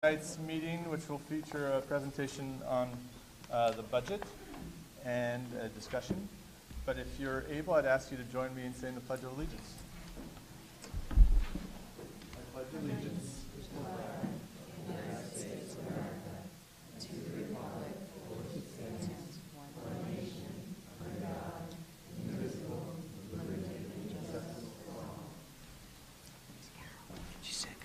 Tonight's meeting, which will feature a presentation on the budget and a discussion. But if you're able, I'd ask you to join me in saying the Pledge of Allegiance. I pledge allegiance to the flag of the United States of America, and to the republic for which it stands, one nation, under God, indivisible, with liberty and justice for all. She's sick.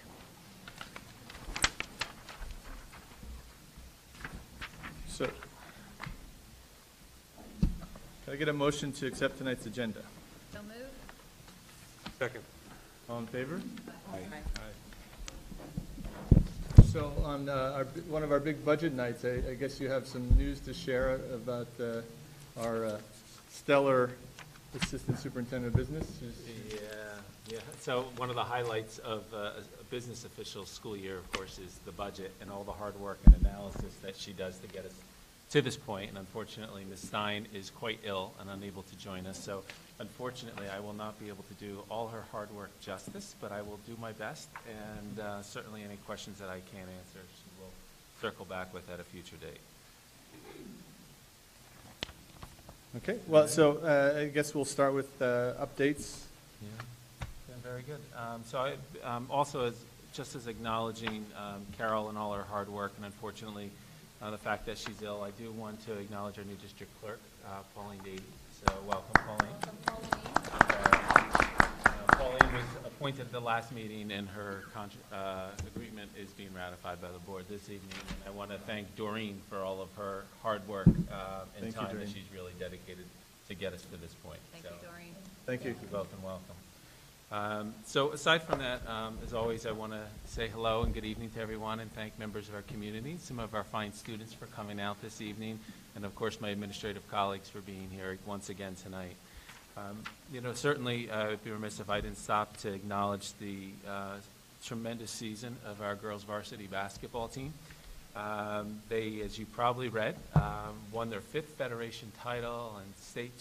So, can I get a motion to accept tonight's agenda? So moved. Second. All in favor? Aye. So on one of our big budget nights, I guess you have some news to share about our stellar Assistant Superintendent of Business. Yeah. So one of the highlights of a business official's school year, of course, is the budget and all the hard work and analysis that she does to get us to this point. And unfortunately, Ms. Stein is quite ill and unable to join us. So unfortunately, I will not be able to do all her hard work justice, but I will do my best. And certainly any questions that I can't answer, she will circle back with at a future date. Okay, well, so I guess we'll start with updates. Yeah, very good. So I also, just as acknowledging Carol and all her hard work, and unfortunately the fact that she's ill, I do want to acknowledge our new district clerk, Pauline Davey. So welcome, Pauline. Welcome, Pauline. Pauline was appointed at the last meeting, and her agreement is being ratified by the board this evening. And I want to thank Doreen for all of her hard work and time that she's really dedicated to get us to this point. Thank you, Doreen. Thank you. You're both and welcome. So aside from that, as always, I want to say hello and good evening to everyone and thank members of our community, some of our fine students for coming out this evening, and of course my administrative colleagues for being here once again tonight. Certainly I would be remiss if I didn't stop to acknowledge the tremendous season of our girls varsity basketball team. They, as you probably read, won their 5th Federation title and state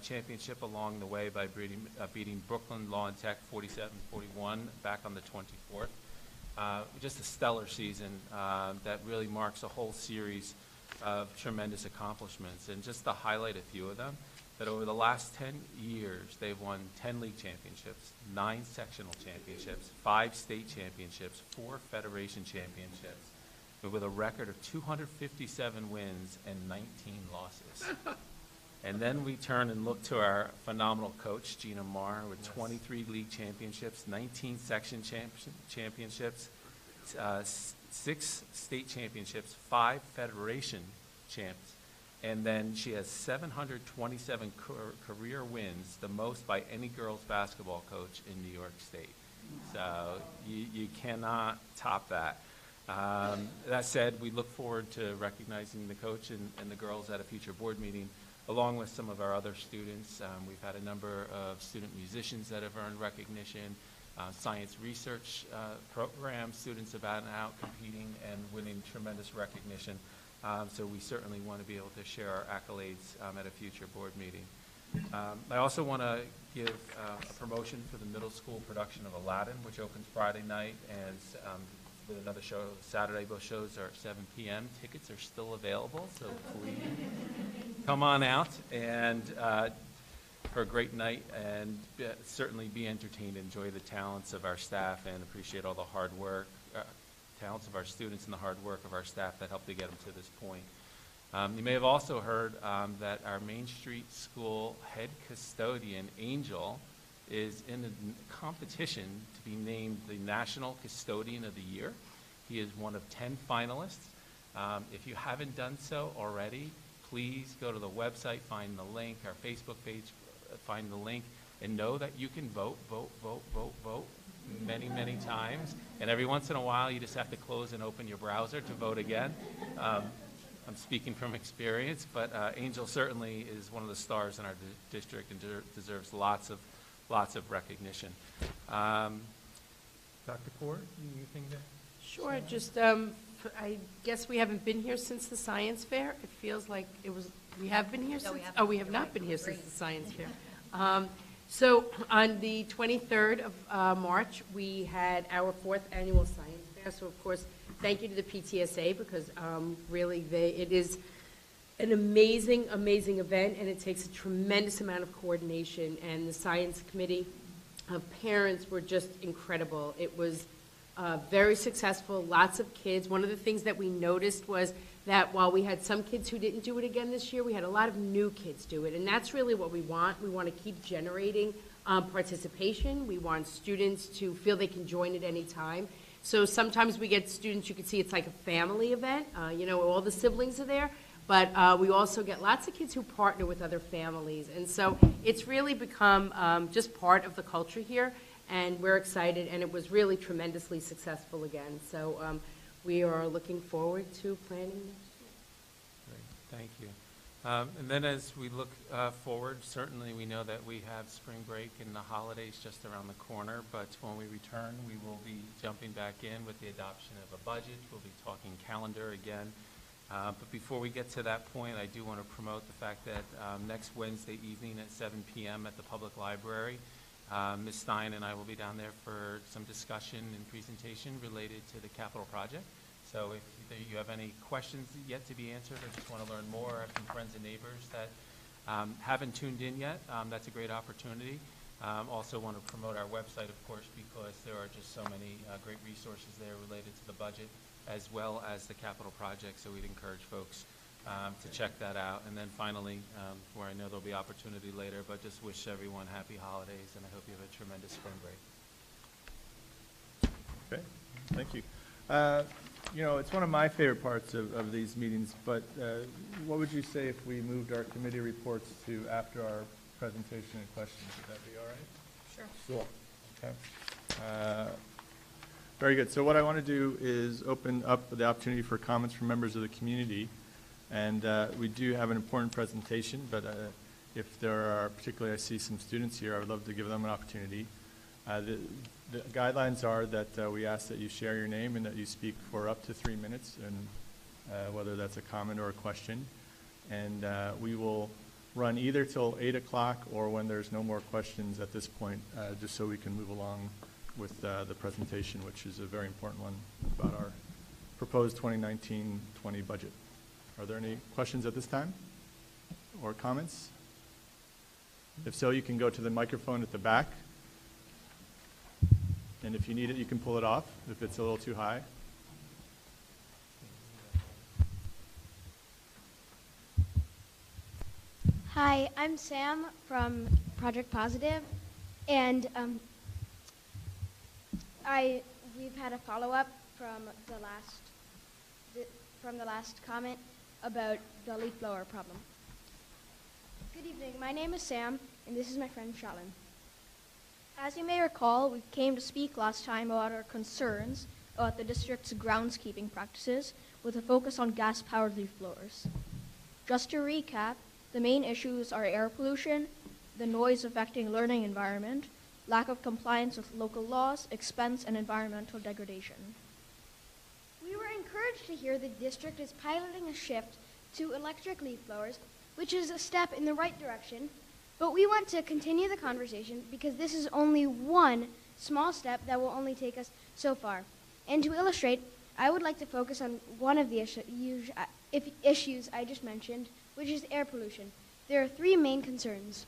championship along the way by beating Brooklyn Law and Tech 47-41 back on the 24th. Just a stellar season that really marks a whole series of tremendous accomplishments. And just to highlight a few of them, that over the last 10 years, they've won 10 league championships, 9 sectional championships, 5 state championships, 4 Federation championships, with a record of 257 wins and 19 losses. And then we turn and look to our phenomenal coach, Gina Marr, with 23 league championships, 19 section championships, 6 state championships, 5 federation champs, and then she has 727 career wins, the most by any girls basketball coach in New York State. So you cannot top that. That said, we look forward to recognizing the coach and the girls at a future board meeting, along with some of our other students. We've had a number of student musicians that have earned recognition, science research program students have been out competing and winning tremendous recognition. So we certainly want to be able to share our accolades at a future board meeting. I also want to give a promotion for the middle school production of Aladdin, which opens Friday night, and with another show Saturday. Both shows are at 7 p.m. Tickets are still available, so please come on out and for a great night, and certainly be entertained. Enjoy the talents of our staff and appreciate all the hard work, talents of our students and the hard work of our staff that helped to get them to this point. You may have also heard that our Main Street School head custodian, Angel, is in a competition to be named the National Custodian of the Year. He is one of 10 finalists. If you haven't done so already, please go to the website, find the link, our Facebook page, find the link, and know that you can vote many, many times. And every once in a while, you just have to close and open your browser to vote again. I'm speaking from experience, but Angel certainly is one of the stars in our district and deserves lots of recognition. Dr. Ford, anything to? Sure, just I guess we haven't been here since the science fair. It feels like we have been here since? We have not been here since the science fair. So on the 23rd of March, we had our 4th annual science fair. So of course, thank you to the PTSA because really it is an amazing, amazing event, and it takes a tremendous amount of coordination, and the science committee of parents were just incredible. It was very successful, lots of kids. One of the things that we noticed was that while we had some kids who didn't do it again this year, we had a lot of new kids do it, and that's really what we want. We want to keep generating participation. We want students to feel they can join at any time. So sometimes we get students, you can see it's like a family event, all the siblings are there, but we also get lots of kids who partner with other families. And so it's really become just part of the culture here, and we're excited, and it was really tremendously successful again. So we are looking forward to planning next year. Great, thank you. And then as we look forward, certainly we know that we have spring break and the holidays just around the corner, but when we return, we will be jumping back in with the adoption of a budget. We'll be talking calendar again. But before we get to that point, I do want to promote the fact that next Wednesday evening at 7 p.m. at the Public Library, Ms. Stein and I will be down there for some discussion and presentation related to the capital project. So if you have any questions yet to be answered or just want to learn more, have some friends and neighbors that haven't tuned in yet, that's a great opportunity. Also want to promote our website, of course, because there are just so many great resources there related to the budget as well as the capital project, so we'd encourage folks to check that out. And then finally, where I know there'll be opportunity later, but just wish everyone happy holidays, and I hope you have a tremendous spring break. Okay, thank you. It's one of my favorite parts of these meetings, but what would you say if we moved our committee reports to after our presentation and questions? Would that be all right? Sure. Sure. Okay. Very good. So what I want to do is open up the opportunity for comments from members of the community. And we do have an important presentation, but if there are, particularly I see some students here, I would love to give them an opportunity. The guidelines are that we ask that you share your name and that you speak for up to 3 minutes, and whether that's a comment or a question. And we will run either till 8 o'clock or when there's no more questions at this point, just so we can move along with the presentation, which is a very important one about our proposed 2019-20 budget. Are there any questions at this time or comments? If so, you can go to the microphone at the back. And if you need it, you can pull it off if it's a little too high. Hi, I'm Sam from Project Positive, and we've had a follow-up from the last comment about the leaf blower problem. Good evening. My name is Sam, and this is my friend Shalin. As you may recall, we came to speak last time about our concerns about the district's groundskeeping practices with a focus on gas-powered leaf blowers. Just to recap, the main issues are air pollution, the noise affecting learning environment, lack of compliance with local laws, expense, and environmental degradation. We were encouraged to hear the district is piloting a shift to electric leaf blowers, which is a step in the right direction, but we want to continue the conversation because this is only one small step that will only take us so far. And to illustrate, I would like to focus on one of the issues I just mentioned, which is air pollution. There are 3 main concerns.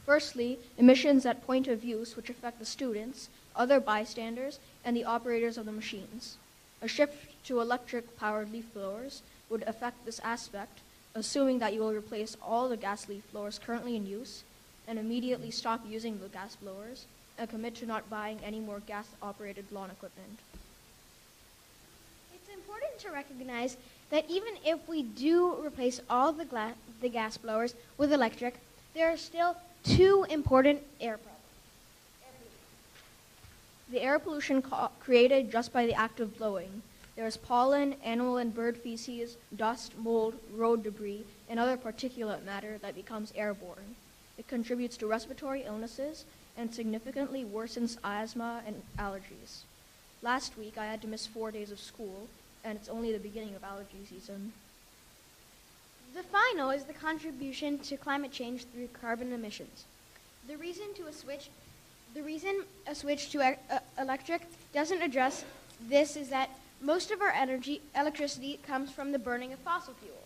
Firstly, emissions at point of use, which affect the students, other bystanders, and the operators of the machines. A shift to electric-powered leaf blowers would affect this aspect, assuming that you will replace all the gas leaf blowers currently in use and immediately stop using the gas blowers and commit to not buying any more gas-operated lawn equipment. It's important to recognize that even if we do replace all the gas blowers with electric, there are still 2 important air problems. The air pollution created just by the act of blowing. There is pollen, animal and bird feces, dust, mold, road debris, and other particulate matter that becomes airborne. It contributes to respiratory illnesses and significantly worsens asthma and allergies. Last week, I had to miss 4 days of school, and it's only the beginning of allergy season. The final is the contribution to climate change through carbon emissions. The reason a switch to electric doesn't address this is that Most of our electricity comes from the burning of fossil fuels.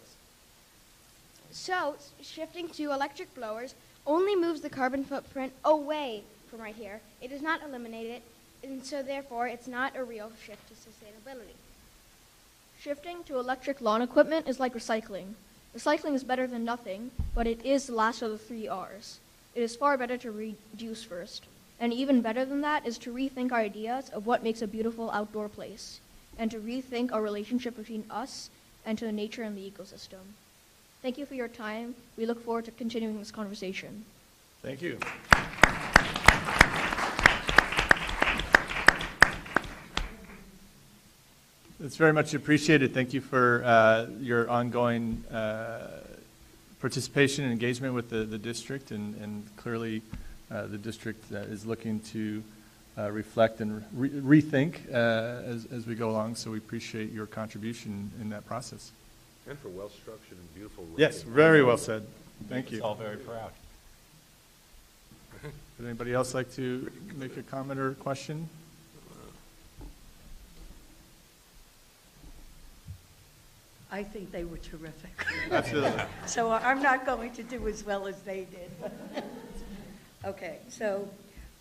So, shifting to electric blowers only moves the carbon footprint away from right here. It does not eliminate it, and so therefore it's not a real shift to sustainability. Shifting to electric lawn equipment is like recycling. Recycling is better than nothing, but it is the last of the 3 R's. It is far better to reduce first. And even better than that is to rethink our ideas of what makes a beautiful outdoor place, and to rethink our relationship between us and to nature and the ecosystem. Thank you for your time. We look forward to continuing this conversation. Thank you. It's very much appreciated. Thank you for your ongoing participation and engagement with the district, and clearly the district is looking to reflect and rethink as we go along, so we appreciate your contribution in that process. And for well-structured and beautiful writing. Yes, very well said. Thank you. It's all very proud. Would anybody else like to make a comment or a question? I think they were terrific. Absolutely. So I'm not going to do as well as they did. Okay, so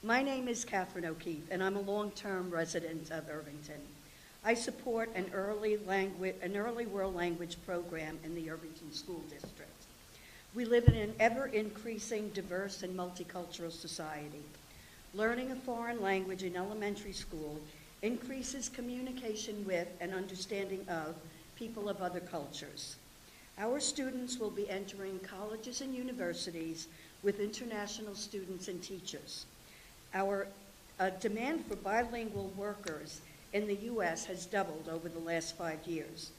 my name is Catherine O'Keefe, and I'm a long-term resident of Irvington. I support an early world language program in the Irvington School District. We live in an ever-increasing diverse and multicultural society. Learning a foreign language in elementary school increases communication with and understanding of people of other cultures. Our students will be entering colleges and universities with international students and teachers. Our demand for bilingual workers in the U.S. has doubled over the last 5 years.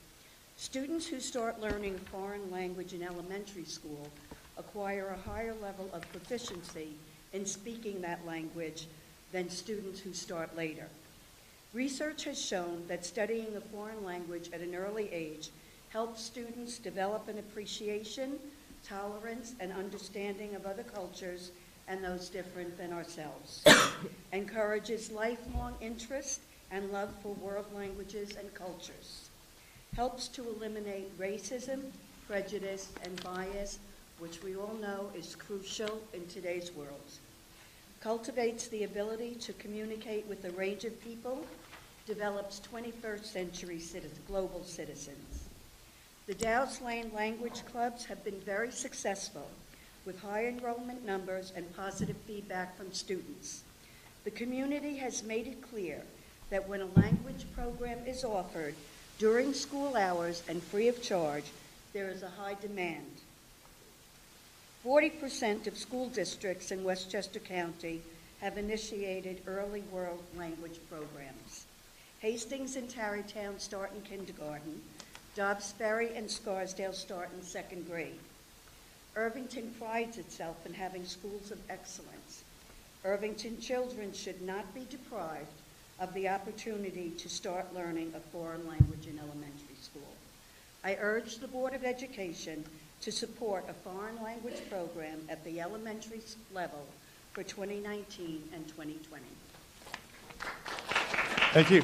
Students who start learning a foreign language in elementary school acquire a higher level of proficiency in speaking that language than students who start later. Research has shown that studying a foreign language at an early age helps students develop an appreciation, tolerance, and understanding of other cultures and those different than ourselves, encourages lifelong interest and love for world languages and cultures, helps to eliminate racism, prejudice, and bias, which we all know is crucial in today's world, cultivates the ability to communicate with a range of people, develops 21st century global citizens. The Dow's Lane language clubs have been very successful with high enrollment numbers and positive feedback from students. The community has made it clear that when a language program is offered during school hours and free of charge, there is a high demand. 40% of school districts in Westchester County have initiated early world language programs. Hastings and Tarrytown start in kindergarten. Dobbs Ferry and Scarsdale start in 2nd grade. Irvington prides itself in having schools of excellence. Irvington children should not be deprived of the opportunity to start learning a foreign language in elementary school. I urge the Board of Education to support a foreign language program at the elementary level for 2019 and 2020. Thank you.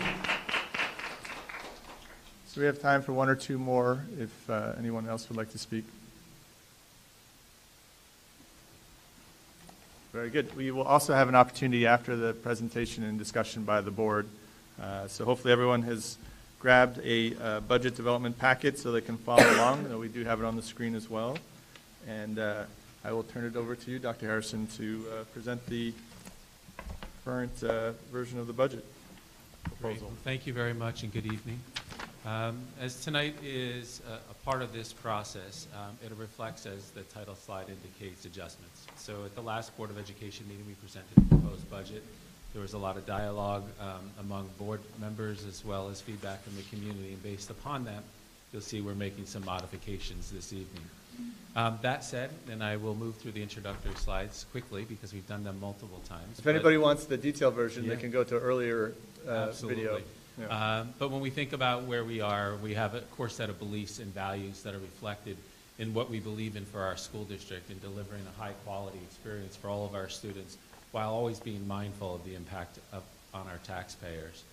So we have time for one or two more if anyone else would like to speak. Very good. We will also have an opportunity after the presentation and discussion by the board. So hopefully everyone has grabbed a budget development packet so they can follow along. We do have it on the screen as well. And I will turn it over to you, Dr. Harrison, to present the current version of the budget Great. proposal. Well, thank you very much and good evening. As tonight is a part of this process, it reflects, as the title slide indicates, adjustments. So at the last Board of Education meeting, we presented the proposed budget. There was a lot of dialogue among board members as well as feedback from the community, and based upon that, you'll see we're making some modifications this evening. That said, and I will move through the introductory slides quickly because we've done them multiple times. If anybody wants the detailed version, Yeah. they can go to earlier Absolutely. video. Yeah. But when we think about where we are, we have a core set of beliefs and values that are reflected in what we believe in for our school district in delivering a high-quality experience for all of our students while always being mindful of the impact on our taxpayers.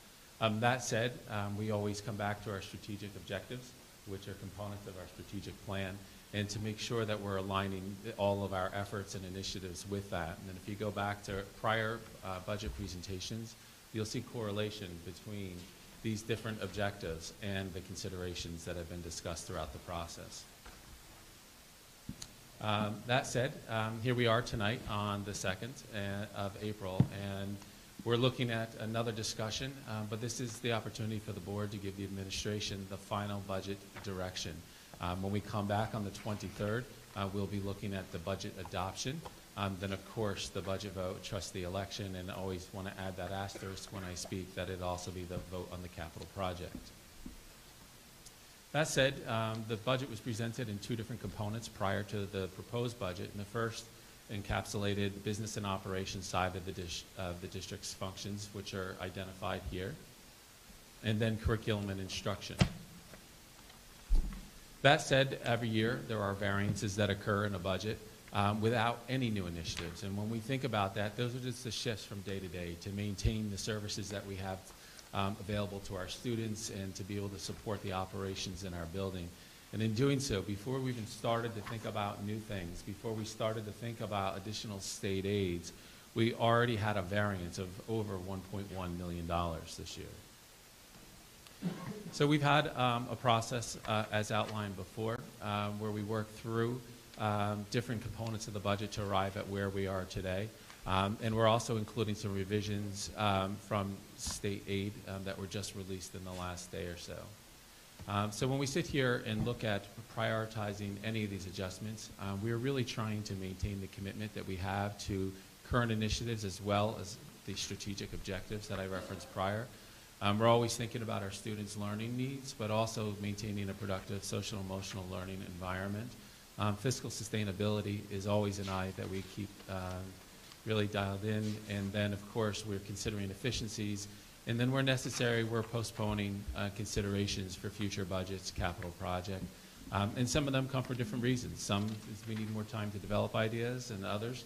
That said, we always come back to our strategic objectives, which are components of our strategic plan, and to make sure that we're aligning all of our efforts and initiatives with that. And then if you go back to prior budget presentations, you'll see correlation between these different objectives and the considerations that have been discussed throughout the process. That said, here we are tonight on the 2nd of April, and we're looking at another discussion, but this is the opportunity for the board to give the administration the final budget direction. When we come back on the 23rd, we'll be looking at the budget adoption. Then, of course, the budget vote, trustee election, and I always want to add that asterisk when I speak that it also be the vote on the capital project. That said, the budget was presented in two different components prior to the proposed budget. And the first encapsulated business and operations side of the district's functions, which are identified here, and then curriculum and instruction. That said, every year there are variances that occur in a budget without any new initiatives. And when we think about that, those are just the shifts from day to day to maintain the services that we have available to our students and to be able to support the operations in our building. And in doing so, before we even started to think about new things, before we started to think about additional state aids, we already had a variance of over $1.1 million this year. So we've had a process, as outlined before, where we worked through different components of the budget to arrive at where we are today. And we're also including some revisions from state aid that were just released in the last day or so. So when we sit here and look at prioritizing any of these adjustments, we're really trying to maintain the commitment that we have to current initiatives as well as the strategic objectives that I referenced prior. We're always thinking about our students' learning needs, but also maintaining a productive social and emotional learning environment. Fiscal sustainability is always an eye that we keep really dialed in. And then, of course, we're considering efficiencies. And then where necessary, we're postponing considerations for future budgets, capital project. And some of them come for different reasons. Some is we need more time to develop ideas, and others,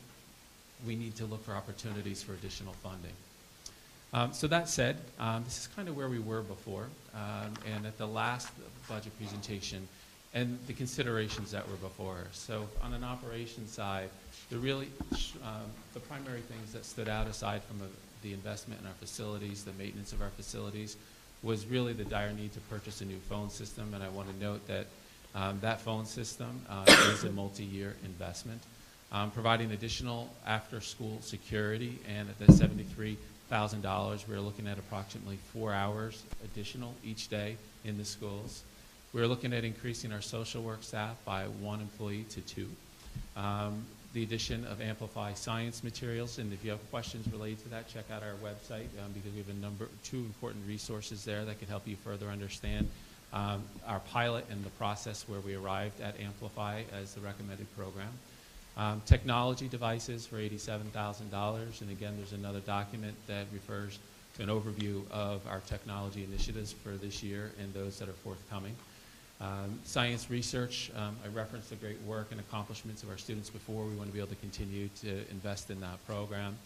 we need to look for opportunities for additional funding. So that said, this is kind of where we were before. And at the last budget presentation, and the considerations that were before us. So on an operations side, the primary things that stood out aside from the investment in our facilities, the maintenance of our facilities, was really the dire need to purchase a new phone system. And I want to note that that phone system is a multi-year investment. Providing additional after-school security, and at the $73,000, we're looking at approximately 4 hours additional each day in the schools. We're looking at increasing our social work staff by 1 employee to 2. The addition of Amplify science materials, and if you have questions related to that, check out our website because we have 2 important resources there that can help you further understand our pilot and the process where we arrived at Amplify as the recommended program. Technology devices for $87,000, and again, there's another document that refers to an overview of our technology initiatives for this year and those that are forthcoming. Science research, I referenced the great work and accomplishments of our students before. We want to be able to continue to invest in that program.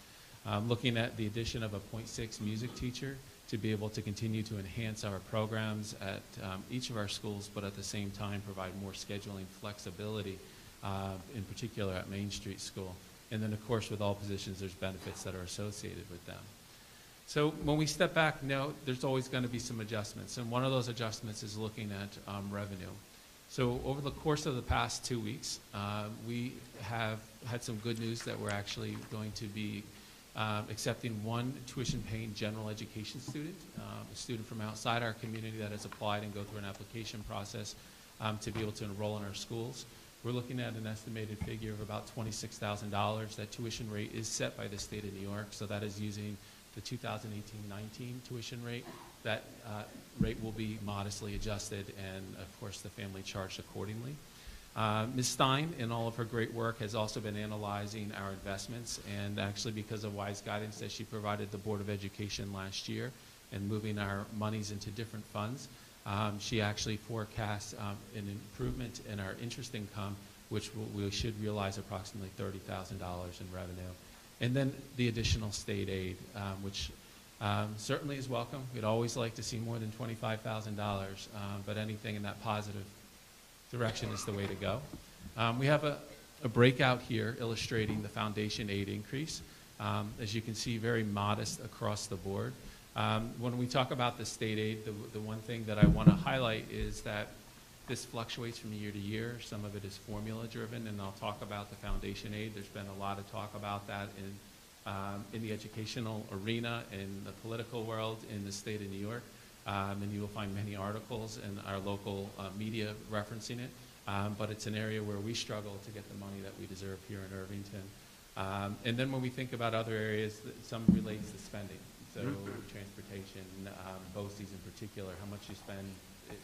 Looking at the addition of a .6 music teacher to be able to continue to enhance our programs at each of our schools, but at the same time provide more scheduling flexibility, in particular at Main Street School. And then, of course, with all positions, there's benefits that are associated with them. So when we step back, now there's always going to be some adjustments, and one of those adjustments is looking at revenue. So over the course of the past 2 weeks, we have had some good news that we're actually going to be accepting 1 tuition-paying general education student, a student from outside our community that has applied and go through an application process to be able to enroll in our schools. We're looking at an estimated figure of about $26,000. That tuition rate is set by the state of New York, so that is using the 2018-19 tuition rate. That rate will be modestly adjusted, and of course the family charged accordingly. Ms. Stein, in all of her great work, has also been analyzing our investments, and actually because of wise guidance that she provided the Board of Education last year and moving our monies into different funds, she actually forecasts an improvement in our interest income, which we should realize approximately $30,000 in revenue. And then the additional state aid, which certainly is welcome. We'd always like to see more than $25,000, but anything in that positive direction is the way to go. We have a breakout here illustrating the foundation aid increase. As you can see, very modest across the board. When we talk about the state aid, the one thing that I want to highlight is that this fluctuates from year to year. Some of it is formula driven, and I'll talk about the foundation aid. There's been a lot of talk about that in the educational arena, in the political world, in the state of New York. And you will find many articles in our local media referencing it. But it's an area where we struggle to get the money that we deserve here in Irvington. And then when we think about other areas, some relates to spending. So transportation, BOCES in particular, how much you spend, it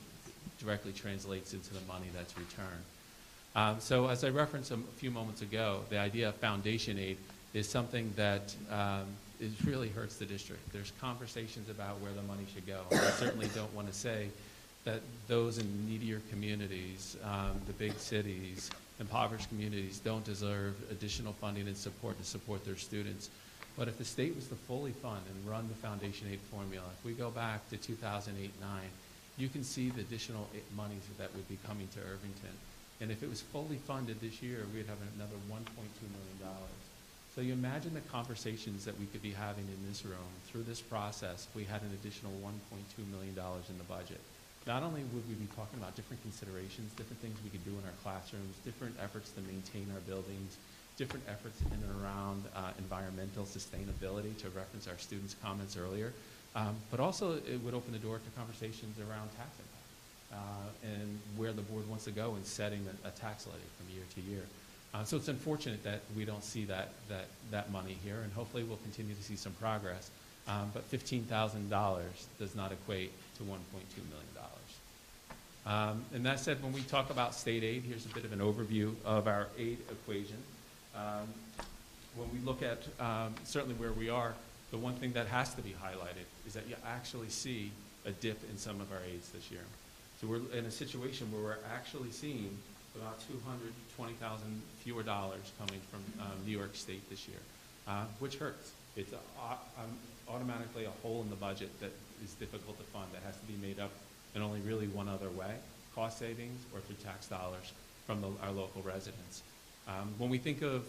directly translates into the money that's returned. So as I referenced a few moments ago, the idea of foundation aid is something that really hurts the district. There's conversations about where the money should go. I certainly don't want to say that those in needier communities, the big cities, impoverished communities don't deserve additional funding and support to support their students. But if the state was to fully fund and run the foundation aid formula, if we go back to 2008-9, you can see the additional monies that would be coming to Irvington. And if it was fully funded this year, we'd have another $1.2 million. So you imagine the conversations that we could be having in this room through this process if we had an additional $1.2 million in the budget. Not only would we be talking about different considerations, different things we could do in our classrooms, different efforts to maintain our buildings, different efforts in and around environmental sustainability, to reference our students' comments earlier, but also it would open the door to conversations around tax impact and where the board wants to go in setting a tax levy from year to year. So it's unfortunate that we don't see that money here, and hopefully we'll continue to see some progress. But $15,000 does not equate to $1.2 million. And that said, when we talk about state aid, here's a bit of an overview of our aid equation. When we look at certainly where we are, the one thing that has to be highlighted is that you actually see a dip in some of our aids this year. So we're in a situation where we're actually seeing about $220,000 fewer dollars coming from New York State this year, which hurts. It's automatically a hole in the budget that is difficult to fund, that has to be made up in only really one other way: cost savings or through tax dollars from our local residents. When we think of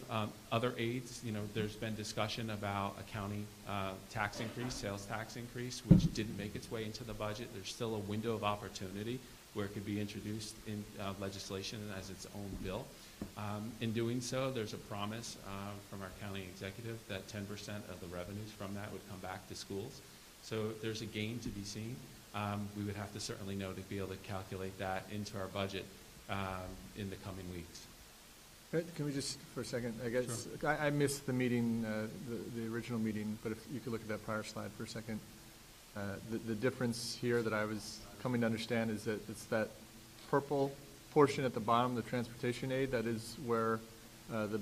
other aids, there's been discussion about a county tax increase, sales tax increase, which didn't make its way into the budget. There's still a window of opportunity where it could be introduced in legislation as its own bill. In doing so, there's a promise from our county executive that 10% of the revenues from that would come back to schools. So there's a gain to be seen. We would have to certainly know to be able to calculate that into our budget in the coming weeks. Can we just, for a second, I guess, sure. I missed the meeting, the original meeting, but if you could look at that prior slide for a second. The difference here that I was coming to understand is that it's that purple portion at the bottom, the transportation aid, that is where the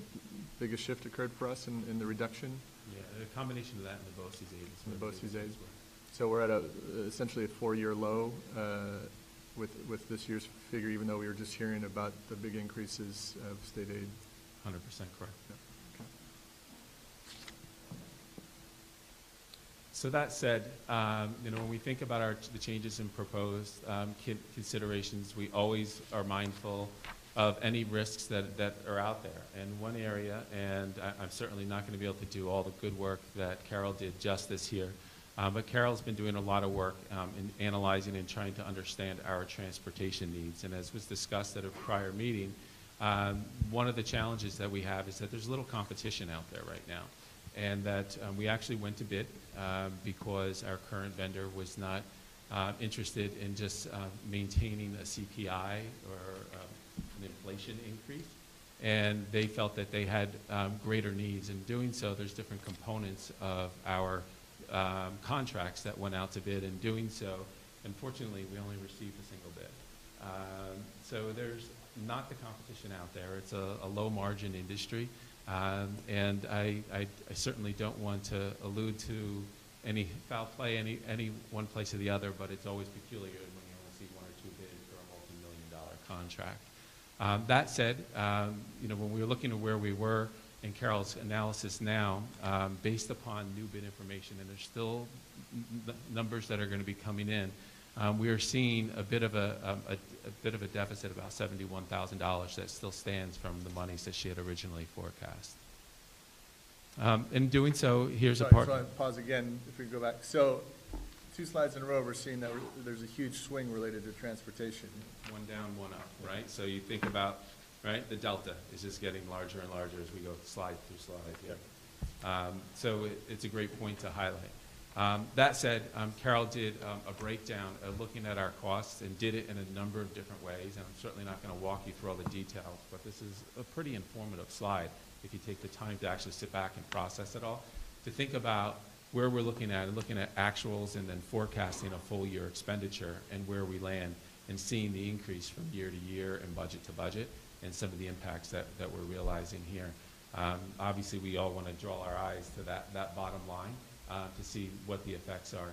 biggest shift occurred for us in the reduction. Yeah, a combination of that and the BOCES aid. And the BOCES aid. So we're at essentially a 4-year low with this year's figure, even though we were just hearing about the big increases of state aid. 100% correct. Yeah. Okay. So that said, when we think about the changes in proposed considerations, we always are mindful of any risks that are out there. And one area, and I'm certainly not going to be able to do all the good work that Carol did justice here, but Carol's been doing a lot of work in analyzing and trying to understand our transportation needs. And as was discussed at a prior meeting, one of the challenges that we have is that there's little competition out there right now. And that we actually went to bid because our current vendor was not interested in just maintaining a CPI or an inflation increase. And they felt that they had greater needs. In doing so, there's different components of our contracts that went out to bid. In doing so, unfortunately, we only received a single bid. So there's not the competition out there. It's a low margin industry. And I certainly don't want to allude to any foul play any one place or the other, but it's always peculiar when you only see 1 or 2 bids for a multi-million-dollar contract. That said, when we were looking at where we were and Carol's analysis now, based upon new bid information, and there's still numbers that are going to be coming in, we are seeing a bit of a deficit, about $71,000 that still stands from the monies that she had originally forecast. In doing so, here's a part. Sorry, pause again, if we go back. So, 2 slides in a row, we're seeing that there's a huge swing related to transportation. One down, one up, right? So you think about, right, the delta is just getting larger and larger as we go slide through slide here. So it's a great point to highlight. That said, Carol did a breakdown of looking at our costs and did it in a number of different ways, and I'm certainly not going to walk you through all the details, but this is a pretty informative slide if you take the time to actually sit back and process it all, to think about where we're looking at actuals and then forecasting a full year expenditure and where we land and seeing the increase from year to year and budget to budget and some of the impacts that we're realizing here. Obviously, we all want to draw our eyes to that bottom line to see what the effects are.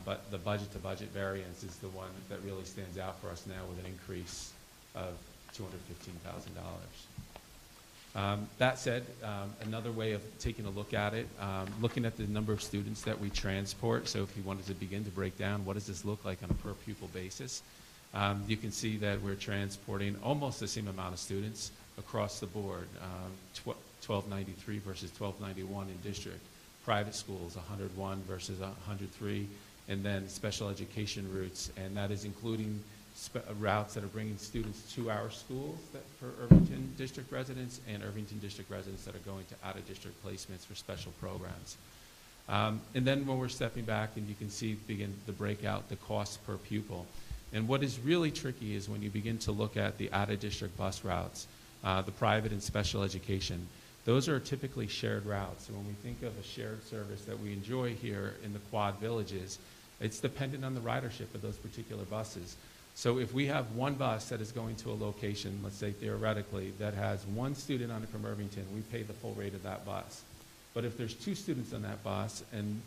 But the budget to budget variance is the one that really stands out for us now with an increase of $215,000. That said, another way of taking a look at it, looking at the number of students that we transport. So if you wanted to begin to break down what does this look like on a per pupil basis, you can see that we're transporting almost the same amount of students across the board, 1293 versus 1291 in district. Private schools, 101 versus 103, and then special education routes, and that is including routes that are bringing students to our schools for Irvington district residents and Irvington district residents that are going to out-of-district placements for special programs. And then when we're stepping back, and you can see, begin to break out the cost per pupil. And what is really tricky is when you begin to look at the out-of-district bus routes, the private and special education. Those are typically shared routes. So when we think of a shared service that we enjoy here in the Quad Villages, it's dependent on the ridership of those particular buses. So if we have one bus that is going to a location, let's say theoretically, that has one student on it from Irvington, we pay the full rate of that bus. But if there's 2 students on that bus, and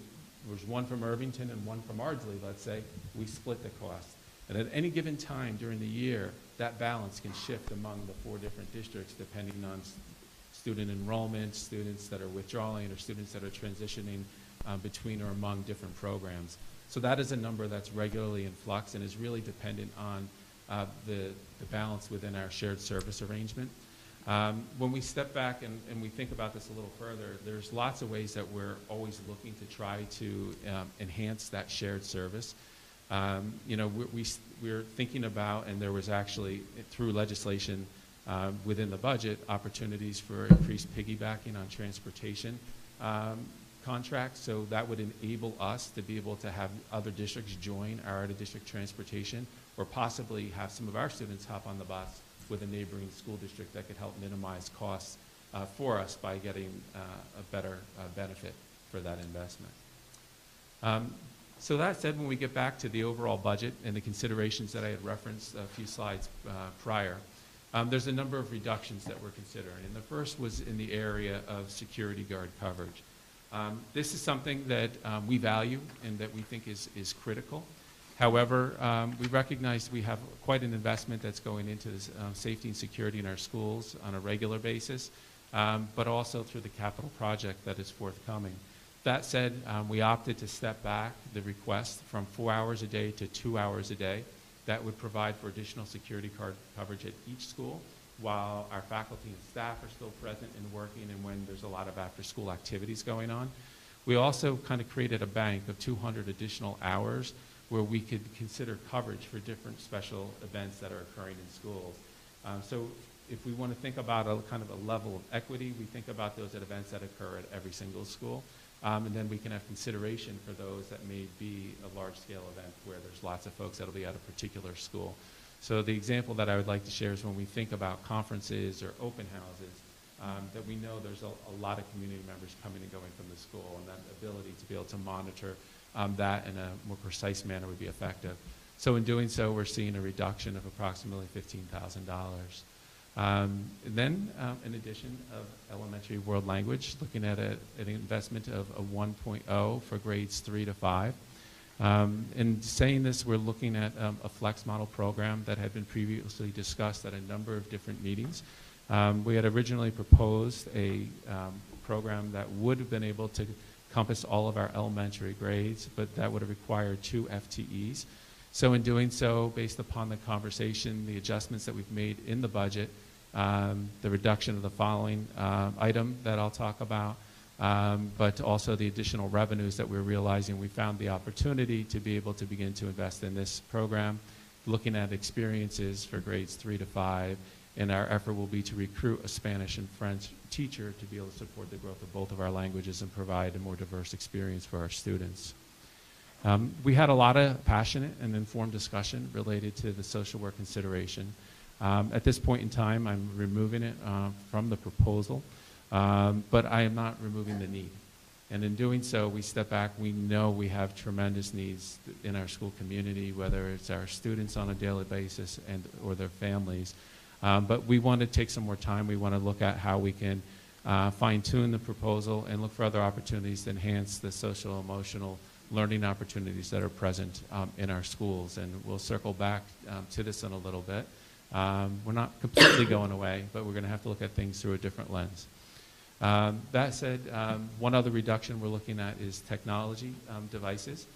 there's one from Irvington and one from Ardsley, let's say, we split the cost. And at any given time during the year, that balance can shift among the 4 different districts depending on student enrollment, students that are withdrawing, or students that are transitioning between or among different programs. So that is a number that's regularly in flux and is really dependent on the balance within our shared service arrangement. When we step back and we think about this a little further, there's lots of ways that we're always looking to try to enhance that shared service. You know, we're thinking about, and there was actually, through legislation within the budget, opportunities for increased piggybacking on transportation contracts, so that would enable us to be able to have other districts join our out-of-district transportation, or possibly have some of our students hop on the bus with a neighboring school district that could help minimize costs for us by getting a better benefit for that investment. So that said, when we get back to the overall budget and the considerations that I had referenced a few slides prior, there's a number of reductions that we're considering, and the first was in the area of security guard coverage. This is something that we value and that we think is critical. However, we recognize we have quite an investment that's going into safety and security in our schools on a regular basis, but also through the capital project that is forthcoming. That said, we opted to step back the request from 4 hours a day to 2 hours a day. That would provide for additional security guard coverage at each school, while our faculty and staff are still present and working, and when there's a lot of after-school activities going on. We also kind of created a bank of 200 additional hours where we could consider coverage for different special events that are occurring in schools. So if we want to think about a kind of a level of equity, we think about those at events that occur at every single school. And then we can have consideration for those that may be a large-scale event where there's lots of folks that will be at a particular school. So the example that I would like to share is when we think about conferences or open houses, that we know there's a lot of community members coming and going from the school, and that ability to be able to monitor that in a more precise manner would be effective. So in doing so, we're seeing a reduction of approximately $15,000. Then, in addition of elementary world language, looking at an investment of a 1.0 for grades 3 to 5. In saying this, we're looking at a flex model program that had been previously discussed at a number of different meetings. We had originally proposed a program that would have been able to encompass all of our elementary grades, but that would have required 2 FTEs. So in doing so, based upon the conversation, the adjustments that we've made in the budget, the reduction of the following item that I'll talk about, but also the additional revenues that we're realizing, we found the opportunity to be able to begin to invest in this program, looking at experiences for grades 3 to 5, and our effort will be to recruit a Spanish and French teacher to be able to support the growth of both of our languages and provide a more diverse experience for our students. We had a lot of passionate and informed discussion related to the social work consideration. At this point in time, I'm removing it from the proposal, but I am not removing the need. And in doing so, we step back. We know we have tremendous needs in our school community, whether it's our students on a daily basis or their families. But we want to take some more time. We want to look at how we can fine-tune the proposal and look for other opportunities to enhance the social, emotional learning opportunities that are present in our schools. And we'll circle back to this in a little bit. We're not completely going away, but we're going to have to look at things through a different lens. That said, one other reduction we're looking at is technology devices,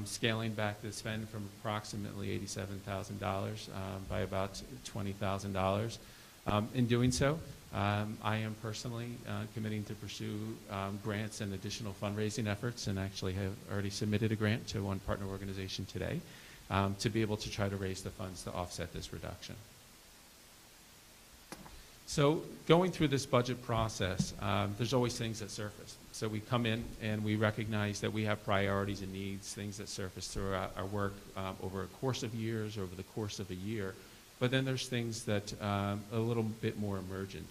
scaling back the spend from approximately $87,000 by about $20,000. In doing so, I am personally committing to pursue grants and additional fundraising efforts, and actually have already submitted a grant to one partner organization today to be able to try to raise the funds to offset this reduction. So going through this budget process, there's always things that surface. So we come in and we recognize that we have priorities and needs, things that surface throughout our work over a course of years, over the course of a year. But then there's things that are a little bit more emergent.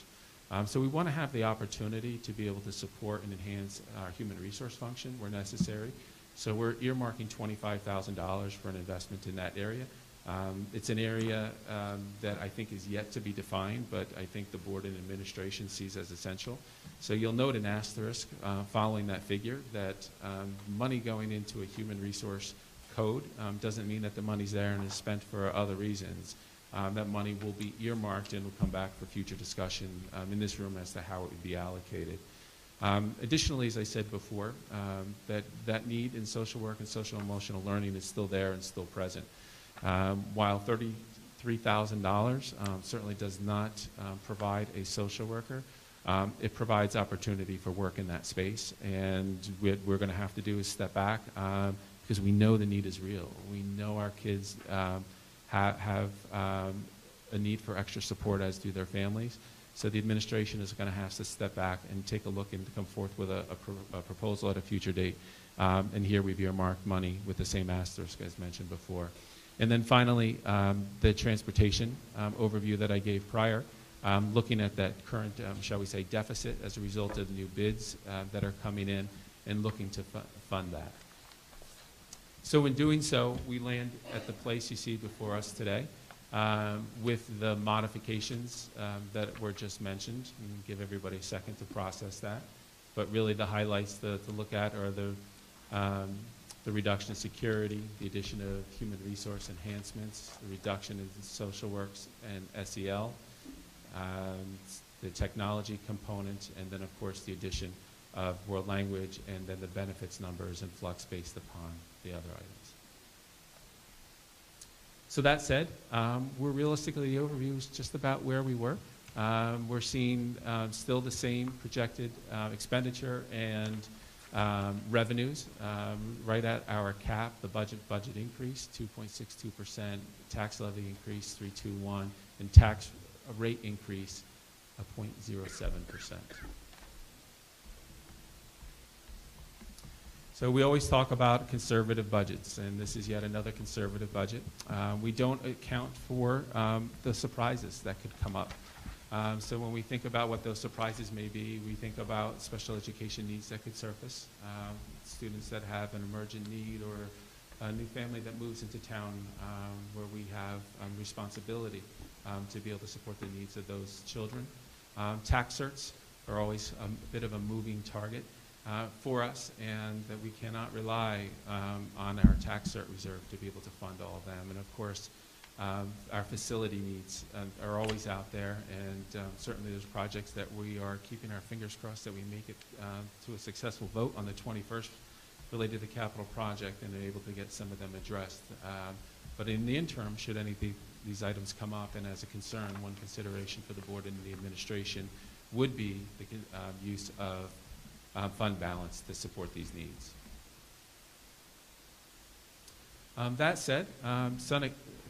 So we want to have the opportunity to be able to support and enhance our human resource function where necessary. So we're earmarking $25,000 for an investment in that area. It's an area that I think is yet to be defined, but I think the board and administration sees as essential. So you'll note an asterisk following that figure that money going into a human resource code doesn't mean that the money's there and is spent for other reasons. That money will be earmarked and will come back for future discussion in this room as to how it would be allocated. Additionally, as I said before, that need in social work and social emotional learning is still there and still present. While $33,000 certainly does not provide a social worker, it provides opportunity for work in that space. And what we're going to have to do is step back because we know the need is real. We know our kids have a need for extra support, as do their families. So the administration is going to have to step back and take a look and come forth with a proposal at a future date. And here we've earmarked money with the same asterisk as mentioned before. And then finally, the transportation overview that I gave prior, looking at that current, shall we say, deficit as a result of the new bids that are coming in and looking to fund that. So in doing so, we land at the place you see before us today with the modifications that were just mentioned. And give everybody a second to process that. But really the highlights to look at are the reduction in security, the addition of human resource enhancements, the reduction in social works and SEL, the technology component, and then of course the addition of world language, and then the benefits numbers and flux based upon the other items. So that said, we're realistically, the overview is just about where we were. We're seeing still the same projected expenditure and revenues right at our cap. The budget increase 2.62%, tax levy increase 3.21, and tax rate increase of 0.07%. So we always talk about conservative budgets, and this is yet another conservative budget. We don't account for the surprises that could come up. So when we think about what those surprises may be, we think about special education needs that could surface, students that have an emergent need, or a new family that moves into town where we have responsibility to be able to support the needs of those children. Tax certs are always a bit of a moving target for us, and that we cannot rely on our tax cert reserve to be able to fund all of them. And of course, Our facility needs are always out there, and certainly there's projects that we are keeping our fingers crossed that we make it to a successful vote on the 21st related to the capital project and are able to get some of them addressed. But in the interim, should any of these items come up, and as a concern, one consideration for the board and the administration would be the use of fund balance to support these needs. That said,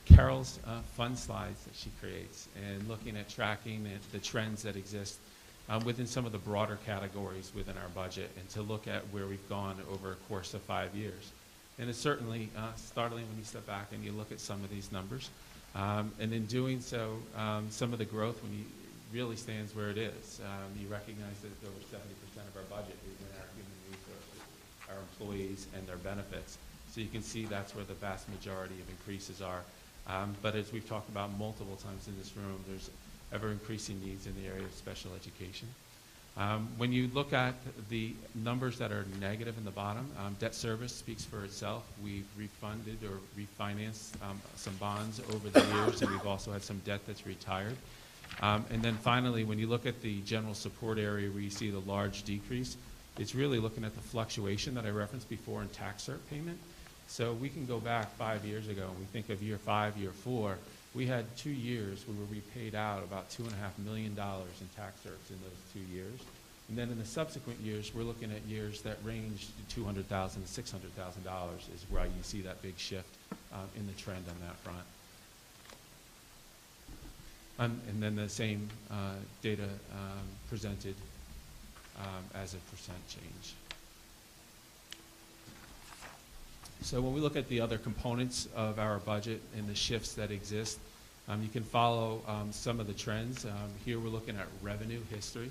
Carol's fun slides that she creates, and looking at tracking the trends that exist within some of the broader categories within our budget, and to look at where we've gone over a course of 5 years. And it's certainly startling when you step back and you look at some of these numbers. And in doing so, some of the growth, when you really stands where it is. You recognize that over 70% of our budget is in our human resources, our employees, and their benefits. So you can see that's where the vast majority of increases are. But as we've talked about multiple times in this room, there's ever-increasing needs in the area of special education. When you look at the numbers that are negative in the bottom, debt service speaks for itself. We've refunded or refinanced some bonds over the years, and we've also had some debt that's retired. And then finally, when you look at the general support area where you see the large decrease, it's really looking at the fluctuation that I referenced before in tax cert payment. So we can go back 5 years ago, and we think of year 5, year 4, we had 2 years where we paid out about $2.5 million in tax certs in those 2 years. And then in the subsequent years, we're looking at years that ranged $200,000 to $600,000 is where you see that big shift in the trend on that front. And then the same data presented as a percent change. So when we look at the other components of our budget and the shifts that exist, you can follow some of the trends. Here we're looking at revenue history.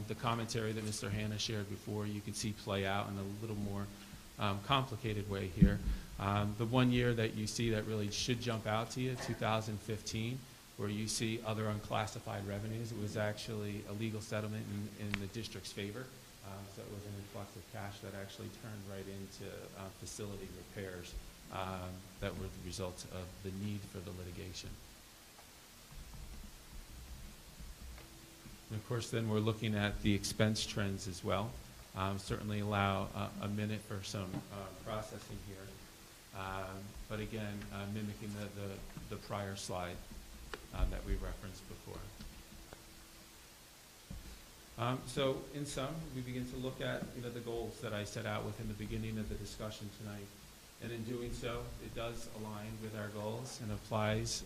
The commentary that Mr. Hanna shared before, you can see play out in a little more complicated way here. The 1 year that you see that really should jump out to you, 2015, where you see other unclassified revenues. It was actually a legal settlement in the district's favor. So it was an influx of cash that actually turned right into facility repairs that were the result of the need for the litigation. And of course, then we're looking at the expense trends as well. Certainly allow a minute for some processing here. But again, mimicking the prior slide that we referenced before. So in sum, we begin to look at the goals that I set out within the beginning of the discussion tonight. And in doing so, it does align with our goals and applies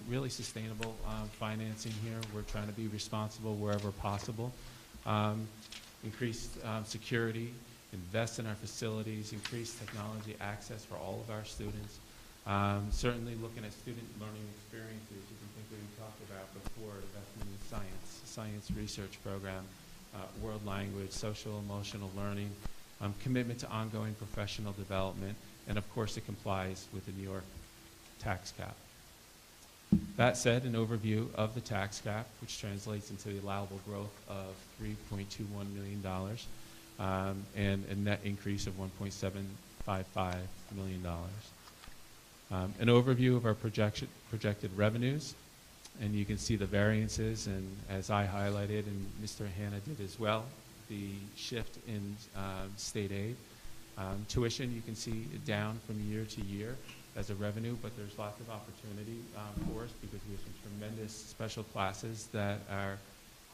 really sustainable financing here. We're trying to be responsible wherever possible. Increase security, invest in our facilities, increase technology access for all of our students. Certainly looking at student learning experiences, you can think we talked about before, investment in science research program, world language, social emotional learning, commitment to ongoing professional development, and of course it complies with the New York tax cap. That said, an overview of the tax cap, which translates into the allowable growth of $3.21 million and a net increase of $1.755 million. An overview of our projected revenues, and you can see the variances, and as I highlighted and Mr. Hanna did as well, the shift in state aid. Tuition, you can see down from year to year as a revenue, but there's lots of opportunity for us because we have some tremendous special classes that our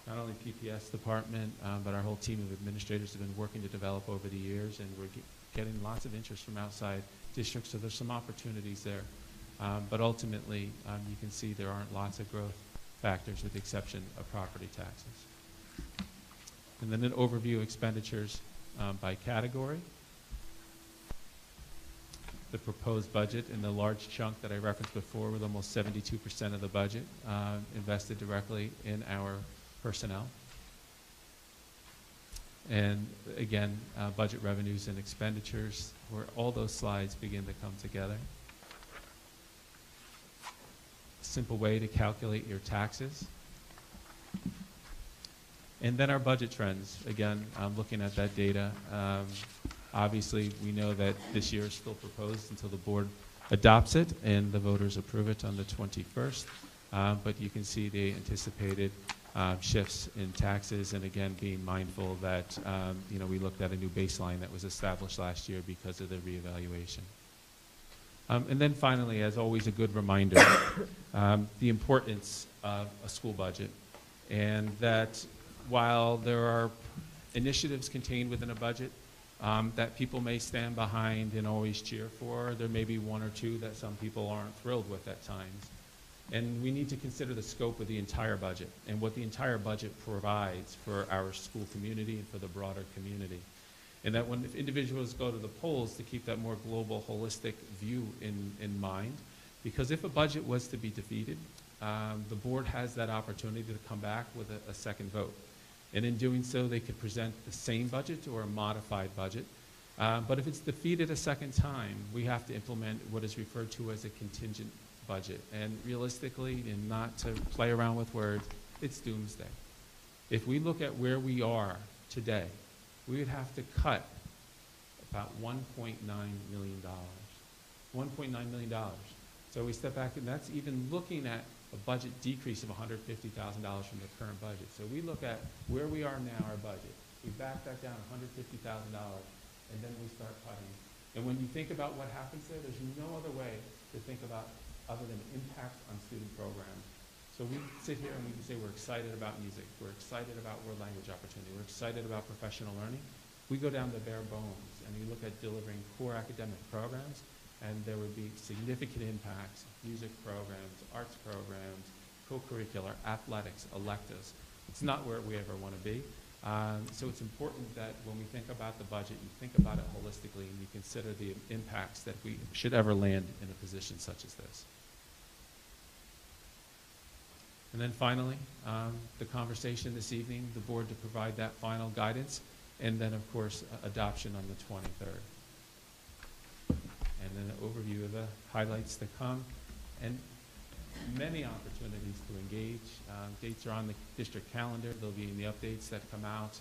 not only PPS department, but our whole team of administrators have been working to develop over the years, and we're getting lots of interest from outside districts, so there's some opportunities there. But ultimately, you can see there aren't lots of growth factors with the exception of property taxes. And then an overview of expenditures by category. The proposed budget and the large chunk that I referenced before with almost 72% of the budget invested directly in our personnel. And again, budget revenues and expenditures, where all those slides begin to come together. Simple way to calculate your taxes. And then our budget trends. Again, looking at that data, obviously we know that this year is still proposed until the board adopts it and the voters approve it on the 21st. But you can see the anticipated shifts in taxes, and again, being mindful that we looked at a new baseline that was established last year because of the reevaluation. And then finally, as always, a good reminder, the importance of a school budget, and that while there are initiatives contained within a budget that people may stand behind and always cheer for, there may be one or two that some people aren't thrilled with at times. And we need to consider the scope of the entire budget and what the entire budget provides for our school community and for the broader community. And that when individuals go to the polls, to keep that more global, holistic view in mind. Because if a budget was to be defeated, the board has that opportunity to come back with a second vote. And in doing so, they could present the same budget or a modified budget. But if it's defeated a second time, we have to implement what is referred to as a contingent budget. And realistically, and not to play around with words, it's doomsday. If we look at where we are today, we would have to cut about $1.9 million. $1.9 million. So we step back, and that's even looking at a budget decrease of $150,000 from the current budget. So we look at where we are now, our budget. We back that down $150,000, and then we start cutting. And when you think about what happens there, there's no other way to think about other than impact on student programs. So we sit here and we can say we're excited about music, we're excited about world language opportunity, we're excited about professional learning. We go down to bare bones and we look at delivering core academic programs, and there would be significant impacts, music programs, arts programs, co-curricular, athletics, electives. It's not where we ever want to be. So it's important that when we think about the budget, you think about it holistically and you consider the impacts that we should ever land in a position such as this. And then finally, the conversation this evening, the board to provide that final guidance, and then of course, adoption on the 23rd. And then an overview of the highlights to come, and many opportunities to engage. Dates are on the district calendar. They'll be in the updates that come out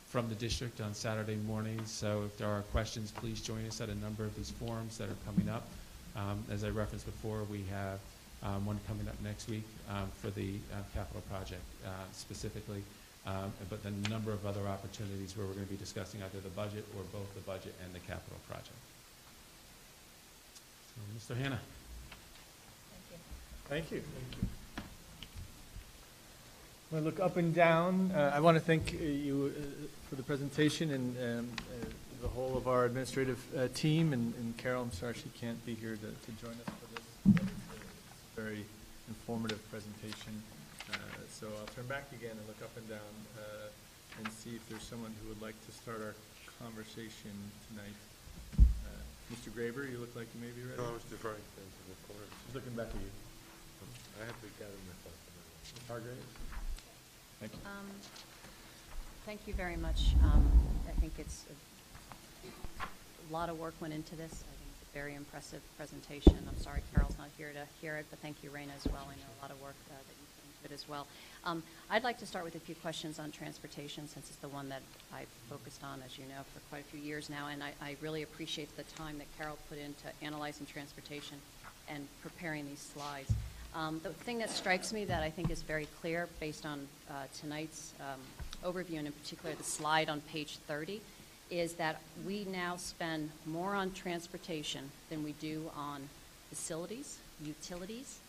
from the district on Saturday mornings. So if there are questions, please join us at a number of these forums that are coming up. As I referenced before, we have one coming up next week for the capital project specifically, but then a number of other opportunities where we're going to be discussing either the budget or both the budget and the capital project. So, Mr. Hanna. Thank you. Thank you. I'm going to look up and down. I want to thank you for the presentation and the whole of our administrative team. And Carol, I'm sorry she can't be here to join us for this. But it's a very informative presentation. So I'll turn back again and look up and down and see if there's someone who would like to start our conversation tonight. Mr. Graber, you look like you may be ready. No, I was deferring things in the corner. She's looking back at you. I have to gather myself. Ms. Hargrave? Thank you. Thank you very much. I think it's a lot of work went into this. I think it's a very impressive presentation. I'm sorry Carol's not here to hear it, but thank you, Raina, as well. I know a lot of work that you put into it as well. I'd like to start with a few questions on transportation, since it's the one that I've focused on, as you know, for quite a few years now, and I really appreciate the time that Carol put into analyzing transportation and preparing these slides. The thing that strikes me that I think is very clear based on tonight's overview, and in particular the slide on page 30, is that we now spend more on transportation than we do on facilities, utilities,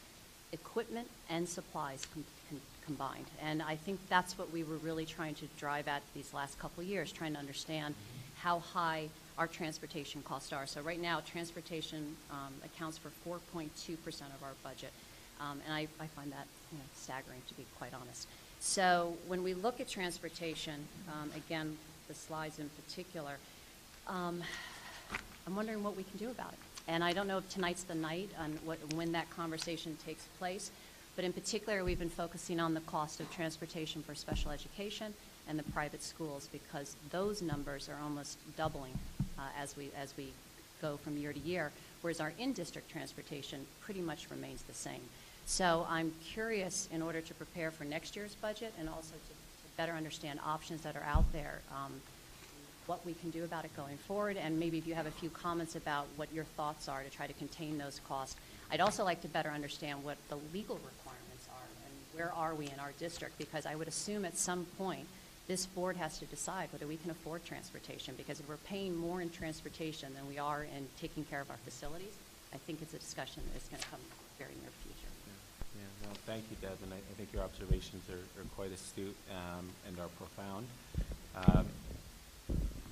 equipment, and supplies combined. And I think that's what we were really trying to drive at these last couple of years, trying to understand how high our transportation costs are. So right now, transportation accounts for 4.2% of our budget. And I find that staggering, to be quite honest. So when we look at transportation, again, the slides in particular, I'm wondering what we can do about it. And I don't know if tonight's the night on when that conversation takes place, but in particular, we've been focusing on the cost of transportation for special education and the private schools, because those numbers are almost doubling as we go from year to year, whereas our in-district transportation pretty much remains the same. So I'm curious, in order to prepare for next year's budget and also to better understand options that are out there, what we can do about it going forward, and maybe if you have a few comments about what your thoughts are to try to contain those costs. I'd also like to better understand what the legal requirements are and where are we in our district, because I would assume at some point this board has to decide whether we can afford transportation, because if we're paying more in transportation than we are in taking care of our facilities, I think it's a discussion that's going to come very near future. Yeah, no, thank you, Deb, and I think your observations are quite astute and are profound.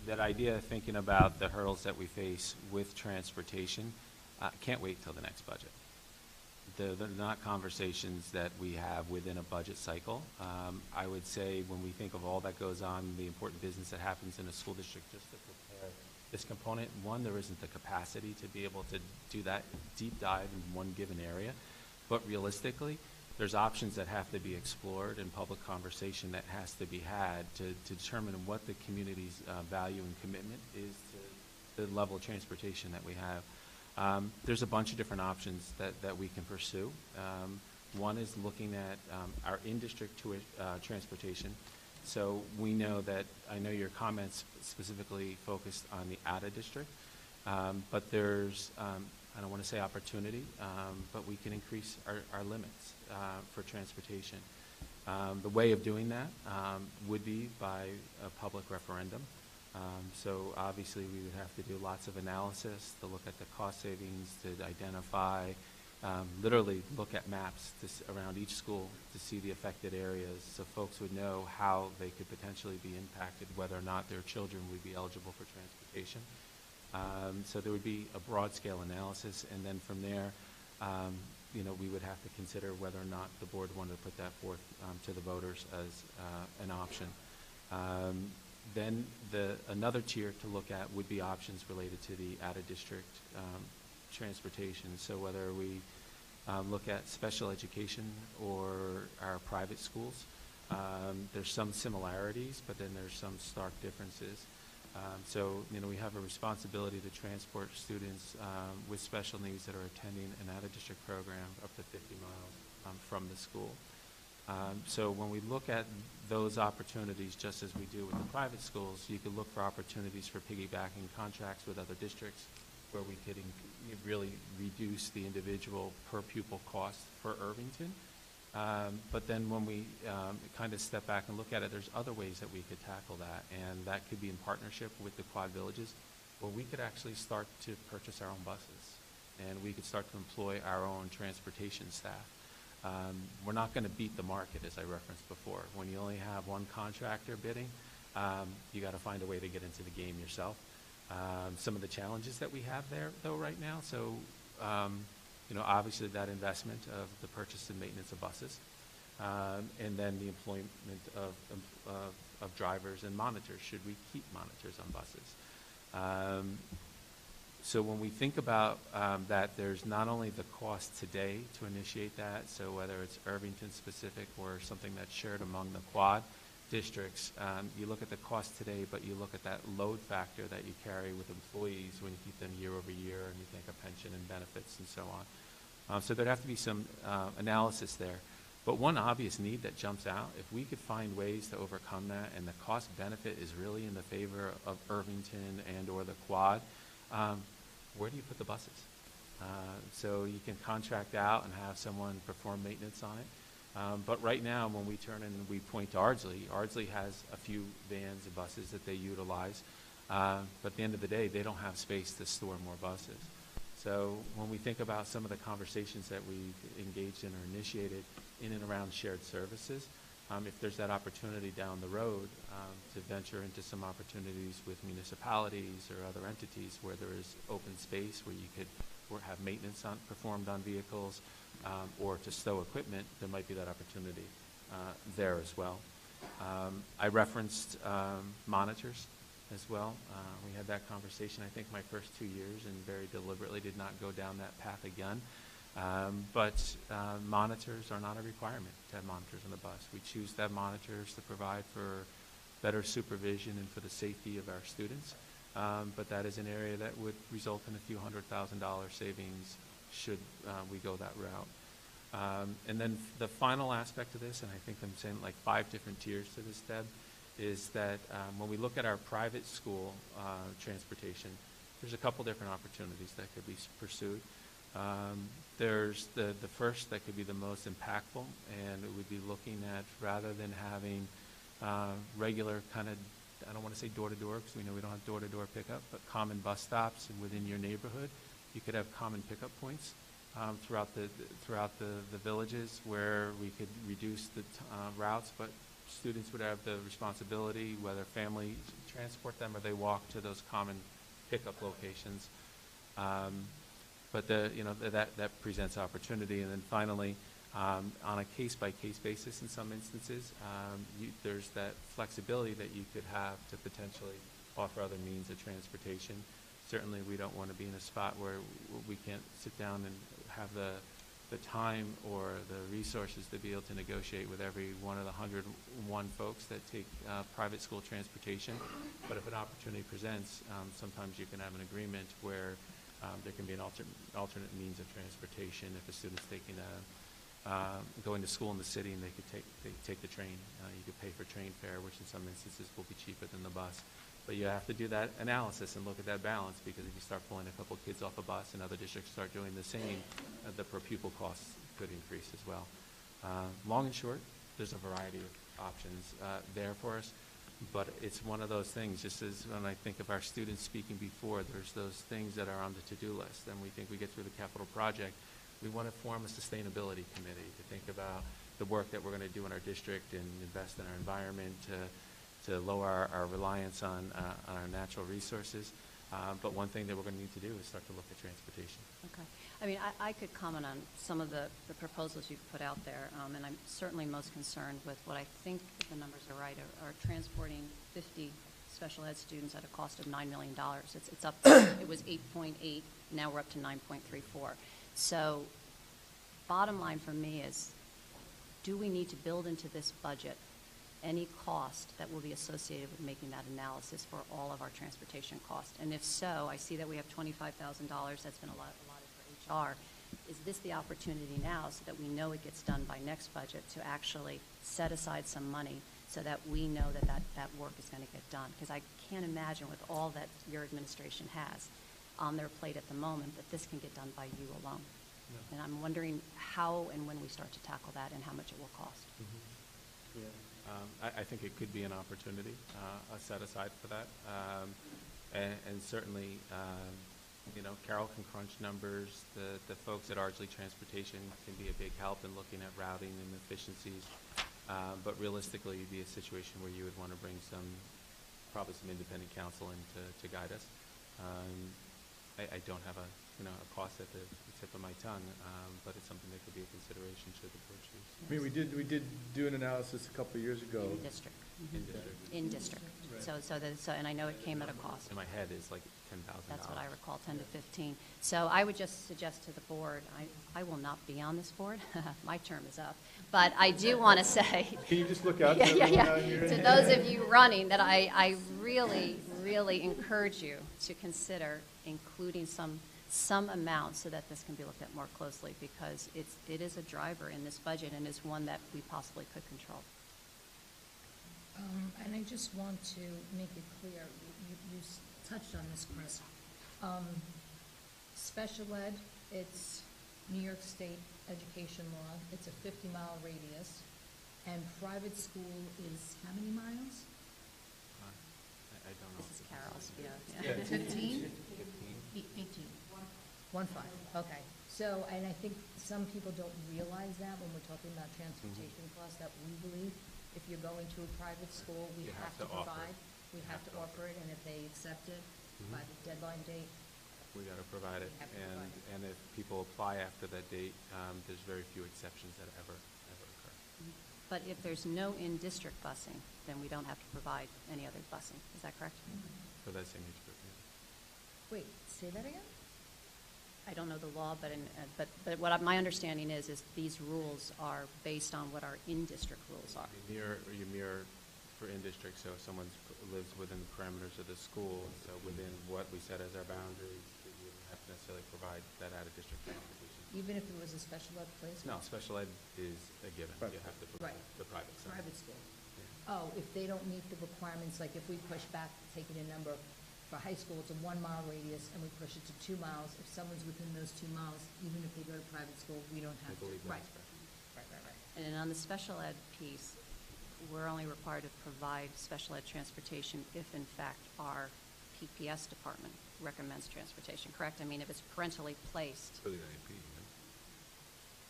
That idea of thinking about the hurdles that we face with transportation, can't wait till the next budget. They're not conversations that we have within a budget cycle. I would say when we think of all that goes on, the important business that happens in a school district, just to prepare this component, one, there isn't the capacity to be able to do that deep dive in one given area. But realistically, there's options that have to be explored and public conversation that has to be had to determine what the community's value and commitment is to the level of transportation that we have. There's a bunch of different options that we can pursue. One is looking at our in-district transportation. So we know that, I know your comments specifically focused on the out-of-district, but there's, I don't want to say opportunity, but we can increase our limits for transportation. The way of doing that would be by a public referendum. So obviously we would have to do lots of analysis to look at the cost savings, to identify, literally look at maps around each school to see the affected areas, so folks would know how they could potentially be impacted, whether or not their children would be eligible for transportation. So there would be a broad scale analysis, and then from there, you know, we would have to consider whether or not the board wanted to put that forth to the voters as an option. Then another tier to look at would be options related to the out-of-district transportation. So whether we look at special education or our private schools, there's some similarities, but then there's some stark differences. So, you know, we have a responsibility to transport students with special needs that are attending an out-of-district program up to 50 miles from the school. So when we look at those opportunities, just as we do with the private schools, you could look for opportunities for piggybacking contracts with other districts where we could really reduce the individual per pupil cost for Irvington. But then when we kind of step back and look at it, there's other ways that we could tackle that, and that could be in partnership with the Quad Villages, where we could actually start to purchase our own buses, and we could start to employ our own transportation staff. We're not going to beat the market, as I referenced before. When you only have one contractor bidding, you got to find a way to get into the game yourself. Some of the challenges that we have there, though, right now, so you know, obviously that investment of the purchase and maintenance of buses, and then the employment of drivers and monitors, should we keep monitors on buses. So when we think about that, there's not only the cost today to initiate that, so whether it's Irvington specific or something that's shared among the Quad districts, you look at the cost today, but you look at that load factor that you carry with employees when you keep them year over year, and you think of pension and benefits and so on. So there'd have to be some analysis there. But one obvious need that jumps out, if we could find ways to overcome that, and the cost benefit is really in the favor of Irvington and or the Quad, where do you put the buses? So you can contract out and have someone perform maintenance on it. But right now, when we turn and we point to Ardsley has a few vans and buses that they utilize. But at the end of the day, they don't have space to store more buses. So when we think about some of the conversations that we've engaged in or initiated in and around shared services, if there's that opportunity down the road to venture into some opportunities with municipalities or other entities where there is open space where you could have maintenance performed on vehicles, or to stow equipment, there might be that opportunity there as well. I referenced monitors as well. We had that conversation, I think, my first 2 years, and very deliberately did not go down that path again. But monitors are not a requirement to have monitors on the bus. We choose to have monitors to provide for better supervision and for the safety of our students. But that is an area that would result in a few $100,000 savings should we go that route. And then the final aspect of this, and I think I'm saying like 5 different tiers to this, Deb, is that when we look at our private school transportation, there's a couple different opportunities that could be pursued. There's the first that could be the most impactful, and it would be looking at, rather than having regular kind of, I don't want to say door-to-door, because we know we don't have door-to-door pickup, but common bus stops within your neighborhood. You could have common pickup points throughout the villages, where we could reduce the routes, but students would have the responsibility, whether family transport them or they walk to those common pickup locations. But that presents opportunity. And then finally, on a case-by-case basis in some instances, there's that flexibility that you could have to potentially offer other means of transportation. Certainly, we don't want to be in a spot where we can't sit down and have the time or the resources to be able to negotiate with every one of the 101 folks that take private school transportation. But if an opportunity presents, sometimes you can have an agreement where there can be an alternate means of transportation. If a student's going to school in the city and they take the train, you could pay for train fare, which in some instances will be cheaper than the bus. But you have to do that analysis and look at that balance, because if you start pulling a couple of kids off a bus and other districts start doing the same, the per pupil costs could increase as well. Long and short, there's a variety of options there for us, but it's one of those things, just as when I think of our students speaking before, there's those things that are on the to-do list, and we think we get through the capital project. We want to form a sustainability committee to think about the work that we're going to do in our district and invest in our environment, to lower our reliance on our natural resources. But one thing that we're going to need to do is start to look at transportation. Okay. I mean, I could comment on some of the proposals you've put out there, and I'm certainly most concerned with what I think, if the numbers are right, are transporting 50 special ed students at a cost of $9 million. It's up, it was 8.8, now we're up to 9.34. So bottom line for me is, do we need to build into this budget any cost that will be associated with making that analysis for all of our transportation costs? And if so, I see that we have $25,000 that's been allotted for HR. Is this the opportunity now, so that we know it gets done by next budget, to actually set aside some money so that we know that work is going to get done? Because I can't imagine, with all that your administration has on their plate at the moment, that this can get done by you alone. No. And I'm wondering how and when we start to tackle that, and how much it will cost. Mm-hmm. Yeah. I think it could be an opportunity, set aside for that. And certainly, Carol can crunch numbers. The folks at Ardsley Transportation can be a big help in looking at routing and efficiencies. But realistically, it'd be a situation where you would want to bring probably some independent counsel in to guide us. I don't have a cost at the tip of my tongue, but it's something that could be a consideration should the board choose. I mean, we did do an analysis a couple of years ago. In district. In district. In district. Right. And I know it came at a cost. In my head, it's like $10,000. That's what I recall, 10 to 15. So I would just suggest to the board, I will not be on this board. My term is up. But I do want to say, Can you just look out to everyone out here? to those of you running, that I really, really encourage you to consider including some amount so that this can be looked at more closely, because it is a driver in this budget, and is one that we possibly could control. And I just want to make it clear, you touched on this, Chris. Special ed, it's New York State education law. It's a 50-mile radius. And private school is how many miles? I don't know. This is Carol's, yeah. Yeah. 15? 15. 18. 1-5, okay. So, and I think some people don't realize that when we're talking about transportation costs, that we believe if you're going to a private school, we You have to offer provide, it. we have to offer it, and if they accept it by the deadline date, We got to provide it, Have to provide it. and if people apply after that date, there's very few exceptions that ever occur. But if there's no in-district busing, then we don't have to provide any other busing. Is that correct? For that same age group, yeah. wait, say that again? I don't know the law, but my understanding is these rules are based on what our in-district rules are. You mirror for in-district, so if someone lives within the parameters of the school, so within what we set as our boundaries, you wouldn't have to necessarily provide that out-of-district transportation. Even if it was a special ed placement? No, special ed is a given. You have to provide Right. the private side. Private school. Yeah. Oh, if they don't meet the requirements, like if we push back, taking a number, for high school, it's a 1 mile radius, and we push it to 2 miles, if someone's within those 2 miles, even if they go to private school, we don't have to. I believe Right, that's correct. right. And then on the special ed piece, we're only required to provide special ed transportation if in fact our PPS department recommends transportation, correct? I mean, if it's parentally placed. For the IEP,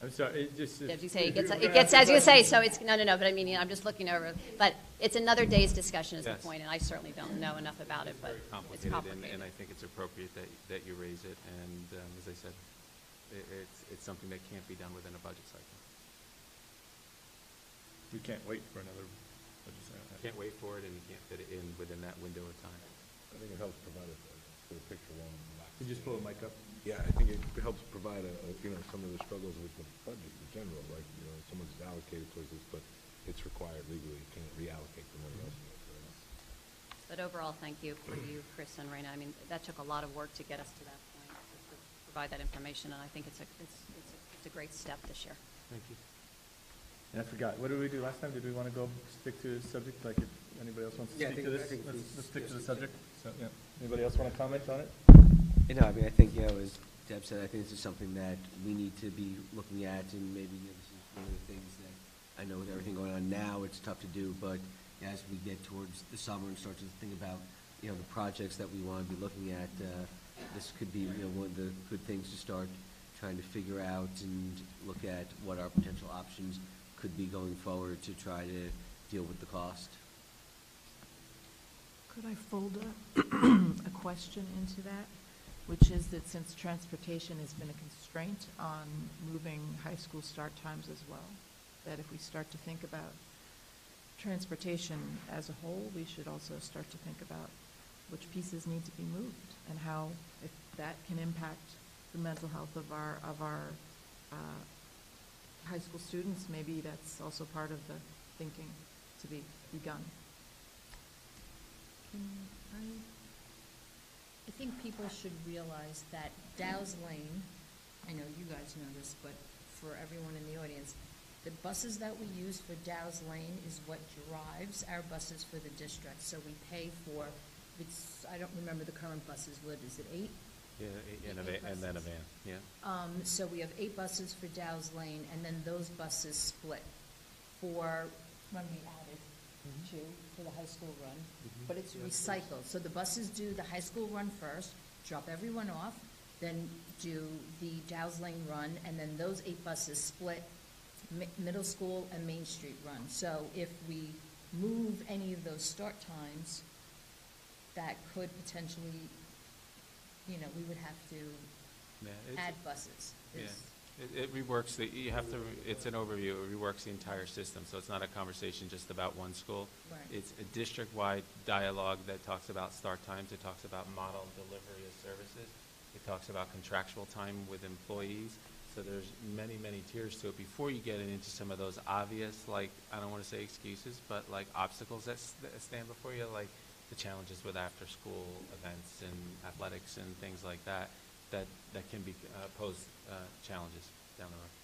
I'm sorry, it just. As you say, it gets, as you say, so it's, no, but I mean, I'm just looking over, but it's another day's discussion is the Yes. point, and I certainly don't know enough about it, but Very it's complicated, complicated. and I think it's appropriate that you raise it, and as I said, it's something that can't be done within a budget cycle. We can't wait for another budget cycle. Can't wait for it, and you can't fit it in within that window of time. I think it helps provide a picture along the back. Could you just pull the mic up? Yeah, I think it helps provide some of the struggles with the budget in general, like, someone's allocated towards this, but it's required legally, you can't reallocate the money elsewhere. But overall, thank you for you, Chris and Raina. I mean, that took a lot of work to get us to that point, to provide that information, and I think it's a great step this year. Thank you. And I forgot, what did we do last time? Did we want to go stick to the subject, like if anybody else wants to Yeah, I speak to think- this? I think Let's stick to the subject. So, yeah. Anybody else want to comment on it? I mean, I think, as Deb said, I think this is something that we need to be looking at, and maybe, this is one of the things that, I know with everything going on now, it's tough to do, but as we get towards the summer and start to think about, the projects that we want to be looking at, this could be, one of the good things to start trying to figure out and look at what our potential options could be going forward to try to deal with the cost. Could I fold a question into that, which is that since transportation has been a constraint on moving high school start times as well, that if we start to think about transportation as a whole, we should also start to think about which pieces need to be moved and how, if that can impact the mental health of our high school students, maybe that's also part of the thinking to be begun. I think people should realize that Dow's Lane, I know you guys know this, but for everyone in the audience, the buses that we use for Dow's Lane is what drives our buses for the district. So we pay for, I don't remember the current buses, what is it, 8? Yeah, and Eight then a buses. van, yeah. So we have 8 buses for Dow's Lane, and then those buses split for, when we added 2 for the high school run, but it's recycled. So the buses do the high school run first, drop everyone off, then do the Dow's Lane run, and then those 8 buses split middle school and Main Street run. So if we move any of those start times, that could potentially, we would have to Yeah, it's- add buses. Yeah, Is- it reworks it's an overview, it reworks the entire system, so it's not a conversation just about one school. Right. It's a district-wide dialogue that talks about start times, it talks about model delivery of services, it talks about contractual time with employees, so there's many, many tiers to it before you get into some of those obvious, like, I don't want to say excuses, but like obstacles that stand before you, like the challenges with after-school events and athletics and things like that, that can be pose challenges down the road.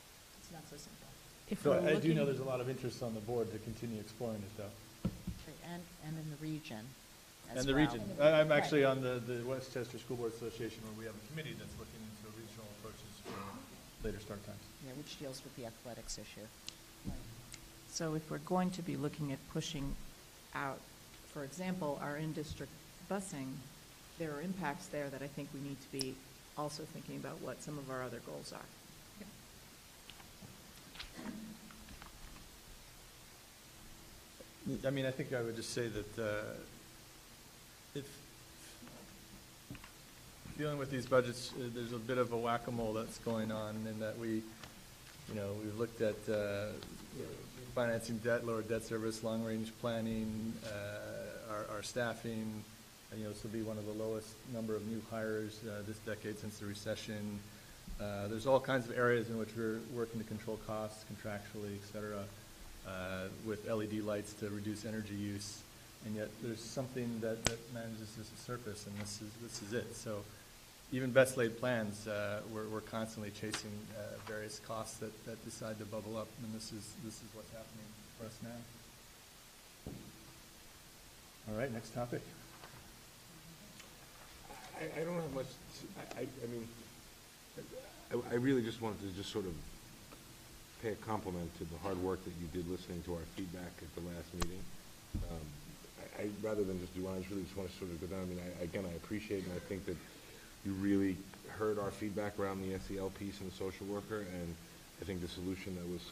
It's not so simple. If So we're I do know looking- there's a lot of interest on the board to continue exploring it, though. And in the region as And the well. region. I'm actually on the Westchester School Board Association, where we have a committee that's looking into regional approaches for later start times. Yeah, which deals with the athletics issue. So if we're going to be looking at pushing out, for example, our in-district busing, there are impacts there that I think we need to be also thinking about what some of our other goals are. I mean, I think I would just say that if dealing with these budgets, there's a bit of a whack-a-mole that's going on, in that we've looked at financing debt, lower debt service, long-range planning, our staffing. This will be one of the lowest number of new hires this decade since the recession. There's all kinds of areas in which we're working to control costs contractually, et cetera, with LED lights to reduce energy use. And yet there's something that manages to surface, and this is it. So even best laid plans, we're constantly chasing various costs that decide to bubble up, and this is what's happening for us now. All right, next topic. I don't have much, I mean, I really just wanted to just sort of pay a compliment to the hard work that you did listening to our feedback at the last meeting. Rather than just do one, I really just want to sort of go down. I mean, again, I appreciate and I think that you really heard our feedback around the SEL piece and the social worker, and I think the solution that was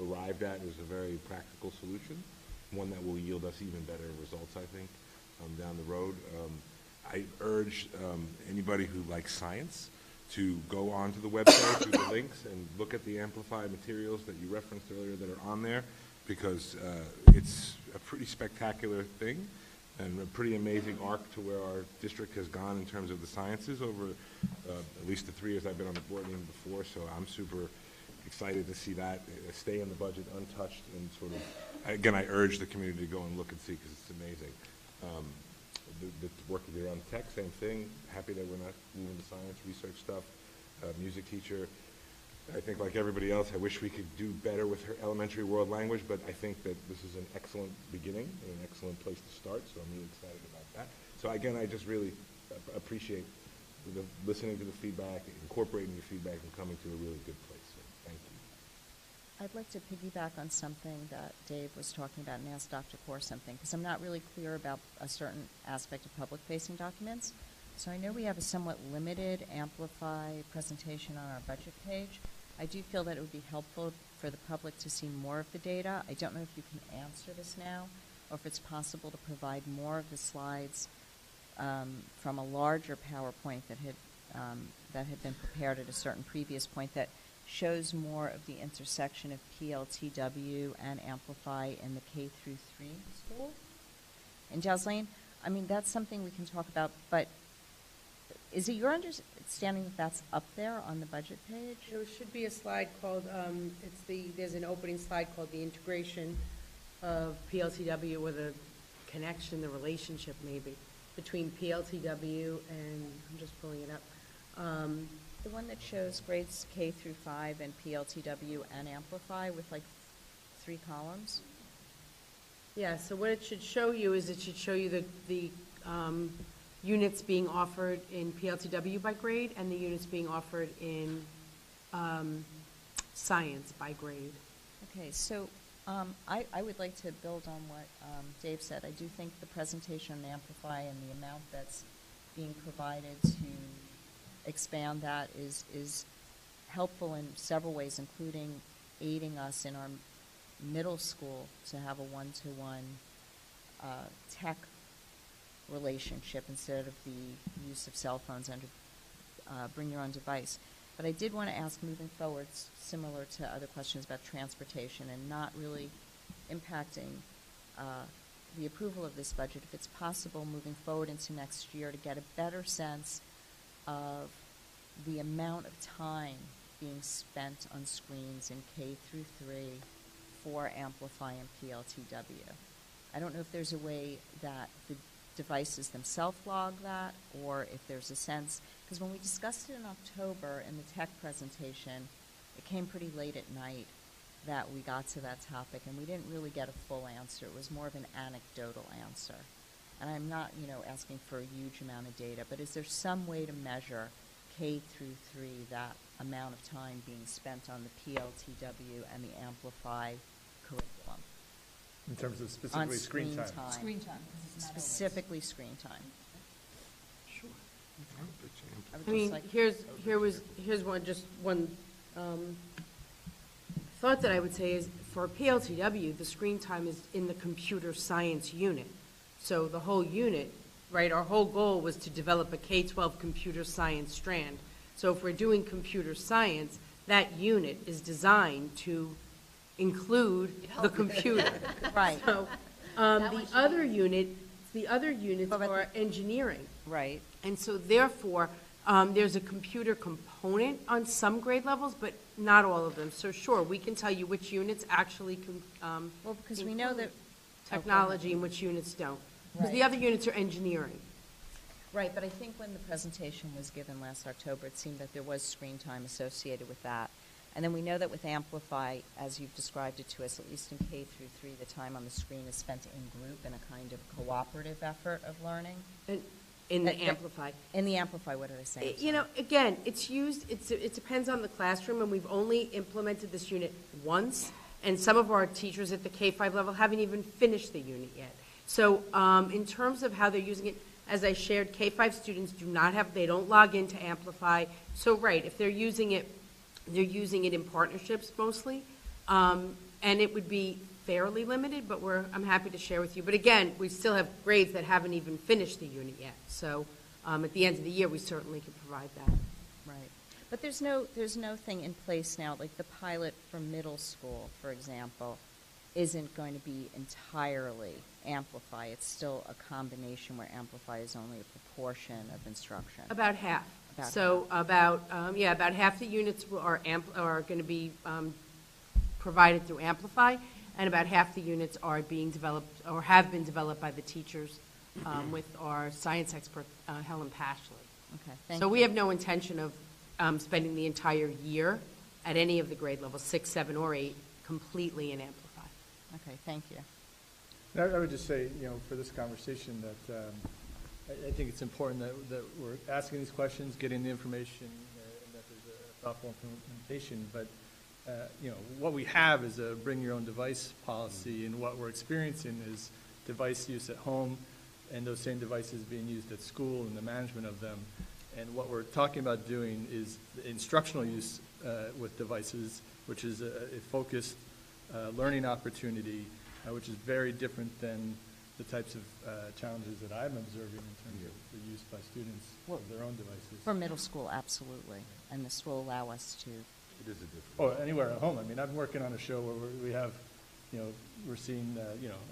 arrived at is a very practical solution, one that will yield us even better results, I think, down the road. I urge anybody who likes science to go onto the website through the links and look at the Amplify materials that you referenced earlier that are on there, because it's a pretty spectacular thing and a pretty amazing arc to where our district has gone in terms of the sciences over at least the 3 years I've been on the board and even before. So I'm super excited to see that stay in the budget untouched, and sort of, again, I urge the community to go and look and see, because it's amazing. The work that they're on tech, same thing. Happy that we're not moving to science, research stuff. Music teacher, I think like everybody else, I wish we could do better with her elementary world language, but I think that this is an excellent beginning and an excellent place to start, so I'm really excited about that. So again, I just really appreciate listening to the feedback, incorporating your feedback, and coming to a really good place. So thank you. I'd like to piggyback on something that Dave was talking about and ask Dr. Kaur something, because I'm not really clear about a certain aspect of public-facing documents. So I know we have a somewhat limited Amplify presentation on our budget page. I do feel that it would be helpful for the public to see more of the data. I don't know if you can answer this now, or if it's possible to provide more of the slides from a larger PowerPoint that had been prepared at a certain previous point that shows more of the intersection of PLTW and Amplify in the K through 3 school in Dow's Lane. I mean, that's something we can talk about, but is it your understanding that that's up there on the budget page? There should be a slide called, there's an opening slide called the integration of PLTW, or the connection, the relationship maybe, between PLTW and, I'm just pulling it up. The one that shows grades K through 5 and PLTW and Amplify with like 3 columns? Yeah, so what it should show you is it should show you the units being offered in PLTW by grade and the units being offered in science by grade. Okay, so I would like to build on what Dave said. I do think the presentation on Amplify and the amount that's being provided to expand that is helpful in several ways, including aiding us in our middle school to have a one-to-one tech relationship instead of the use of cell phones and bring your own device. But I did want to ask, moving forward, similar to other questions about transportation and not really impacting the approval of this budget, if it's possible moving forward into next year to get a better sense of the amount of time being spent on screens in K through 3 for Amplify and PLTW. I don't know if there's a way that the devices themselves log that, or if there's a sense, because when we discussed it in October in the tech presentation, it came pretty late at night that we got to that topic, and we didn't really get a full answer. It was more of an anecdotal answer. And I'm not, asking for a huge amount of data, but is there some way to measure K through 3 that amount of time being spent on the PLTW and the Amplify curriculum? In terms of specifically screen time. Screen time. Specifically screen time. Sure. I mean, here's one thought that I would say is, for PLTW, the screen time is in the computer science unit. So the whole unit, right, our whole goal was to develop a K-12 computer science strand. So if we're doing computer science, that unit is designed to include the computer. Right. So the other units are engineering. Right. And so therefore, there's a computer component on some grade levels, but not all of them. So sure, we can tell you which units actually Well, because we know that technology and which units don't. Because the Right. other units are engineering. Right, but I think when the presentation was given last October, it seemed that there was screen time associated with that. And then we know that with Amplify, as you've described it to us, at least in K through 3, the time on the screen is spent in group in a kind of cooperative effort of learning. In the Amplify. In the Amplify, what did I say? You know, again, it's used, it depends on the classroom, and we've only implemented this unit once, and some of our teachers at the K-5 level haven't even finished the unit yet. So in terms of how they're using it, as I shared, K-5 students they don't log into Amplify. So right, if they're using it in partnerships mostly, and it would be fairly limited, but I'm happy to share with you. But again, we still have grades that haven't even finished the unit yet. So at the end of the year, we certainly could provide that. Right. But there's no thing in place now, like the pilot for middle school, for example, isn't going to be entirely Amplify. It's still a combination where Amplify is only a proportion of instruction. About half. About half the units are going to be provided through Amplify, and about half the units are being developed or have been developed by the teachers with our science expert, Helen Pashley. Okay, thank So you. we have no intention of spending the entire year at any of the grade levels, 6, 7, or 8, completely in Amplify. Okay, thank you. I would just say, for this conversation that I think it's important that we're asking these questions, getting the information, and that there's a thoughtful implementation. But, what we have is a bring your own device policy, and what we're experiencing is device use at home and those same devices being used at school and the management of them. And what we're talking about doing is the instructional use with devices, which is a focused learning opportunity, which is very different than the types of challenges that I'm observing in terms of the use by students of their own devices. For middle school, absolutely. And this will allow us to. It is a different. Oh, anywhere at home. I mean, I'm working on a show where we have, we're seeing,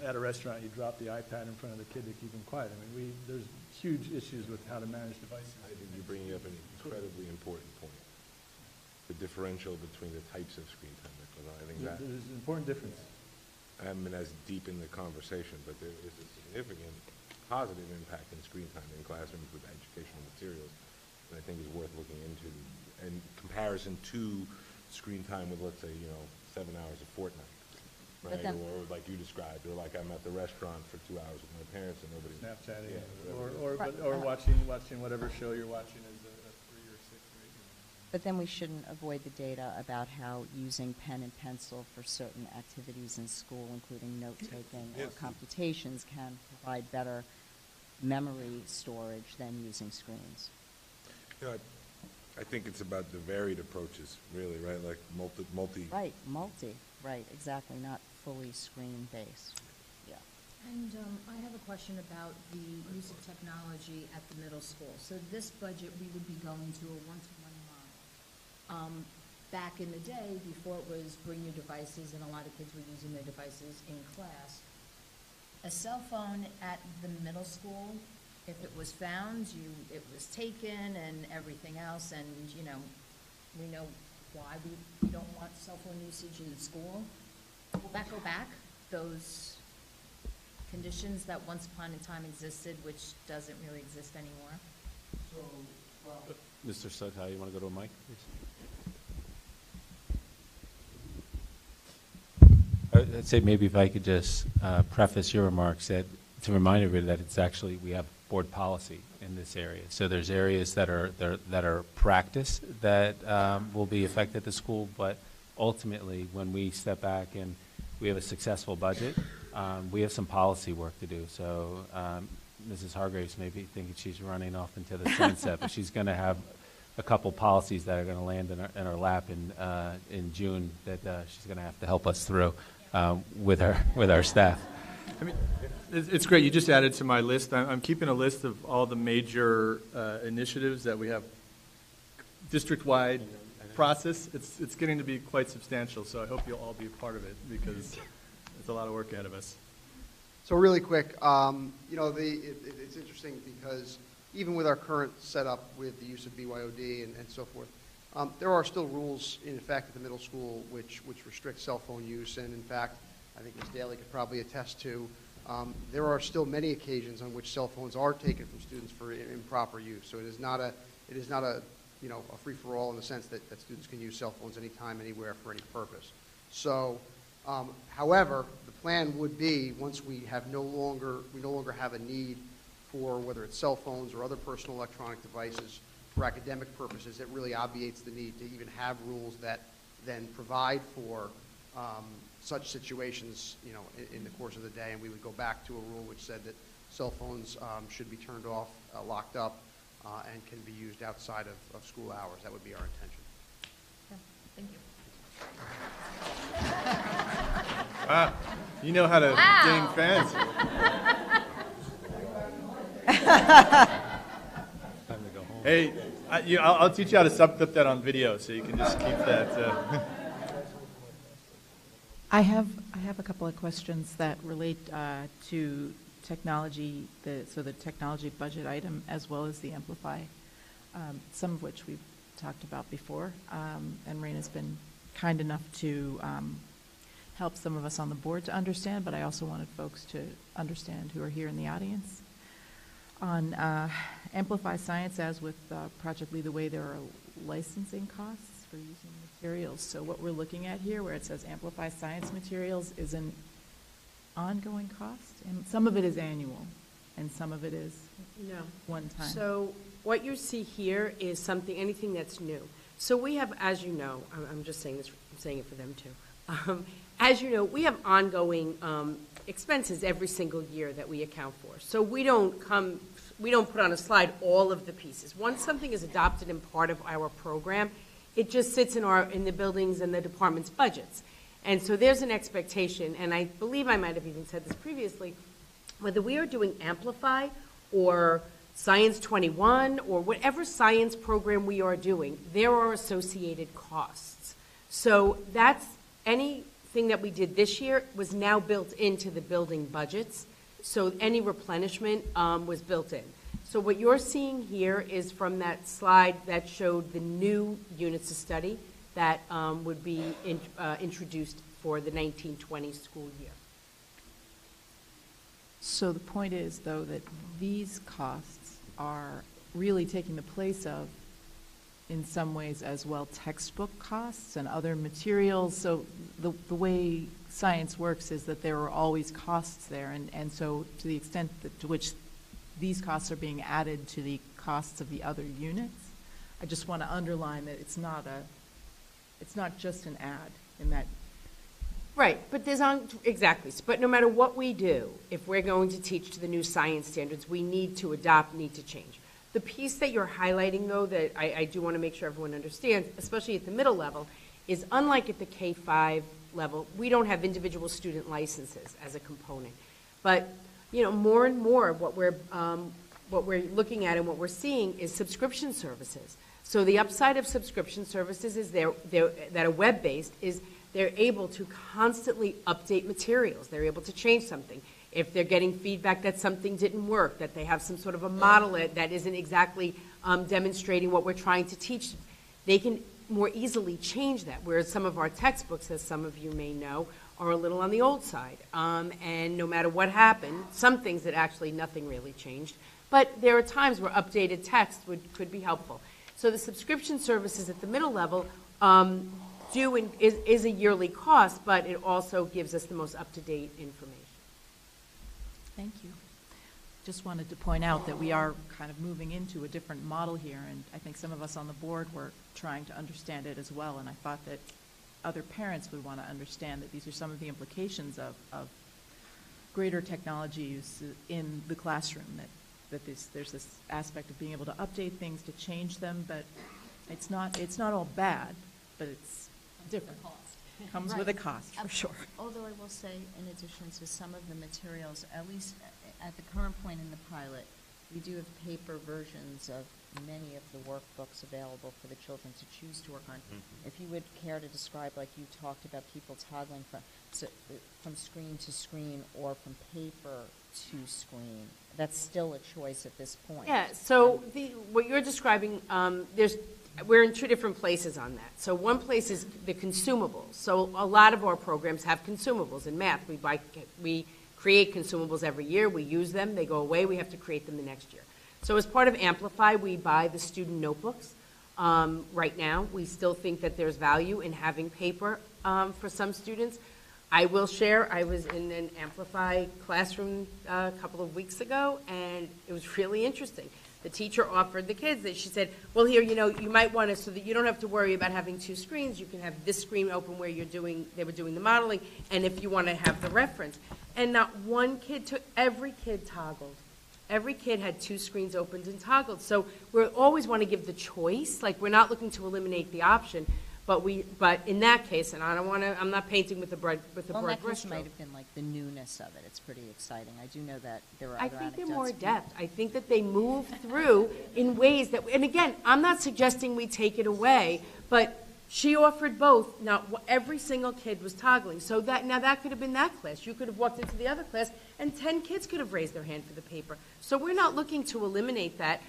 at a restaurant, you drop the iPad in front of the kid to keep them quiet. I mean, there's huge issues with how to manage devices. I think you're bringing up an incredibly important point. The differential between the types of screen time. I think that There's an important difference. I haven't been as deep in the conversation, but there is a significant positive impact in screen time in classrooms with educational materials that I think is worth looking into in comparison to screen time with, let's say, 7 hours a fortnight, right? Or like you described, or like I'm at the restaurant for 2 hours with my parents and nobody. Snapchatting, Yeah, or watching whatever show you're watching as a 3 or 6 or 8 year old. But then we shouldn't avoid the data about how using pen and pencil for certain activities in school, including note-taking or Yes. computations, can provide better memory storage than using screens. I think it's about the varied approaches, really, right? Like multi. Right, exactly, not fully screen-based. Yeah. And I have a question about the use of technology at the middle school. So this budget, we would be going to a one-to-one model. Back in the day, before it was bring your devices, and a lot of kids were using their devices in class, a cell phone at the middle school, if it was found, it was taken and everything else, and, we know why we don't want cell phone usage in school. Will that go back, those conditions that once upon a time existed, which doesn't really exist anymore? Mr. Sotay, you want to go to a mic, please? I'd say maybe if I could just preface your remarks to remind everybody that it's actually, we have board policy in this area. So there's areas that are practice that will be affected at the school, but ultimately, when we step back and we have a successful budget, we have some policy work to do. So Mrs. Hargraves may be thinking she's running off into the sunset, but she's going to have a couple policies that are going to land in our lap in June that she's going to have to help us through with our staff. I mean, it's great. You just added to my list. I'm keeping a list of all the major initiatives that we have district-wide process. It's getting to be quite substantial, so I hope you'll all be a part of it because it's a lot of work ahead of us. So really quick, it's interesting because even with our current setup with the use of BYOD and so forth, there are still rules in effect at the middle school which restrict cell phone use, and in fact, I think Ms. Daly could probably attest to, there are still many occasions on which cell phones are taken from students for improper use. So it is not a a free-for-all in the sense that students can use cell phones anytime, anywhere, for any purpose. So, however, the plan would be, once we no longer have a need for whether it's cell phones or other personal electronic devices for academic purposes, it really obviates the need to even have rules that then provide for such situations, in the course of the day, and we would go back to a rule which said that cell phones should be turned off, locked up, and can be used outside of school hours. That would be our intention. Thank you. Wow, you know how to gain fans. Hey, I'll teach you how to subclip that on video, so you can just keep that. I have a couple of questions that relate to technology, the technology budget item, as well as the Amplify, some of which we've talked about before, and Raina's been kind enough to help some of us on the board to understand, but I also wanted folks to understand who are here in the audience. On Amplify Science, as with Project Lead the Way, there are licensing costs for using materials. So what we're looking at here, where it says Amplify Science materials, is an ongoing cost, and some of it is annual, and some of it is one time. So what you see here is anything that's new. So we have, as you know, I'm just saying this, I'm saying it for them too. As you know, we have ongoing expenses every single year that we account for. So we don't put on a slide all of the pieces. Once something is adopted and part of our program, it just sits in the buildings and the department's budgets. And so there's an expectation, and I believe I might have even said this previously, whether we are doing Amplify or Science 21 or whatever science program we are doing, there are associated costs. So that's anything that we did this year was now built into the building budgets. So any replenishment was built in. So what you're seeing here is from that slide that showed the new units of study that would be introduced for the 1920 school year. So the point is, though, that these costs are really taking the place of, in some ways as well, textbook costs and other materials. So the way science works is that there are always costs there, and so to the extent to which these costs are being added to the costs of the other units, I just want to underline that it's not just an add in that. Right, but exactly. But no matter what we do, if we're going to teach to the new science standards, we need to adopt, need to change. The piece that you're highlighting, though, that I do want to make sure everyone understands, especially at the middle level, is unlike at the K-5 level, we don't have individual student licenses as a component. But, more and more what we're looking at and what we're seeing is subscription services. So the upside of subscription services is that are web-based is they're able to constantly update materials. They're able to change something. If they're getting feedback that something didn't work, that they have some sort of a model that isn't exactly demonstrating what we're trying to teach, they can more easily change that, whereas some of our textbooks, as some of you may know, are a little on the old side. And no matter what happened, some things that actually nothing really changed, but there are times where updated text could be helpful. So the subscription services at the middle level is a yearly cost, but it also gives us the most up-to-date information. Thank you. Just wanted to point out that we are kind of moving into a different model here, and I think some of us on the board were trying to understand it as well, and I thought that other parents would want to understand that these are some of the implications of greater technology use in the classroom, that there's this aspect of being able to update things, to change them, but it's not all bad, but it's different. Comes Right. with a cost, for sure. Although I will say, in addition to some of the materials, at least at the current point in the pilot, we do have paper versions of many of the workbooks available for the children to choose to work on. Mm-hmm. If you would care to describe, like you talked about people toggling from screen to screen or from paper to screen, that's still a choice at this point. Yeah, so what you're describing, we're in two different places on that. So one place is the consumables. So a lot of our programs have consumables. In math, we create consumables every year. We use them. They go away. We have to create them the next year. So as part of Amplify, we buy the student notebooks. right now. We still think that there's value in having paper for some students. I will share, I was in an Amplify classroom a couple of weeks ago, and it was really interesting. The teacher offered the kids that she said, well, here, you know, you might want to, so that you don't have to worry about having two screens, you can have this screen open where they were doing the modeling, and if you want to have the reference. And not one kid took, every kid toggled. Every kid had two screens opened and toggled. So we always want to give the choice, like we're not looking to eliminate the option, but in that case, and I don't want to, I'm not painting with the broad Well, in that case, brushstroke. might have been like the newness of it. It's pretty exciting. I do know that there were I other think they're anecdotes. more adept. I think that they move through in ways that, and again, I'm not suggesting we take it away, but she offered both. Now, every single kid was toggling. So that could have been that class. You could have walked into the other class, and 10 kids could have raised their hand for the paper. So we're not looking to eliminate that.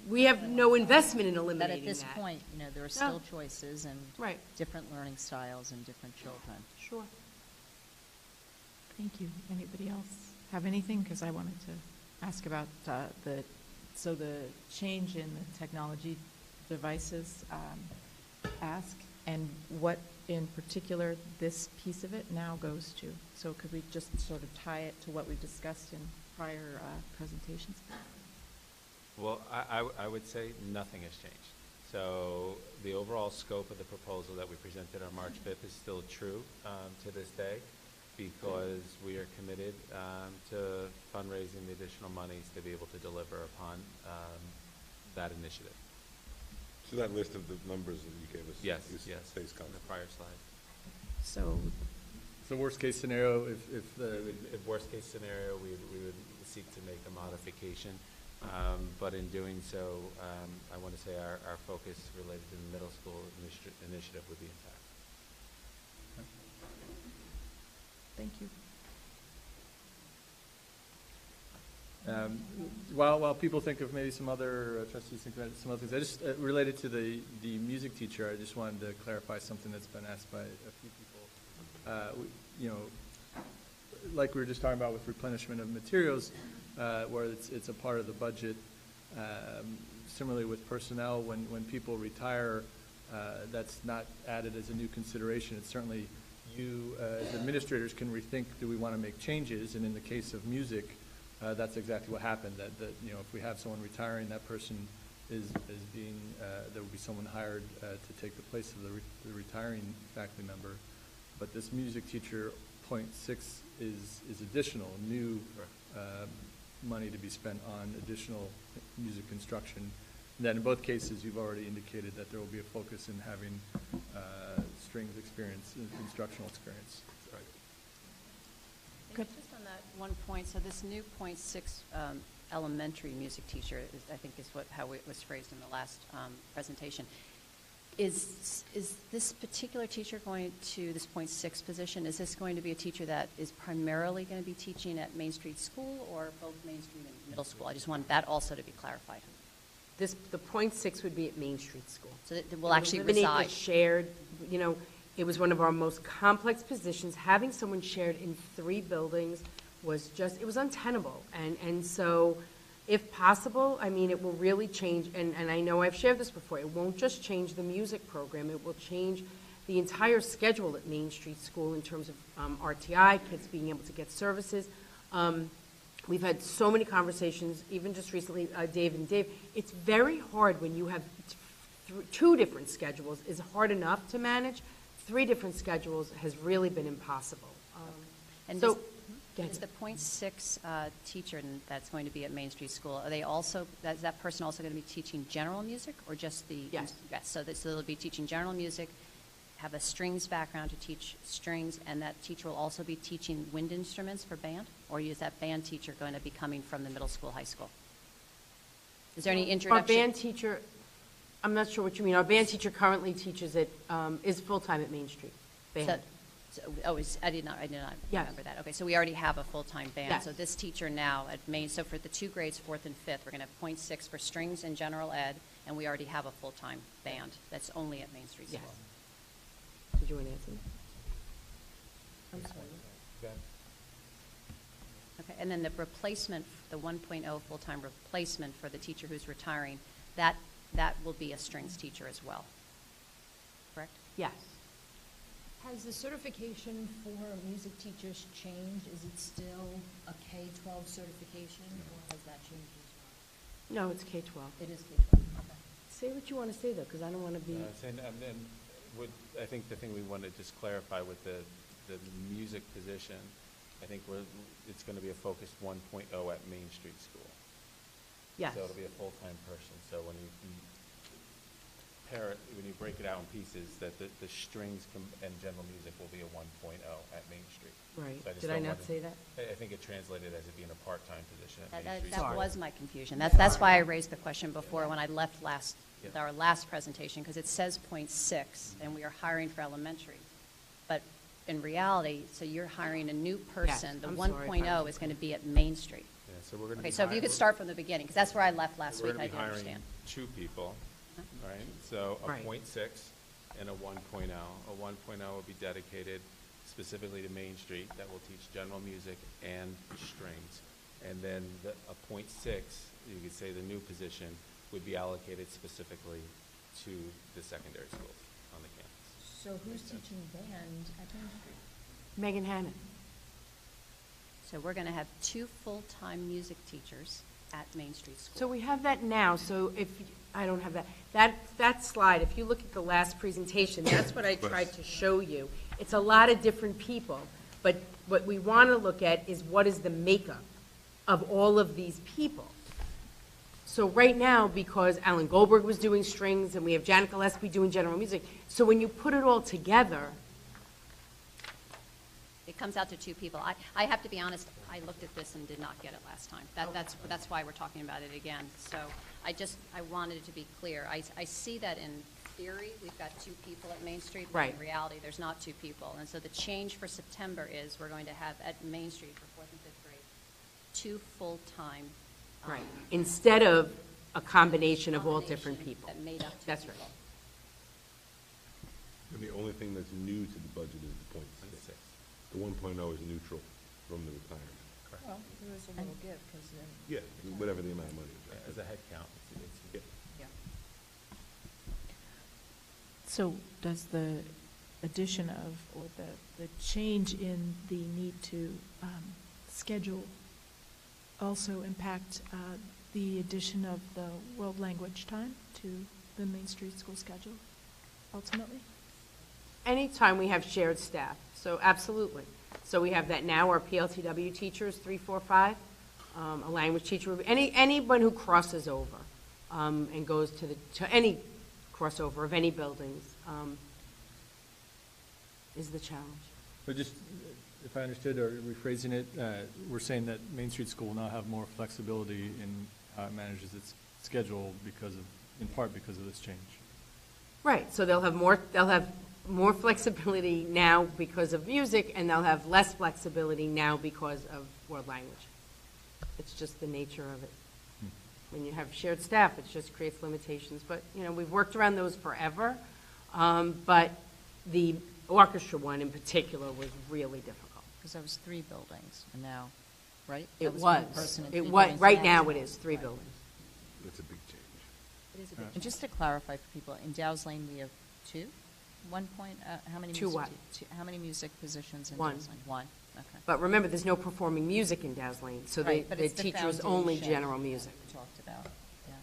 We have no investment in But eliminating at this that. point, you know, there are still choices and Right. different learning styles and different children. Sure. Thank you. Anybody else have anything? Because I wanted to ask about the change in the technology devices ask, and what in particular this piece of it now goes to. So could we just sort of tie it to what we discussed in prior presentations? Well, I would say nothing has changed. So the overall scope of the proposal that we presented on March 5th is still true to this day, because we are committed to fundraising the additional monies to be able to deliver upon that initiative. So that list of the numbers that you gave us? Yes, stays in constant. the prior slide. So So worst case scenario, if If worst case scenario, we would seek to make a modification. But in doing so, I want to say our focus related to the middle school initiative would be intact. thank you. While people think of maybe some other, trustees think about some other things, I just, related to the music teacher, I just wanted to clarify something that's been asked by a few people. You know, like we were just talking about with replenishment of materials, where it's a part of the budget. Similarly with personnel, when people retire, that's not added as a new consideration. It's certainly you, as administrators, can rethink, do we want to make changes? And in the case of music, that's exactly what happened, that you know, if we have someone retiring, that person is being, there will be someone hired to take the place of the retiring faculty member. But this music teacher, .6 is additional, new money to be spent on additional music instruction. And then in both cases, you've already indicated that there will be a focus in having strings experience, instructional experience. Right. Good. Just on that one point, so this new .6 elementary music teacher, I think is how it was phrased in the last presentation. Is this particular teacher going to, this .6 position, is this going to be a teacher that is primarily going to be teaching at Main Street School or both Main Street and middle school? I just want that also to be clarified. The .6 would be at Main Street School. So that will actually Eliminate reside. the shared, you know, it was one of our most complex positions. Having someone shared in 3 buildings was just, it was untenable. And so, if possible, I mean, it will really change, and I know I've shared this before, it won't just change the music program, it will change the entire schedule at Main Street School in terms of RTI, kids being able to get services. We've had so many conversations, even just recently, Dave and Dave. It's very hard when you have 2 different schedules, is hard enough to manage. 3 different schedules has really been impossible. And so, is the .6 teacher that's going to be at Main Street School, are they also, is that person also going to be teaching general music or just the? Yes. Yes, so they'll be teaching general music, have a strings background to teach strings, and that teacher will also be teaching wind instruments for band? Or is that band teacher going to be coming from the middle school, high school? Is there any introduction? Our band teacher, I'm not sure what you mean. Our band teacher currently teaches is full-time at Main Street Band. I did not Yes. remember that. Okay, so we already have a full-time band. Yes. So this teacher now at Main, so for the 2 grades, 4th and 5th, we're going to have .6 for strings and general ed, and we already have a full-time band that's only at Main Street Yes. School. Did you want to answer? I'm sorry. Okay, and then the replacement, the 1.0 full-time replacement for the teacher who's retiring, that that will be a strings teacher as well. Correct? Yes. Has the certification for music teachers changed? Is it still a K-12 certification, or has that changed as No, it's K-12. well? It is K-12, okay. Say what you want to say, though, because I don't want to be... I think the thing we want to just clarify with the music position, I think it's going to be a focused 1.0 at Main Street School. Yes. So it'll be a full-time person. So when you break it out in pieces, that the strings and general music will be a 1.0 at Main Street. Right. So just Did I don't not want say that? I think it translated as it being a part-time position at Main Street That School. was my confusion. That's why I raised the question before when I left Yeah. our last presentation, because it says .6, and we are hiring for elementary. But in reality, so you're hiring a new person. The I'm sorry if I 1.0 was is going to be at Main Street. Yeah, so we're going to Okay, so if you could start from the beginning, because that's where I left last week, I didn't We're going understand. to be hiring 2 people, right? So a Right. .6 and a 1.0. A 1.0 will be dedicated specifically to Main Street, that will teach general music and strings. And then a .6, you could say the new position, would be allocated specifically to the secondary schools on the campus. So who's teaching band at Main Street? Megan Hannon. So we're going to have 2 full-time music teachers at Main Street School. So we have that now, so I don't have that. That slide, if you look at the last presentation, that's what I tried to show you. It's a lot of different people, but what we want to look at is what is the makeup of all of these people. So right now, because Alan Goldberg was doing strings, and we have Janet Gillespie doing general music, so when you put it all together, It comes out to 2 people. I have to be honest, I looked at this and did not get it last time. That's why we're talking about it again. So I wanted it to be clear. I see that in theory, we've got 2 people at Main Street. But Right. in reality, there's not 2 people. And so the change for September is we're going to have at Main Street for 4th and 5th grade, 2 full-time. right, instead of a combination of all different combination people. That made up 2 That's right. people. And the only thing that's new to the budget is the .6. The 1.0 is neutral from the retirement. Well, there was a little give, because Yeah, whatever the amount of money is. right? As a head count, Yeah. yeah. So does the addition of, or the change in the need to schedule also impact the addition of the world language time to the Main Street School schedule ultimately? Anytime we have shared staff, so absolutely. So we have that now, our PLTW teachers, 3, 4, 5, a language teacher, anyone who crosses over and goes to any crossover of any buildings is the challenge. But just, if I understood, or rephrasing it, we're saying that Main Street School will now have more flexibility in how it manages its schedule in part because of this change. Right, so they'll have more flexibility now because of music, and they'll have less flexibility now because of world language. It's just the nature of it. When you have shared staff, it just creates limitations. But, we've worked around those forever. But the orchestra one in particular was really difficult. Because there was 3 buildings, and now, right? It That one was. person in It 3 was. buildings Right now it is 3 Right. buildings. That's a big change. It is a big And just to clarify for people, in Dow's Lane, we have 2? How many? 2 what? How many music positions in 1. Dow's Lane? 1, okay. But remember, there's no performing music in Dow's Lane, so Right, but the it's the teacher is only foundation general music. that we talked about, yeah.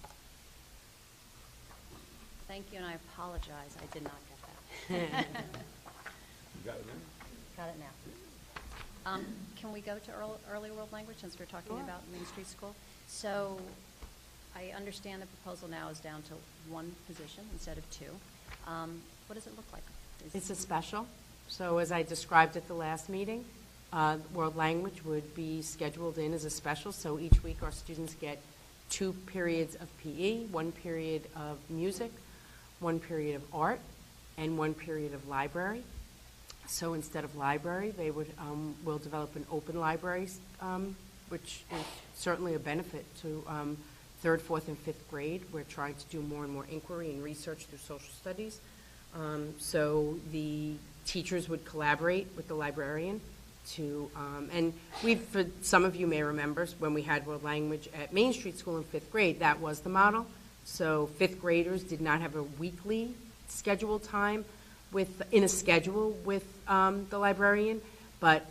Thank you, and I apologize, I did not get that. You got it now? Got it now. Can we go to early world language, since we're talking Sure. about Main Street School? So I understand the proposal now is down to 1 position instead of 2. What does it look like? It's a special. So as I described at the last meeting, world language would be scheduled in as a special. So each week our students get 2 periods of PE, 1 period of music, 1 period of art, and 1 period of library. So instead of library, they would will develop an open library, which is certainly a benefit to 3rd, 4th, and 5th grade. We're trying to do more and more inquiry and research through social studies. So the teachers would collaborate with the librarian to, and for some of you may remember, when we had world language at Main Street School in 5th grade, that was the model. So fifth graders did not have a weekly scheduled time in a schedule with the librarian, but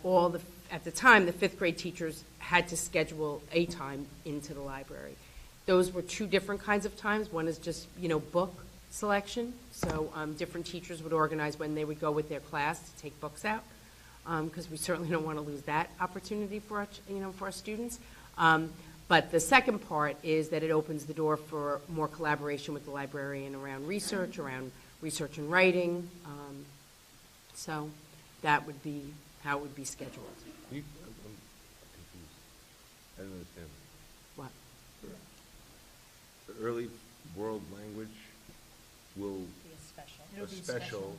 at the time, the fifth grade teachers had to schedule a time into the library. Those were two different kinds of times. One is just, book selection. So different teachers would organize when they would go with their class to take books out, because we certainly don't want to lose that opportunity for our students. But the second part is that it opens the door for more collaboration with the librarian around research and writing. So that would be how it would be scheduled. I'm confused. I don't understand. What? The early world language will Be a special. a special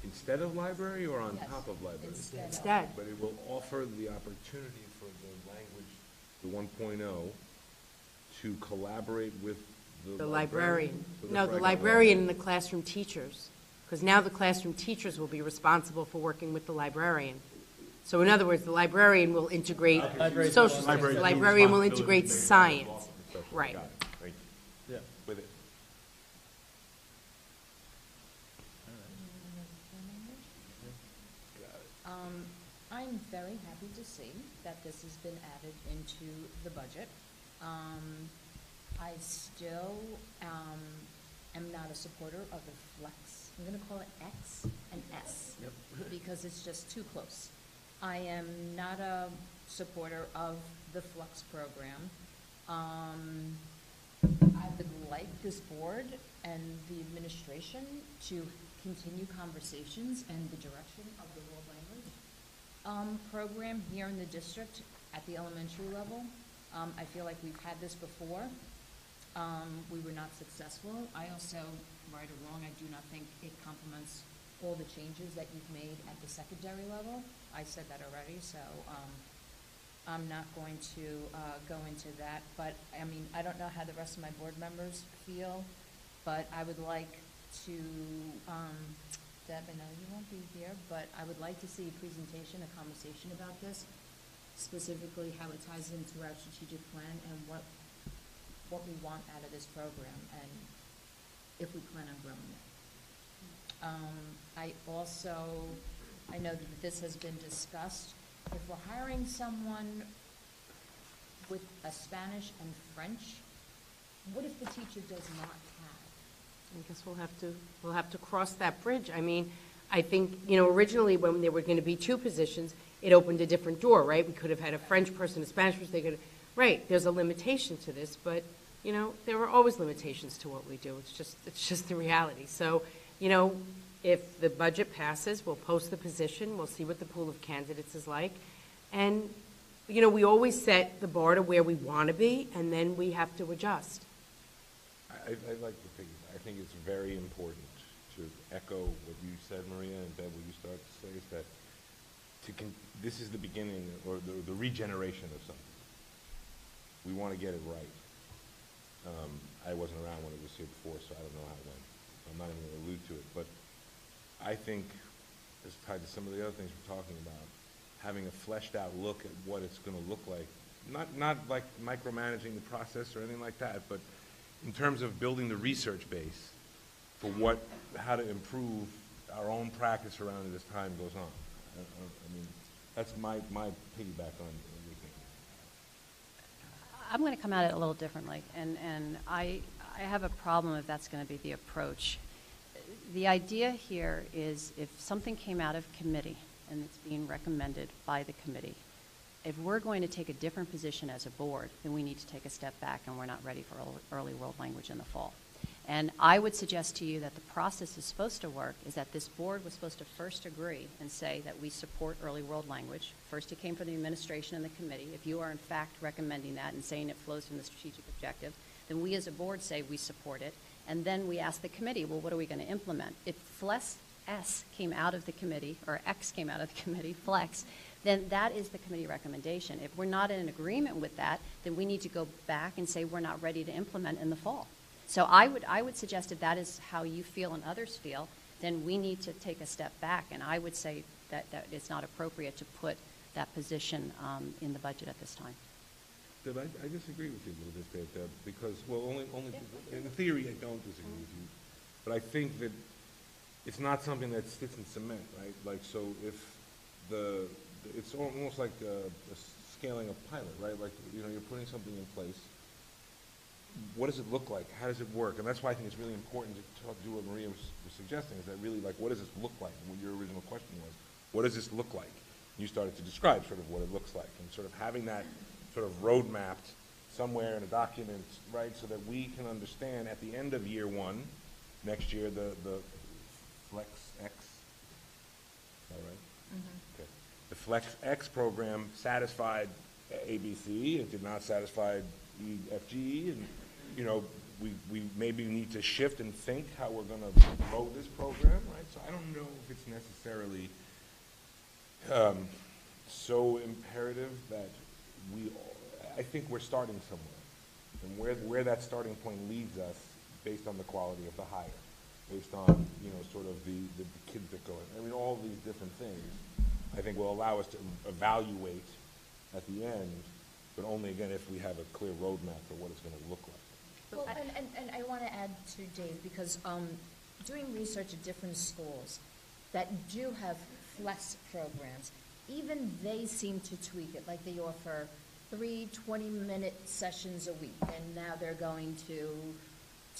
instead of library or on Yes, top of library? Instead. But it will offer the opportunity for the language, the 1.0, to collaborate with The librarian. So No, that's the where I got librarian lost. and the classroom teachers. Because now the classroom teachers will be responsible for working with the librarian. So in other words, the librarian will integrate social studies. The librarian will integrate science. Right. Got it. Thank you. Yeah. With it. I'm very happy to see that this has been added into the budget. I still am not a supporter of the flex. I'm going to call it X and S because it's just too close. I am not a supporter of the flex program. I would like this board and the administration to continue conversations and the direction of the world language program here in the district at the elementary level. I feel like we've had this before. We were not successful. I also, right or wrong, I do not think it complements all the changes that you've made at the secondary level. I said that already, so I'm not going to go into that. But, I mean, I don't know how the rest of my board members feel, but I would like to, Deb, I know you won't be here, but I would like to see a presentation, a conversation about this, specifically how it ties into our strategic plan and what we want out of this program and if we plan on growing it. I know that this has been discussed. If we're hiring someone with a Spanish and French, what if the teacher does not have? I guess we'll have to cross that bridge. I mean, I think, originally when there were going to be two positions, it opened a different door, right? We could have had a French person, a Spanish person, right, there's a limitation to this, but, there are always limitations to what we do. It's just the reality. So, if the budget passes, we'll post the position, we'll see what the pool of candidates is like, and, we always set the bar to where we want to be, and then we have to adjust. I like the thing. I think it's very important to echo what you said, Maria, and Deb, what you started to say is that this is the beginning or the regeneration of something. We want to get it right. I wasn't around when it was here before, so I don't know how it went. I'm not even going to allude to it, but I think it's tied to some of the other things we're talking about. Having a fleshed out look at what it's going to look like, not like micromanaging the process or anything like that, but in terms of building the research base for how to improve our own practice around it as time goes on. I mean, that's my piggyback on everything. I'm going to come at it a little differently, and I have a problem if that's going to be the approach. The idea here is if something came out of committee and it's being recommended by the committee, if we're going to take a different position as a board, then we need to take a step back, and we're not ready for early world language in the fall. And I would suggest to you that the process is supposed to work is that this board was supposed to first agree and say that we support early world language. First it came from the administration and the committee. If you are in fact recommending that and saying it flows from the strategic objective, then we as a board say we support it. And then we ask the committee, well, what are we going to implement? If Flex S came out of the committee, or X came out of the committee, Flex, then that is the committee recommendation. If we're not in agreement with that, then we need to go back and say we're not ready to implement in the fall. So I would suggest if that is how you feel and others feel, then we need to take a step back. And I would say that it's not appropriate to put that position in the budget at this time. Deb, I disagree with you a little bit there, Deb, because, well, only, in theory, I don't disagree with you. But I think that it's not something that sits in cement, right? Like, so if it's almost like scaling a pilot, right? Like, you know, you're putting something in place. What does it look like? How does it work? And that's why I think it's really important to do what Maria was suggesting, is that really, like, what does this look like? And what your original question was, what does this look like? You started to describe sort of what it looks like, and sort of having that sort of road mapped somewhere in a document, right, so that we can understand at the end of year one, next year, the Flex X, is that right? Okay. The Flex X program satisfied ABC, it did not satisfy E, F, G, and, you know, we maybe need to shift and think how we're going to grow this program, right? So I don't know if it's necessarily so imperative that I think we're starting somewhere, and where that starting point leads us based on the quality of the hire, based on, you know, sort of the kids that go in. I mean, all these different things, I think will allow us to evaluate at the end, but only, again, if we have a clear roadmap for what it's going to look like. Well, and I want to add to Dave, because doing research at different schools that do have flex programs, even they seem to tweak it. Like, they offer 3 20-minute sessions a week, and now they're going to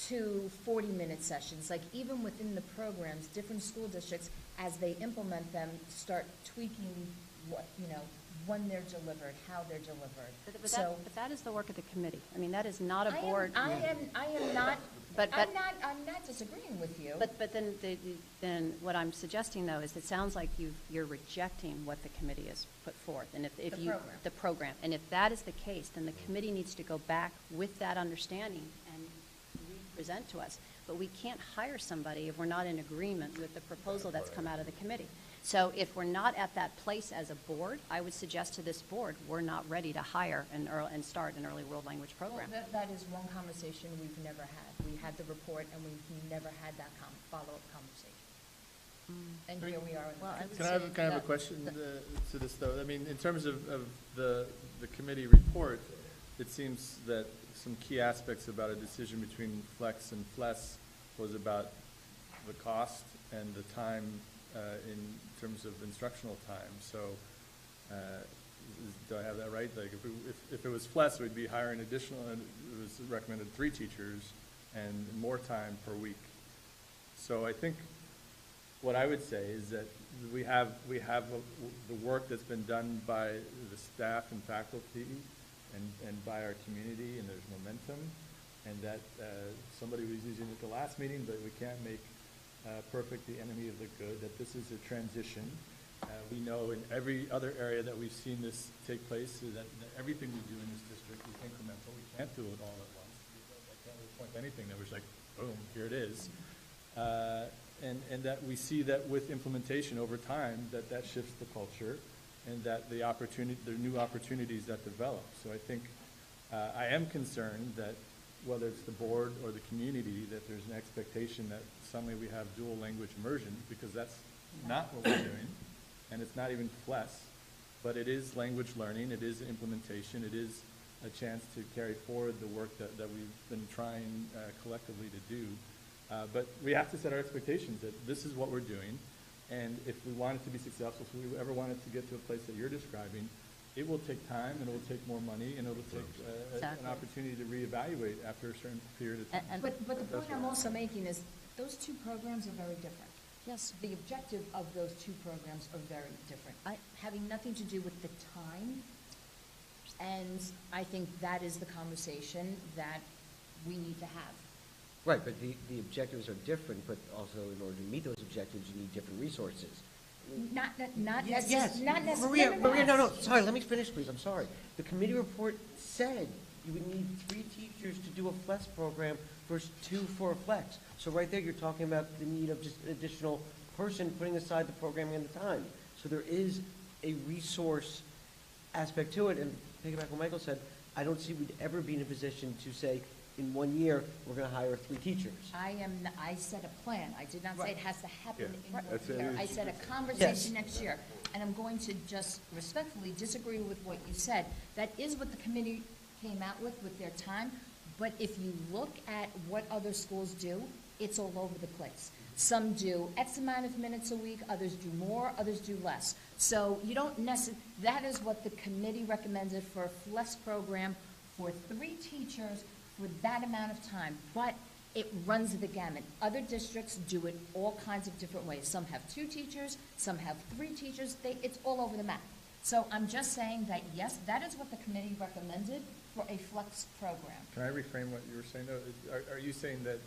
2 40-minute sessions. Like, even within the programs, different school districts, as they implement them, start tweaking what, you know, when they're delivered, how they're delivered. But that is the work of the committee. I mean, that is not a board. I am not. But I'm not disagreeing with you. But then what I'm suggesting, though, is it sounds like you're rejecting what the committee has put forth, and if the program, and if that is the case, then the committee needs to go back with that understanding and present to us. But we can't hire somebody if we're not in agreement with the proposal that's come out of the committee. So if we're not at that place as a board, I would suggest to this board, we're not ready to hire and start an early world language program. Well, that is one conversation we've never had. We had the report, and we never had that follow-up conversation. And here we are. Can I have a question to this, though? I mean, in terms of the committee report, it seems that some key aspects about a decision between Flex and FLES was about the cost and the time in terms of instructional time. So do I have that right? Like, if it was FLES, we'd be hiring additional, and it was recommended 3 teachers and more time per week. So I think what I would say is that we have the work that's been done by the staff and faculty and by our community, and there's momentum, and that somebody was using it at the last meeting, but we can't make perfect the enemy of the good, that this is a transition. We know in every other area that we've seen this take place, that everything we do in this district is incremental. We can't do it all at once. I can't really point to anything that was like, boom, here it is. And that we see that with implementation over time, that shifts the culture, and that there are new opportunities that develop. So I think I am concerned that whether it's the board or the community, that there's an expectation that suddenly we have dual language immersion, because that's not what we're doing, and it's not even FLES, but it is language learning, it is implementation, it is a chance to carry forward the work that we've been trying collectively to do. But we have to set our expectations that this is what we're doing, and if we want it to be successful, if we ever want it to get to a place that you're describing, it will take time, and it will take more money, and it will take an opportunity to reevaluate after a certain period of time. But the point I'm also making is those 2 programs are very different. Yes. The objective of those 2 programs are very different, having nothing to do with the time, and I think that is the conversation that we need to have. Right, but the objectives are different, but also in order to meet those objectives, you need different resources. Not Yes. not necessarily. Maria, no, sorry, let me finish, please, I'm sorry. The committee report said you would need 3 teachers to do a FLEX program versus 2 for a FLEX. So right there, you're talking about the need of just an additional person putting aside the programming and the time. So there is a resource aspect to it, and piggyback what Michael said, I don't see we'd ever be in a position to say, in 1 year, we're going to hire 3 teachers. I said a plan. I did not say it has to happen in 1 That's year. it. I said a conversation next year. And I'm going to just respectfully disagree with what you said. That is what the committee came out with their time, but if you look at what other schools do, it's all over the place. Some do X amount of minutes a week, others do more, others do less. So you don't that is what the committee recommended for a flex program for 3 teachers for that amount of time. But it runs the gamut. Other districts do it all kinds of different ways. Some have 2 teachers, some have 3 teachers. It's all over the map. So I'm just saying that, yes, that is what the committee recommended for a flex program. Can I reframe what you were saying, though? Are you saying that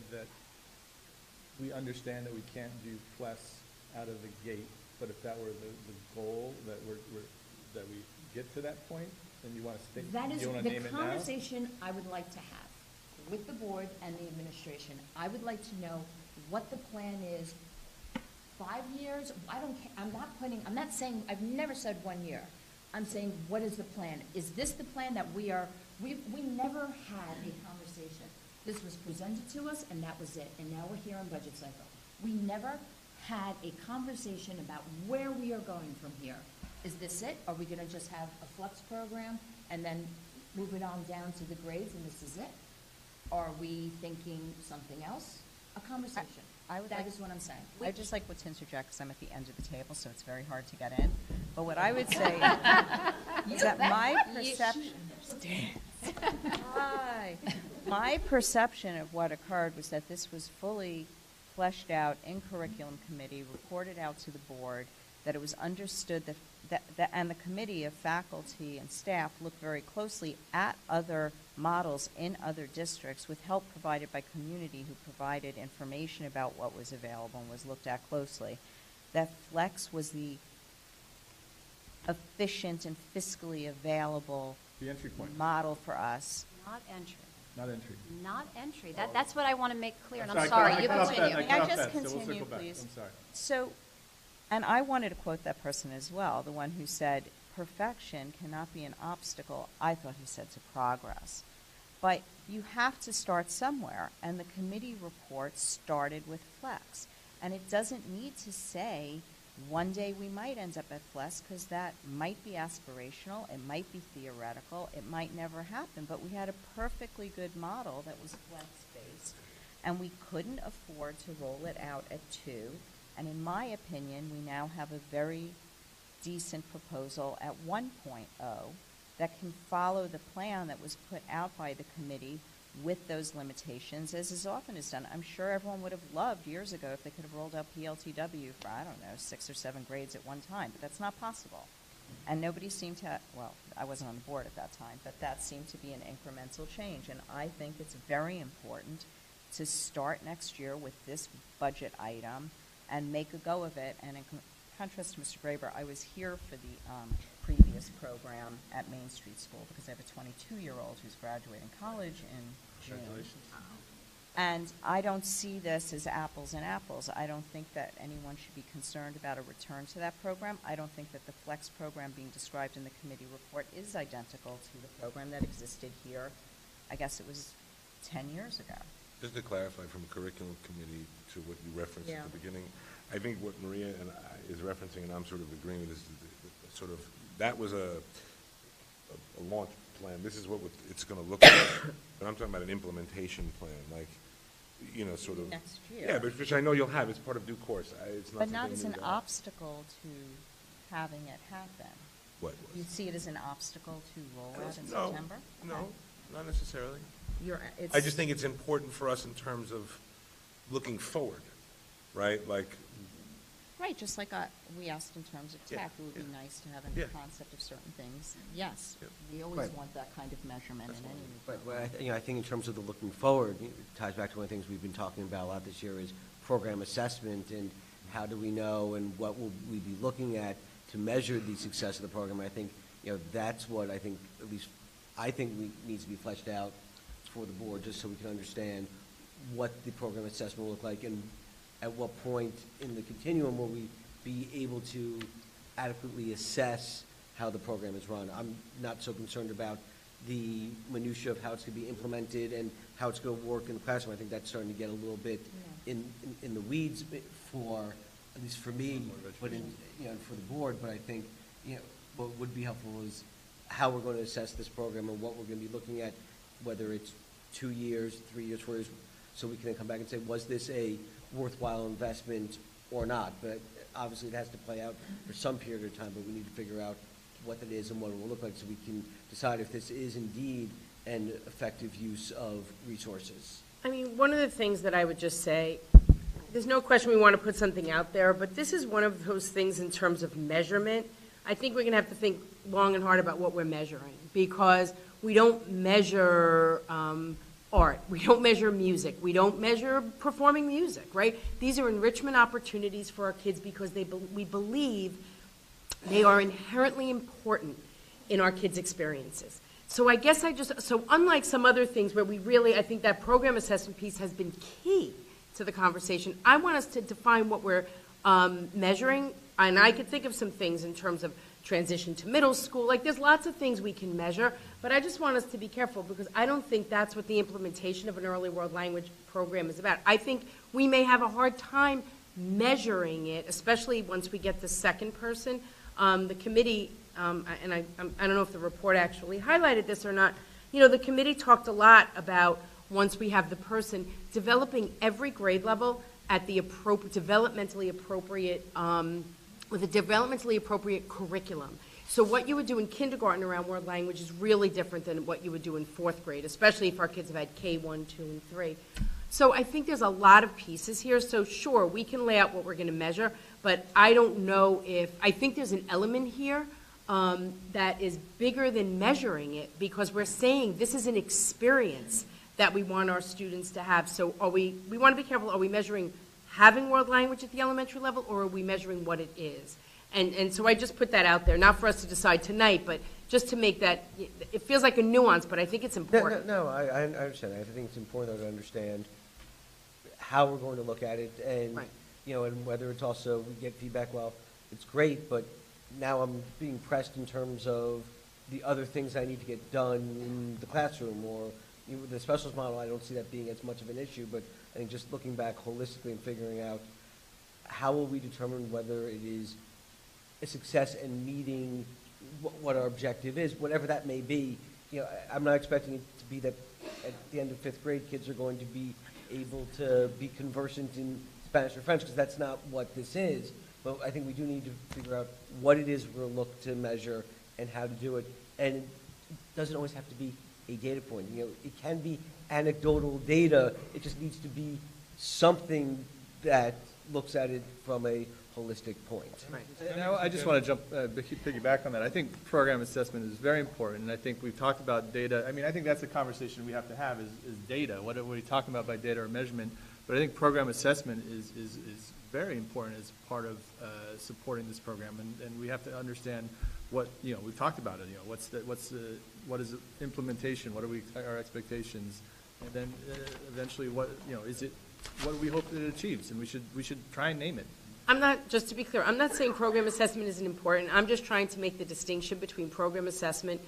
we understand that we can't do flex out of the gate, but if that were the goal, that that we get to that point, then you want to state, That is you want to name the it now? conversation I would like to have with the board and the administration. I would like to know what the plan is. 5 years, I don't care, I'm not saying, I've never said 1 year. I'm saying, what is the plan? Is this the plan that we never had a conversation. This was presented to us and that was it, and now we're here in budget cycle. We never had a conversation about where we are going from here. Is this it? Are we gonna just have a flex program and then move it on down to the grades and this is it? Are we thinking something else? A conversation. That is what I'm saying. I'd just like to interject because I'm at the end of the table, so it's very hard to get in. But what I would say is that my perception of what occurred was that this was fully fleshed out in curriculum committee, reported out to the board, that it was understood and the committee of faculty and staff looked very closely at other models in other districts with help provided by community who provided information about what was available and was looked at closely. That flex was the efficient and fiscally available The entry point. model for us. Not entry. Not entry. Not entry. That's what I want to make clear, and I'm I sorry, cut you off continue. that, May I cut off just that, so we'll continue, circle back. please? I'm sorry. So, and I wanted to quote that person as well, the one who said, perfection cannot be an obstacle, I thought he said, to progress. But you have to start somewhere, and the committee report started with flex. And it doesn't need to say, one day we might end up at flex, because that might be aspirational, it might be theoretical, it might never happen. But we had a perfectly good model that was flex-based, and we couldn't afford to roll it out at 2. And in my opinion, we now have a very decent proposal at 1.0 that can follow the plan that was put out by the committee with those limitations, as often is done. I'm sure everyone would have loved years ago if they could have rolled out PLTW for, I don't know, 6 or 7 grades at one time, but that's not possible. And nobody seemed to, well, I wasn't on the board at that time, but that seemed to be an incremental change. And I think it's very important to start next year with this budget item and make a go of it. And in contrast to Mr. Graber, I was here for the previous program at Main Street School because I have a 22-year-old who's graduating college in June. Congratulations. And I don't see this as apples and apples. I don't think that anyone should be concerned about a return to that program. I don't think that the flex program being described in the committee report is identical to the program that existed here. I guess it was 10 years ago. Just to clarify from curriculum committee to what you referenced Yeah. at the beginning, I think what Maria and I is referencing, and I'm sort of agreeing with, is the sort of, that was a launch plan. This is what it's going to look like. But I'm talking about an implementation plan, like, you know, sort of. Next year. Yeah, but which I know you'll have. It's part of due course. It's not But not something as new an to- obstacle to having it happen. What You was? see it as an obstacle to roll out in No, September? no, not necessarily. It's. I just think it's important for us in terms of looking forward, right? Like, Right, just like we asked in terms of Yeah, tech, it would be yeah. nice to have Yeah. a concept of certain things. Yes, Yeah. we always Right. want that kind of measurement in any new But program. I think in terms of the looking forward, it ties back to one of the things we've been talking about a lot this year is program assessment and how do we know and what will we be looking at to measure the success of the program. I think, that's what I think, at least I think needs to be fleshed out for the board, just so we can understand what the program assessment will look like and at what point in the continuum will we be able to adequately assess how the program is run. I'm not so concerned about the minutia of how it's going to be implemented and how it's going to work in the classroom. I think that's starting to get a little bit in the weeds for, at least for me, but for the board. But I think, what would be helpful is how we're going to assess this program and what we're going to be looking at, whether it's 2 years, 3 years, 4 years, so we can then come back and say, was this a worthwhile investment or not? But obviously, it has to play out for some period of time, but we need to figure out what that is and what it will look like so we can decide if this is indeed an effective use of resources. I mean, one of the things that I would just say, there's no question we want to put something out there, but this is one of those things in terms of measurement. I think we're going to have to think long and hard about what we're measuring, because we don't measure art, we don't measure music, we don't measure performing music, right? These are enrichment opportunities for our kids because we believe they are inherently important in our kids' experiences. So I guess so unlike some other things where I think that program assessment piece has been key to the conversation, I want us to define what we're measuring, and I could think of some things in terms of transition to middle school, like there's lots of things we can measure, but I just want us to be careful because I don't think that's what the implementation of an early world language program is about. I think we may have a hard time measuring it, especially once we get the second person. The committee, and I don't know if the report actually highlighted this or not, the committee talked a lot about, once we have the person, developing every grade level at the developmentally appropriate, with a developmentally appropriate curriculum. So what you would do in kindergarten around world language is really different than what you would do in 4th grade, especially if our kids have had K1, 2, and 3. So I think there's a lot of pieces here. So sure, we can lay out what we're going to measure, but I don't know I think there's an element here that is bigger than measuring it, because we're saying this is an experience that we want our students to have. So we want to be careful, are we measuring having world language at the elementary level, or are we measuring what it is? And so I just put that out there, not for us to decide tonight, but just to make that, it feels like a nuance, but I think it's important. No, I understand. I think it's important to understand how we're going to look at it, and Right. And whether it's also, we get feedback, well, it's great, but now I'm being pressed in terms of the other things I need to get done in the classroom, or the specialist model, I don't see that being as much of an issue, but I think just looking back holistically and figuring out how will we determine whether it is a success and meeting what our objective is, whatever that may be. I'm not expecting it to be that at the end of 5th grade, kids are going to be able to be conversant in Spanish or French, because that's not what this is. But I think we do need to figure out what it is we're looking to measure and how to do it. And it doesn't always have to be a data point. It can be anecdotal data. It just needs to be something that looks at it from a holistic point. Right. And I just want to piggyback on that. I think program assessment is very important, and I think we've talked about data. I mean, I think that's a conversation we have to have is data. What are we talking about by data or measurement? But I think program assessment is very important as part of supporting this program, and we have to understand what, we've talked about it, what is the implementation, what are our expectations, and then eventually what do we hope that it achieves, and we should try and name it. Just to be clear, I'm not saying program assessment isn't important. I'm just trying to make the distinction between program assessment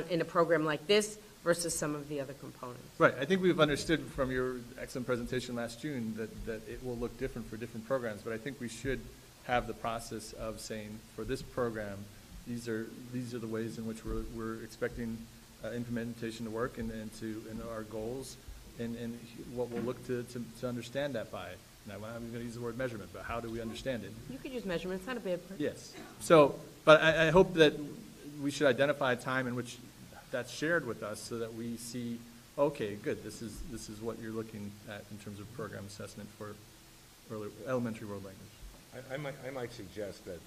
in a program like this versus some of the other components. Right. I think we've understood from your excellent presentation last June that it will look different for different programs, but I think we should have the process of saying, for this program, these are the ways in which we're expecting implementation to work and our goals and what we'll look to understand that by. Now, I'm going to use the word measurement, but how do we understand it? You could use measurement. It's not a bad word. Yes. So, but I hope that we should identify a time in which that's shared with us so that we see, okay, good, this is what you're looking at in terms of program assessment for elementary world language. I might suggest that,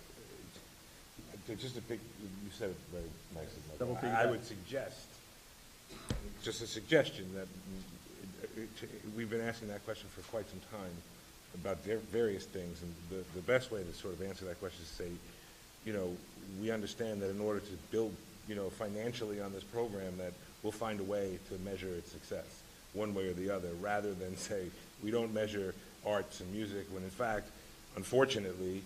just a big, you said it very nicely, Mike. I would suggest, just a suggestion, that we've been asking that question for quite some time about various things, and the best way to sort of answer that question is to say, we understand that in order to build, financially on this program, that we'll find a way to measure its success, one way or the other, rather than say, we don't measure arts and music, when in fact, unfortunately,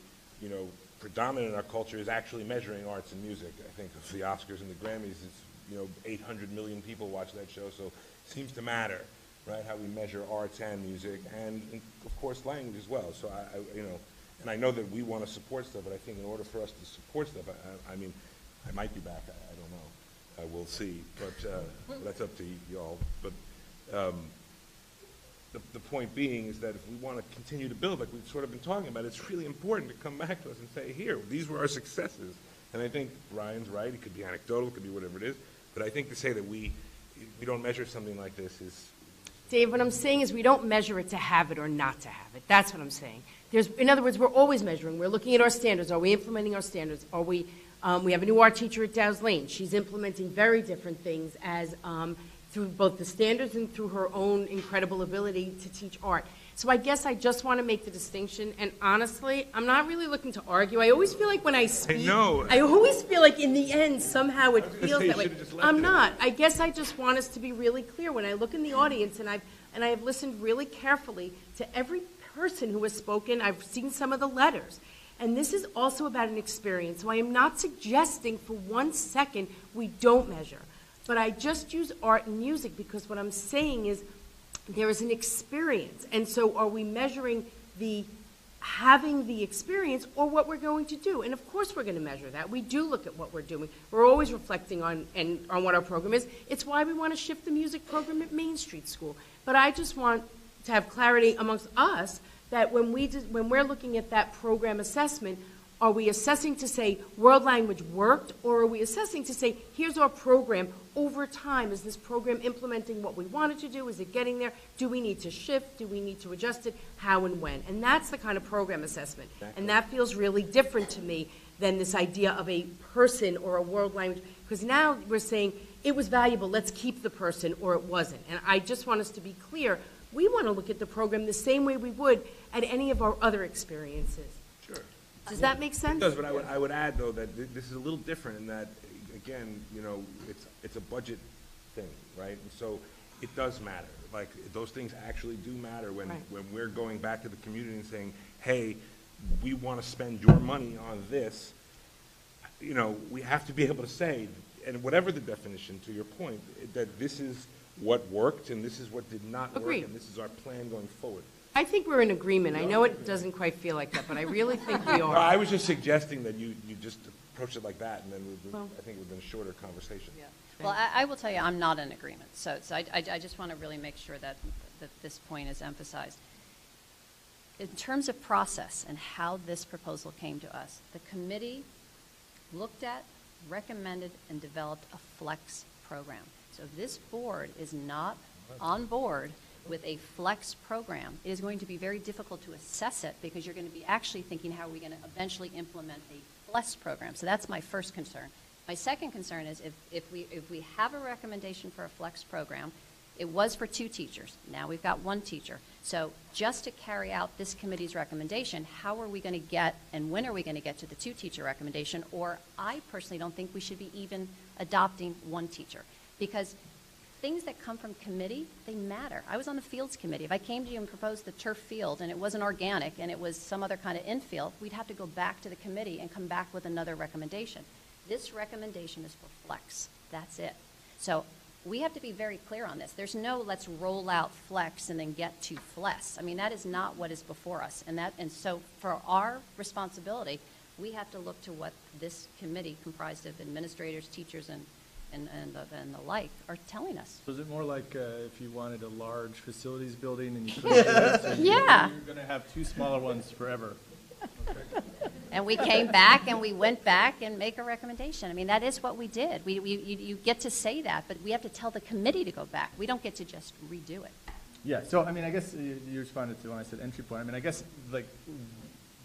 predominant in our culture is actually measuring arts and music. I think of the Oscars and the Grammys, it's, 800 million people watch that show, so it seems to matter, right, how we measure arts and music, and of course language as well. So and I know that we want to support stuff, but I think in order for us to support stuff, I mean, I might be back, I don't know. We'll see, but that's up to y'all. But the point being is that if we want to continue to build, like we've sort of been talking about, it's really important to come back to us and say, here, these were our successes. And I think Ryan's right. It could be anecdotal, it could be whatever it is. But I think to say that we don't measure something like this is... Dave, what I'm saying is we don't measure it to have it or not to have it. That's what I'm saying. In other words, we're always measuring. We're looking at our standards. Are we implementing our standards? Are we have a new art teacher at Dow's Lane. She's implementing very different things as through both the standards and through her own incredible ability to teach art. So I guess I just want to make the distinction, and honestly, I'm not really looking to argue. I always feel like when I speak, I always feel like in the end, somehow it feels that way. I'm not. I guess I just want us to be really clear. When I look in the audience, and I have listened really carefully to every person who has spoken, I've seen some of the letters. And this is also about an experience. So I am not suggesting for 1 second we don't measure. But I just use art and music because what I'm saying is there is an experience. And so are we measuring having the experience or what we're going to do? And of course we're going to measure that. We do look at what we're doing. We're always reflecting on what our program is. It's why we want to shift the music program at Main Street School. But I just want to have clarity amongst us that when we're looking at that program assessment, are we assessing to say world language worked, or are we assessing to say here's our program over time? Is this program implementing what we wanted to do? Is it getting there? Do we need to shift? Do we need to adjust it? How and when? And that's the kind of program assessment. Exactly. And that feels really different to me than this idea of a person or a world language, because now we're saying it was valuable, let's keep the person, or it wasn't. And I just want us to be clear. We want to look at the program the same way we would at any of our other experiences. Sure. Does that make sense? It does, but I would add, though, that this is a little different in that, again, you know, it's a budget thing, right? And so it does matter. Like, those things actually do matter when we're going back to the community and saying, hey, we want to spend your money on this. You know, we have to be able to say, and whatever the definition, to your point, that this is what worked and this is what did not work, and this is our plan going forward. I think we're in agreement. I know it doesn't quite feel like that, but I really think we are. I was just suggesting that you just approach it like that, and then I think it would have been a shorter conversation. Yeah. Well, I will tell you, I'm not in agreement. So I just want to really make sure that this point is emphasized. In terms of process and how this proposal came to us, the committee looked at, recommended, and developed a flex program. So if this board is not on board with a flex program, it is going to be very difficult to assess it because you're going to be actually thinking, how are we going to eventually implement a flex program? So that's my first concern. My second concern is if we have a recommendation for a flex program, it was for 2 teachers. Now we've got 1 teacher. So just to carry out this committee's recommendation, how are we going to get and when are we going to get to the 2-teacher recommendation? Or I personally don't think we should be even adopting 1 teacher, because things that come from committee, they matter. I was on the fields committee. If I came to you and proposed the turf field and it wasn't organic and it was some other kind of infield, we'd have to go back to the committee and come back with another recommendation. This recommendation is for flex. That's it. So we have to be very clear on this. There's no let's roll out flex and then get to flex. I mean, that is not what is before us. And so for our responsibility, we have to look to what this committee, comprised of administrators, teachers, and the like, are telling us. So is it more like if you wanted a large facilities building and you couldn't do it, so yeah, you're going to have 2 smaller ones forever? Okay. And we came back and we went back and make a recommendation. I mean, that is what we did. You get to say that, but we have to tell the committee to go back. We don't get to just redo it. Yeah, so I mean, I guess you responded to when I said entry point. I mean, I guess like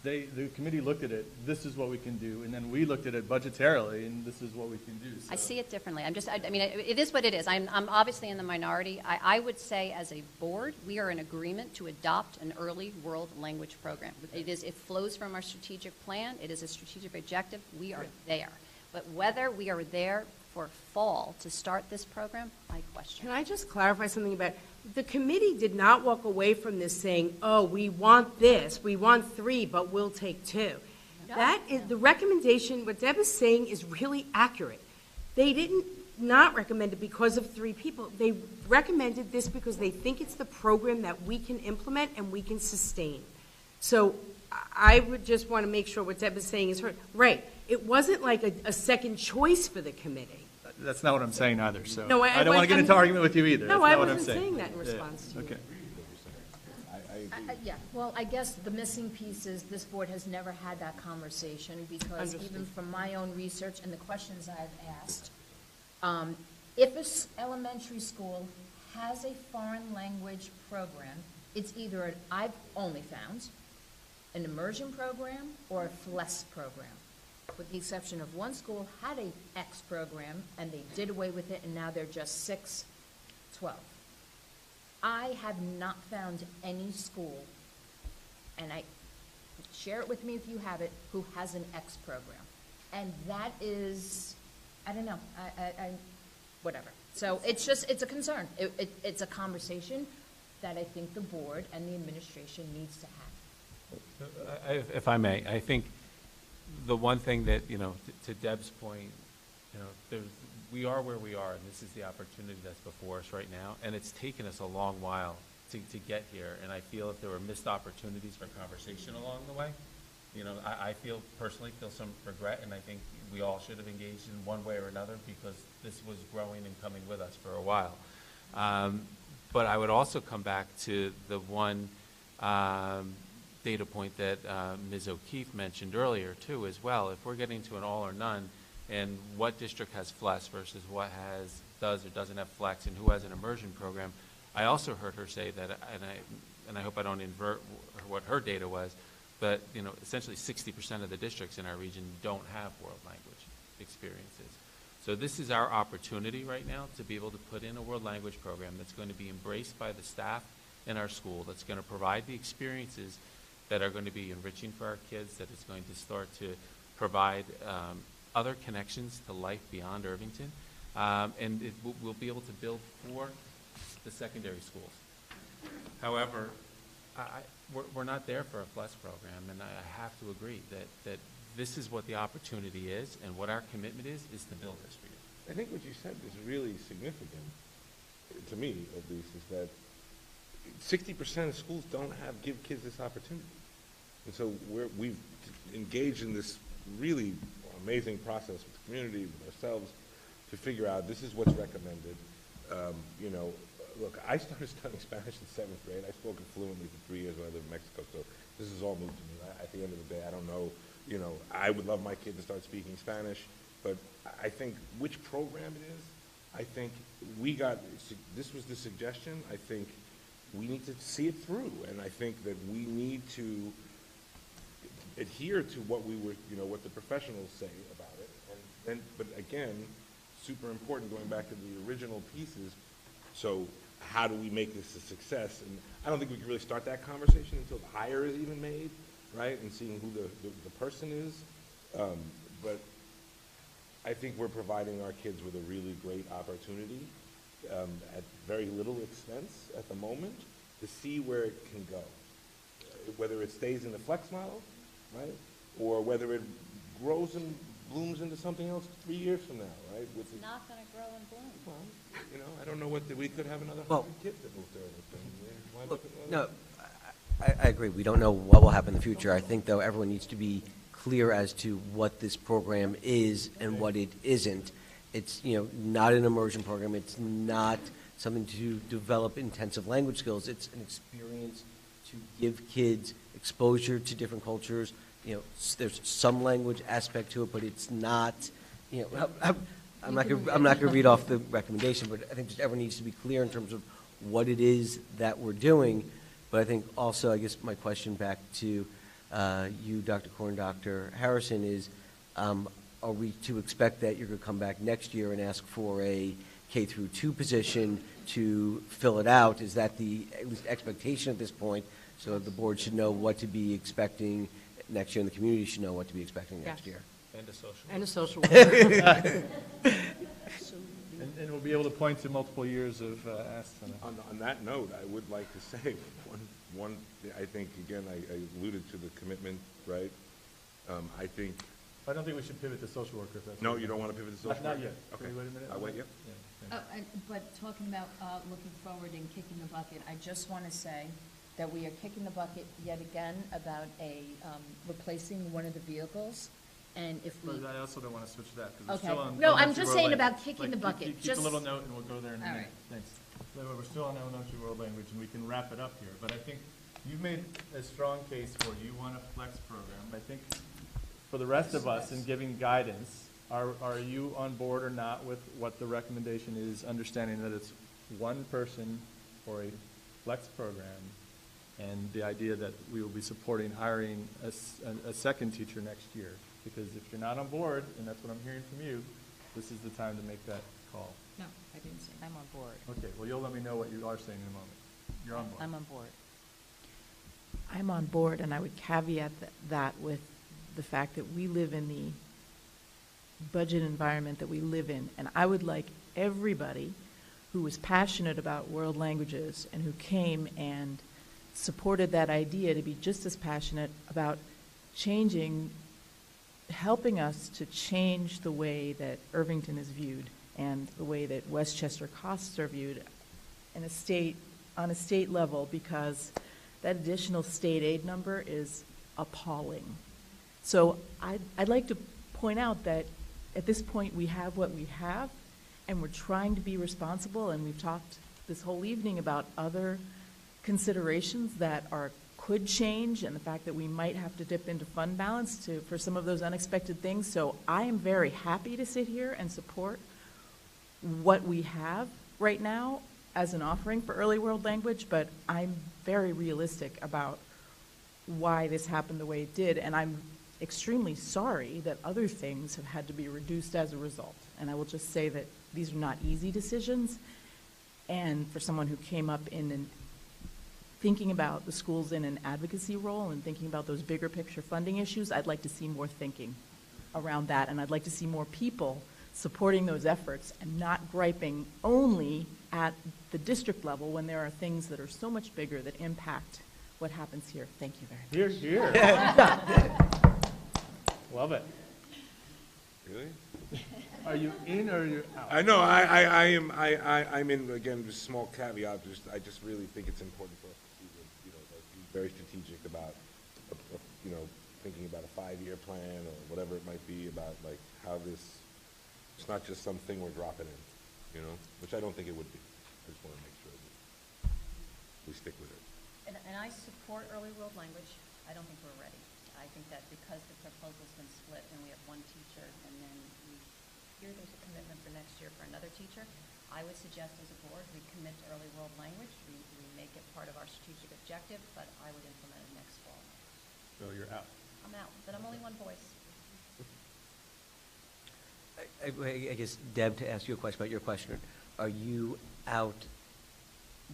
the committee looked at it, this is what we can do, and then we looked at it budgetarily, and this is what we can do. So. I see it differently. I mean, it is what it is. I'm obviously in the minority. I would say as a board, we are in agreement to adopt an early world language program. It flows from our strategic plan. It is a strategic objective. We are there. But whether we are there for fall to start this program, I question. Can I just clarify something about the committee did not walk away from this saying, oh, we want this, we want 3, but we'll take 2. No. That is the recommendation. What Deb is saying is really accurate. They didn't not recommend it because of 3 people. They recommended this because they think it's the program that we can implement and we can sustain. So I would just want to make sure what Deb is saying is right. It wasn't like a second choice for the committee. that's not what I'm saying either, so. No, I don't want to get into argument with you either. No, That's I not what I'm wasn't saying. saying that in Yeah, response to you. Okay. Yeah, well, I guess the missing piece is this board has never had that conversation because even Understood. from my own research and the questions I've asked, if an elementary school has a foreign language program, it's either, I've only found, an immersion program or a FLES program. With the exception of one school had a X program and they did away with it and now they're just 6-12. I have not found any school, and share it with me if you have it, who has an X program. And that is, I don't know, whatever. So it's a concern. It's a conversation that I think the board and the administration needs to have. If I may, I think the one thing that, to Deb's point, we are where we are, and this is the opportunity that's before us right now, and it's taken us a long while to get here, and I feel if there were missed opportunities for conversation along the way, I personally feel some regret, and I think we all should have engaged in one way or another because this was growing and coming with us for a while. But I would also come back to the one data point that Ms. O'Keefe mentioned earlier too as well. If we're getting to an all or none, and what district has FLEX versus what does or doesn't have FLEX and who has an immersion program, I also heard her say that, and I hope I don't invert what her data was, but essentially 60% of the districts in our region don't have world language experiences. So this is our opportunity right now to be able to put in a world language program that's going to be embraced by the staff in our school, that's going to provide the experiences that are going to be enriching for our kids, that is going to start to provide other connections to life beyond Irvington, and we'll be able to build for the secondary schools. However, we're not there for a FLES program, and I have to agree that this is what the opportunity is, and what our commitment is to build this for you. I think what you said is really significant, to me at least, is that 60% of schools don't give kids this opportunity. And so we've engaged in this really amazing process with the community, with ourselves, to figure out this is what's recommended. Look, I started studying Spanish in 7th grade. I spoke it fluently for 3 years when I lived in Mexico, so this is all new to me. At the end of the day, I don't know, I would love my kid to start speaking Spanish, but I think which program it is, I think this was the suggestion. I think we need to see it through, and I think that we need to adhere to what what the professionals say about it. But again, super important, going back to the original pieces, so how do we make this a success? And I don't think we can really start that conversation until the hire is even made, right, and seeing who the person is. But I think we're providing our kids with a really great opportunity at very little expense at the moment to see where it can go, whether it stays in the FLEX model, right, or whether it grows and blooms into something else 3 years from now, right? It's not going to grow and bloom. Well, I don't know we could have another 100 kids that move to Irvington. Look, no, I agree. We don't know what will happen in the future. I think, though, everyone needs to be clear as to what this program is and what it isn't. It's, not an immersion program. It's not something to develop intensive language skills. It's an experience to give kids exposure to different cultures. There's some language aspect to it, but it's not, I'm not going to read off the recommendation, but I think just everyone needs to be clear in terms of what it is that we're doing. But I think also, I guess my question back to you, Dr. Korn, Dr. Harrison, is are we to expect that you're going to come back next year and ask for a K-2 position to fill it out? Is that the at least expectation at this point? So the board should know what to be expecting next year, and the community should know what to be expecting next year. And a social worker. And we'll be able to point to multiple years of asks on that. On that note, I would like to say one. I think again, I alluded to the commitment, right? I think. I don't think we should pivot to social worker. If that's No, you don't want to pivot to social worker? Not yet. Okay. Can we wait a minute? I'll wait. Yep. Oh, but talking about looking forward and kicking the bucket, I just want to say that we are kicking the bucket yet again about replacing one of the vehicles. And if we, But I also don't want to switch that, because we're okay. still on. No, I'm elementary just world saying language. about kicking the Like, bucket. Keep a Just- little note, and we'll go there in a All minute. right. Thanks. So we're still on elementary world language, and we can wrap it up here. But I think you've made a strong case for you want a flex program. I think for the rest of us in giving guidance, are you on board or not with what the recommendation is, understanding that it's one person for a flex program, and the idea that we will be supporting hiring a second teacher next year? Because if you're not on board, and that's what I'm hearing from you, this is the time to make that call. no, I didn't say. I'm on board. Okay, well, you'll let me know what you are saying in a moment. You're on board. I'm on board. I'm on board, and I would caveat that with the fact that we live in the budget environment that we live in, and I would like everybody who was passionate about world languages and who came and supported that idea to be just as passionate about changing, helping us to change the way that Irvington is viewed and the way that Westchester costs are viewed on a state level, because that additional state aid number is appalling. So I'd like to point out that at this point we have what we have, and we're trying to be responsible, and we've talked this whole evening about other considerations that could change, and the fact that we might have to dip into fund balance for some of those unexpected things. So I am very happy to sit here and support what we have right now as an offering for early world language, but I'm very realistic about why this happened the way it did, and I'm extremely sorry that other things have had to be reduced as a result. And I will just say that these are not easy decisions, and for someone who came up thinking about the schools in an advocacy role and thinking about those bigger picture funding issues, I'd like to see more thinking around that, and I'd like to see more people supporting those efforts and not griping only at the district level when there are things that are so much bigger that impact what happens here. Thank you very much. Here, here. Love it. Really? Are you in or are you out? I know, I'm in, again, just small caveat, I just really think it's important for us to be, like, be very strategic about, thinking about a 5-year plan or whatever it might be about, like, how this, it's not just something we're dropping in, which I don't think it would be. I just want to make sure that we stick with it. And I support early world language. I don't think we're ready. I think that because the proposal's been split and we have one teacher and then there's a commitment for next year for another teacher, I would suggest as a board we commit to early world language. We make it part of our strategic objective, but I would implement it next fall. So you're out. I'm out, but I'm only one voice. I guess, Deb, to ask you a question about your question, are you out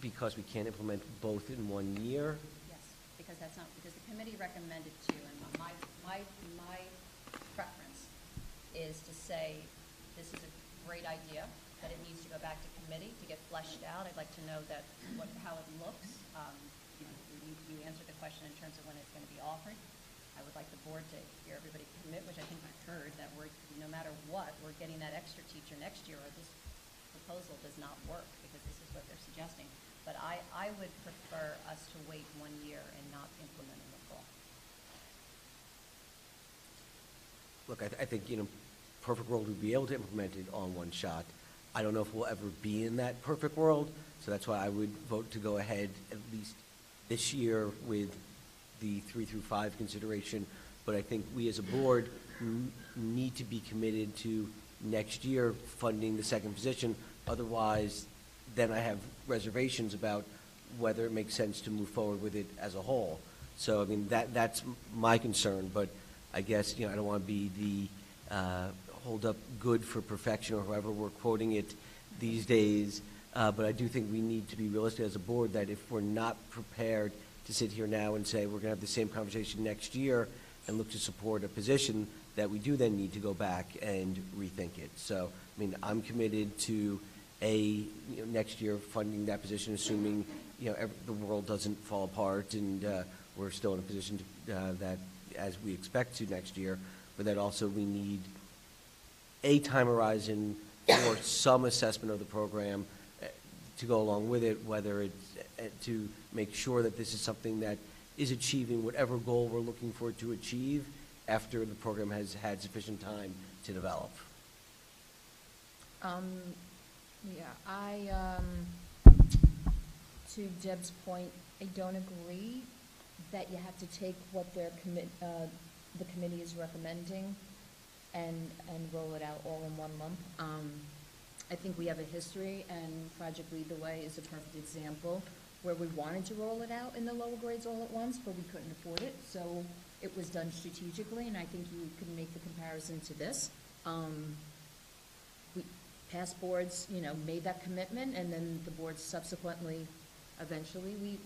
because we can't implement both in 1 year? Yes, because that's not, because the committee recommended two, and my preference is to say, this is a great idea, that it needs to go back to committee to get fleshed out. I'd like to know how it looks. You answered the question in terms of when it's going to be offered. I would like the board to hear everybody commit, which I think you've heard, that no matter what, we're getting that extra teacher next year, or this proposal does not work, because this is what they're suggesting. But I would prefer us to wait 1 year and not implement in the fall. Look, I think, perfect world, we'd be able to implement it on one shot. I don't know if we'll ever be in that perfect world, so that's why I would vote to go ahead at least this year with the 3 through 5 consideration. But I think we as a board need to be committed to next year funding the second position. Otherwise, then I have reservations about whether it makes sense to move forward with it as a whole. So, I mean, that's my concern, but I guess, I don't want to be the hold up good for perfection or however we're quoting it these days, but I do think we need to be realistic as a board that if we're not prepared to sit here now and say we're going to have the same conversation next year and look to support a position, that we do then need to go back and rethink it. So, I mean, I'm committed to next year funding that position, assuming the world doesn't fall apart and we're still in a position that as we expect to next year, but that also we need a time horizon for some assessment of the program to go along with it, whether it's to make sure that this is something that is achieving whatever goal we're looking for it to achieve, after the program has had sufficient time to develop? To Deb's point, I don't agree that you have to take what the committee is recommending and roll it out all in one lump. I think we have a history, and Project Lead the Way is a perfect example, where we wanted to roll it out in the lower grades all at once, but we couldn't afford it, so it was done strategically, and I think you can make the comparison to this. Past boards, made that commitment, and then the boards subsequently, eventually, we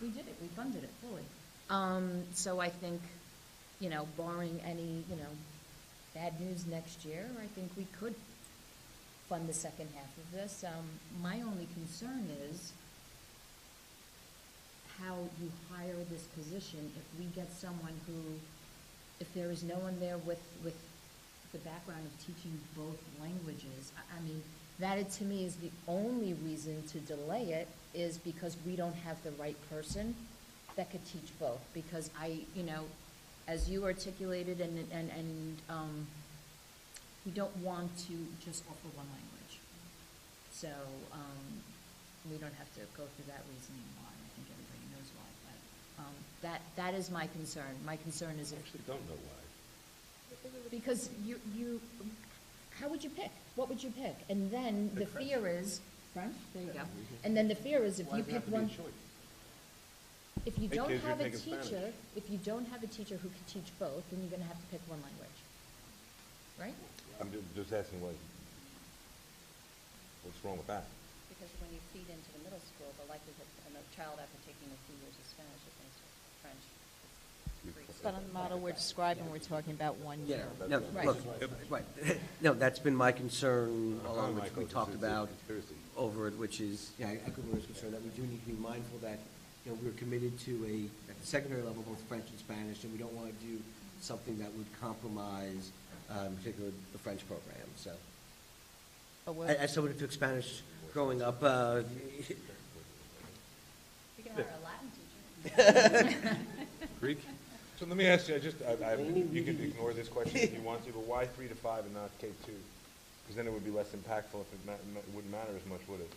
did it, we funded it fully. So I think, barring any, bad news next year, I think we could fund the second half of this. My only concern is how you hire this position if we get someone who, if there is no one there with the background of teaching both languages. I mean, that to me is the only reason to delay it, is because we don't have the right person that could teach both. Because as you articulated, and we don't want to just offer one language. So we don't have to go through that reasoning why. I think everybody knows why. But that is my concern. My concern is I actually don't know why. because you, how would you pick? What would you pick? And then the fear is, French, there you go. And then the fear is if you pick one, if you don't kids, you're have a taking Spanish. teacher, if you don't have a teacher who can teach both, then you're gonna have to pick one language, right? I'm just asking what's wrong with that? Because when you feed into the middle school, the likelihood of a child after taking a few years of Spanish advanced French is increased. But on the model we're describing, we're talking about 1 year. No, Right. look, right. No, that's been my concern, along with Michael, we talked it's a about conspiracy. over it, which is, I could be concerned that we do need to be mindful that, we're committed to at the secondary level, both French and Spanish, and we don't want to do something that would compromise, particularly the French program, so. But we're- As someone who took Spanish growing up, You can hire a Latin teacher. Greek? So let me ask you, you can ignore this question if you want to, but why 3 to 5 and not K2? Because then it would be less impactful if it wouldn't matter as much, would it?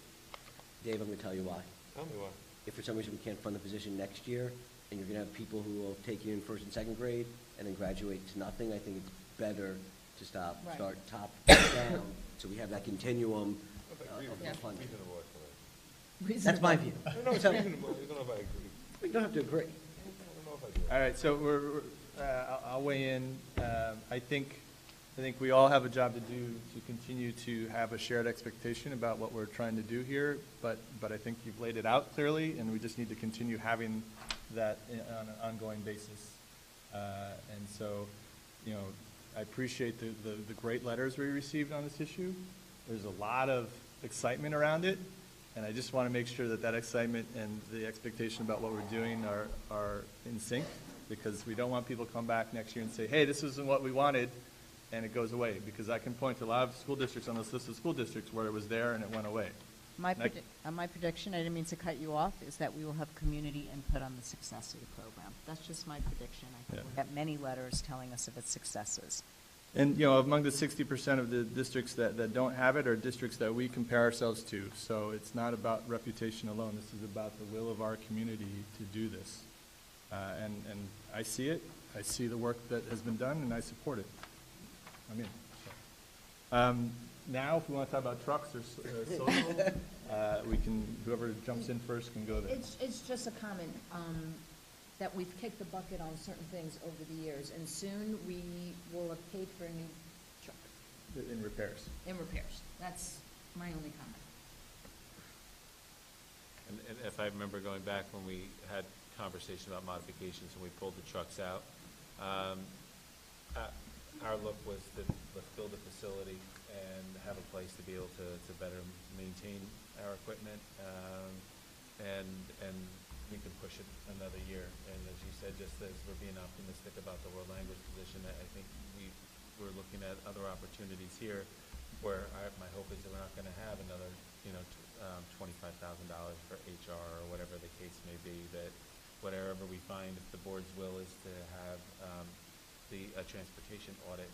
Dave, I'm going to tell you why. Tell me why. If for some reason we can't fund the position next year, and you're going to have people who will take you in first and second grade and then graduate to nothing, I think it's better to start top down, so we have that continuum of funding. Reasonable explanation. That's my view. No, it's reasonable. I don't know if I agree. We don't have to agree. I don't know if I agree. All right, so I'll weigh in. I think we all have a job to do to continue to have a shared expectation about what we're trying to do here, but I think you've laid it out clearly, and we just need to continue having that on an ongoing basis. And so, I appreciate the great letters we received on this issue. There's a lot of excitement around it, and I just want to make sure that excitement and the expectation about what we're doing are in sync, because we don't want people to come back next year and say, hey, this isn't what we wanted, and it goes away, because I can point to a lot of school districts on this list of school districts where it was there and it went away. My prediction, I didn't mean to cut you off, is that we will have community input on the success of the program. That's just my prediction. I think we'll get many letters telling us of its successes. And, among the 60% of the districts that don't have it are districts that we compare ourselves to. So it's not about reputation alone. This is about the will of our community to do this. And I see it. I see the work that has been done, and I support it. I'm in. So. Now, if we want to talk about trucks or social, we can, whoever jumps in first can go there. It's just a comment, that we've kicked the bucket on certain things over the years, and soon we will have paid for a new truck. In repairs. In repairs. That's my only comment. And if I remember going back when we had conversation about modifications and we pulled the trucks out, our look was to let's build a facility and have a place to be able to better maintain our equipment, and we can push it another year. And as you said, just as we're being optimistic about the world language position, I think we're looking at other opportunities here where my hope is that we're not going to have another, $25,000 for HR or whatever the case may be, that whatever we find, if the board's will is to have the transportation audit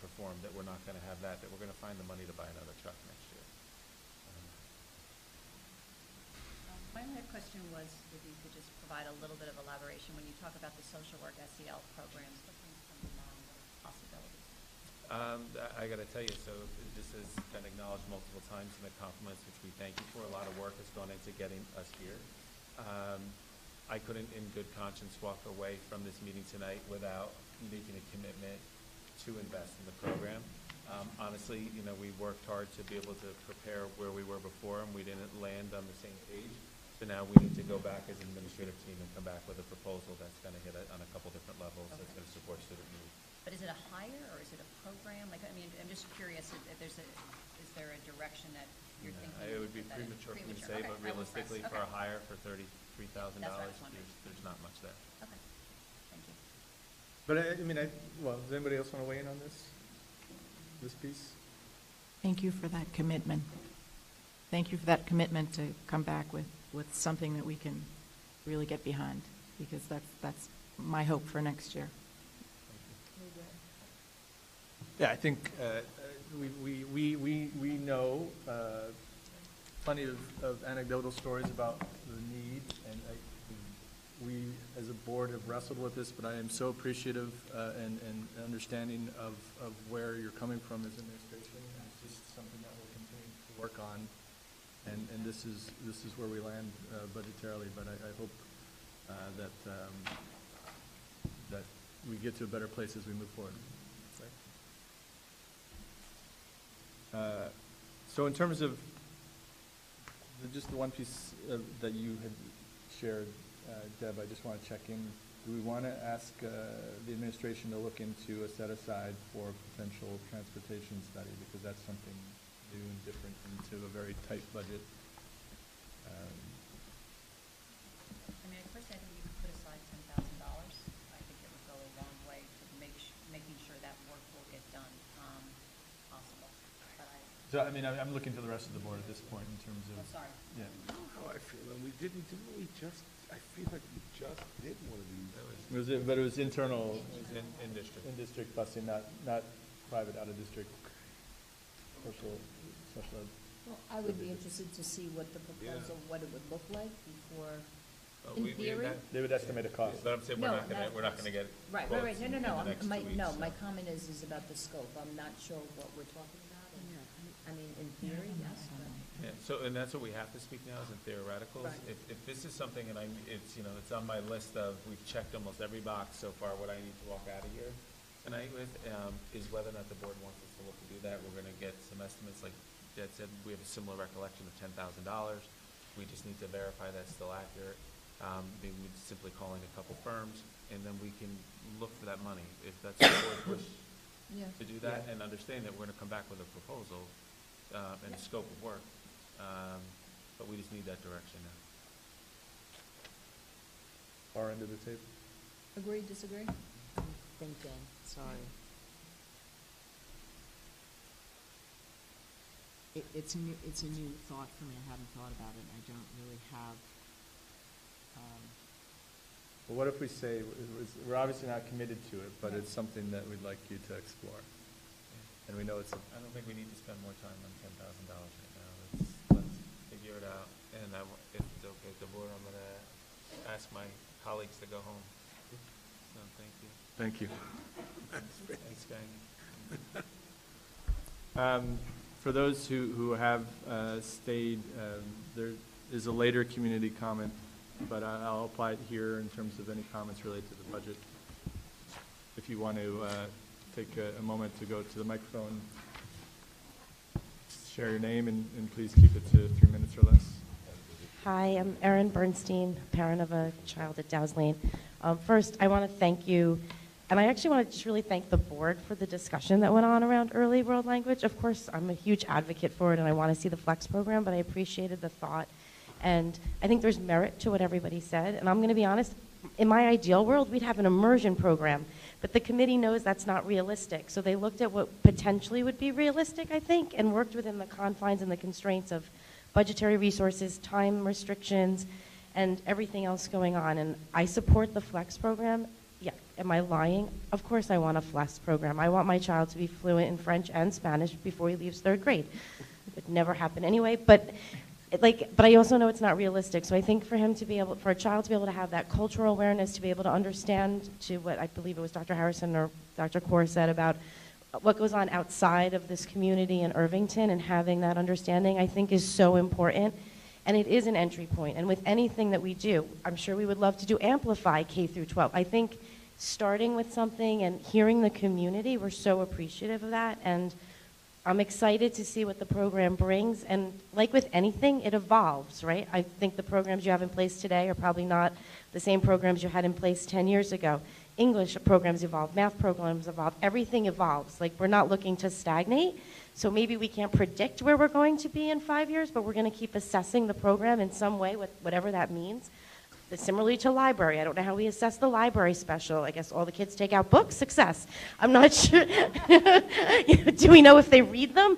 performed, that we're not going to have that we're going to find the money to buy another truck next year. My other question was if you could just provide a little bit of elaboration when you talk about the social work SEL programs, what things come to mind, what possibilities? I got to tell you, so this has been acknowledged multiple times in the compliments, which we thank you for. A lot of work has gone into getting us here. I couldn't in good conscience walk away from this meeting tonight without making a commitment to invest in the program. Honestly, you know, we worked hard to be able to prepare where we were before, and we didn't land on the same page. So now we need to go back as an administrative team and come back with a proposal that's going to hit on a couple different levels, that's going to support student needs. But is it a hire or is it a program? Like, I mean, I'm just curious if there's is there a direction that you're thinking? It would be premature for me to say, Okay, but I will press. realistically, for a hire for $33,000, That's what I was wondering. there's not much there. Okay, thank you. But I mean, well, does anybody else want to weigh in on this piece? Thank you for that commitment. Thank you for that commitment to come back with something that we can really get behind, because that's my hope for next year. Yeah, I think we know plenty of anecdotal stories about the need, and we as a board have wrestled with this, but I am so appreciative and understanding of where you're coming from as administration, and it's just something that we'll continue to work on, and this is where we land budgetarily, but I hope that we get to a better place as we move forward. So in terms of just the one piece that you had shared, Deb, I just want to check in. Do we want to ask the administration to look into a set aside for potential transportation study, because that's something new and different into a very tight budget? I mean, at first I think you could put aside $10,000. I think it would go a long way to making sure that work will get done possible. But So, I mean, I'm looking to the rest of the board at this point in terms of. I'm sorry. Yeah. I don't know how I feel, and didn't we just, I feel like we just did one of these. But it was internal. It was in district. In district busing, not private out of district special ed. Well, I would be interested to see what the proposal, what it would look like before, in theory. They would estimate a cost. But I'm saying No, we're not gonna get. Right, quotes no, in the next 2 weeks, so. my comment is about the scope. I'm not sure what we're talking about. I mean, in theory, yes, but. Yeah, so, and that's what we have to speak now, is in theoreticals. Right. If this is something, and it's on my list of, we've checked almost every box so far, what I need to walk out of here tonight with, is whether or not the board wants us to look to do that. We're gonna get some estimates, like Jed said, we have a similar recollection of $10,000. We just need to verify that's still accurate. Maybe we'd simply call in a couple firms, and then we can look for that money. If that's the board's wish to do that, and understand that we're gonna come back with a proposal, and a scope of work. But we just need that direction now. Far end of the table. Agree, disagree? I'm thinking, sorry. It's a new thought for me. I haven't thought about it. I don't really have. Well, what if we say, we're obviously not committed to it, but it's something that we'd like you to explore? And we know it's. I don't think we need to spend more time on $10,000 right now. Let's figure it out. And if it's okay with the board, I'm gonna ask my colleagues to go home. So, thank you. Thank you. Thanks, gang. For those who have stayed, there is a later community comment, but I'll apply it here in terms of any comments related to the budget. If you want to take a moment to go to the microphone, share your name, and please keep it to 3 minutes or less. Hi, I'm Erin Bernstein, parent of a child at Dow's Lane. First, I want to thank you, and I actually want to just really thank the board for the discussion that went on around early world language. Of course, I'm a huge advocate for it, and I want to see the Flex program, but I appreciated the thought, and I think there's merit to what everybody said, and I'm going to be honest, in my ideal world, we'd have an immersion program, but the committee knows that's not realistic, so they looked at what potentially would be realistic, I think, and worked within the confines and the constraints of budgetary resources, time restrictions, and everything else going on. And I support the Flex program. Yeah, am I lying? Of course I want a FLES program. I want my child to be fluent in French and Spanish before he leaves 3rd grade. It would never happen anyway, but I also know it's not realistic. So I think for a child to be able to have that cultural awareness, to be able to understand, to what I believe it was Dr. Harrison or Dr. Kaur said about what goes on outside of this community in Irvington, and having that understanding, I think, is so important. And it is an entry point. And with anything that we do, I'm sure we would love to do amplify K through 12. I think starting with something and hearing the community, we're so appreciative of that. And I'm excited to see what the program brings. And like with anything, it evolves, right? I think the programs you have in place today are probably not the same programs you had in place 10 years ago. English programs evolve, math programs evolve, everything evolves. Like, we're not looking to stagnate. So maybe we can't predict where we're going to be in 5 years, but we're going to keep assessing the program in some way, whatever that means. Similarly to library, I don't know how we assess the library special. I guess all the kids take out books, success. I'm not sure. Do we know if they read them?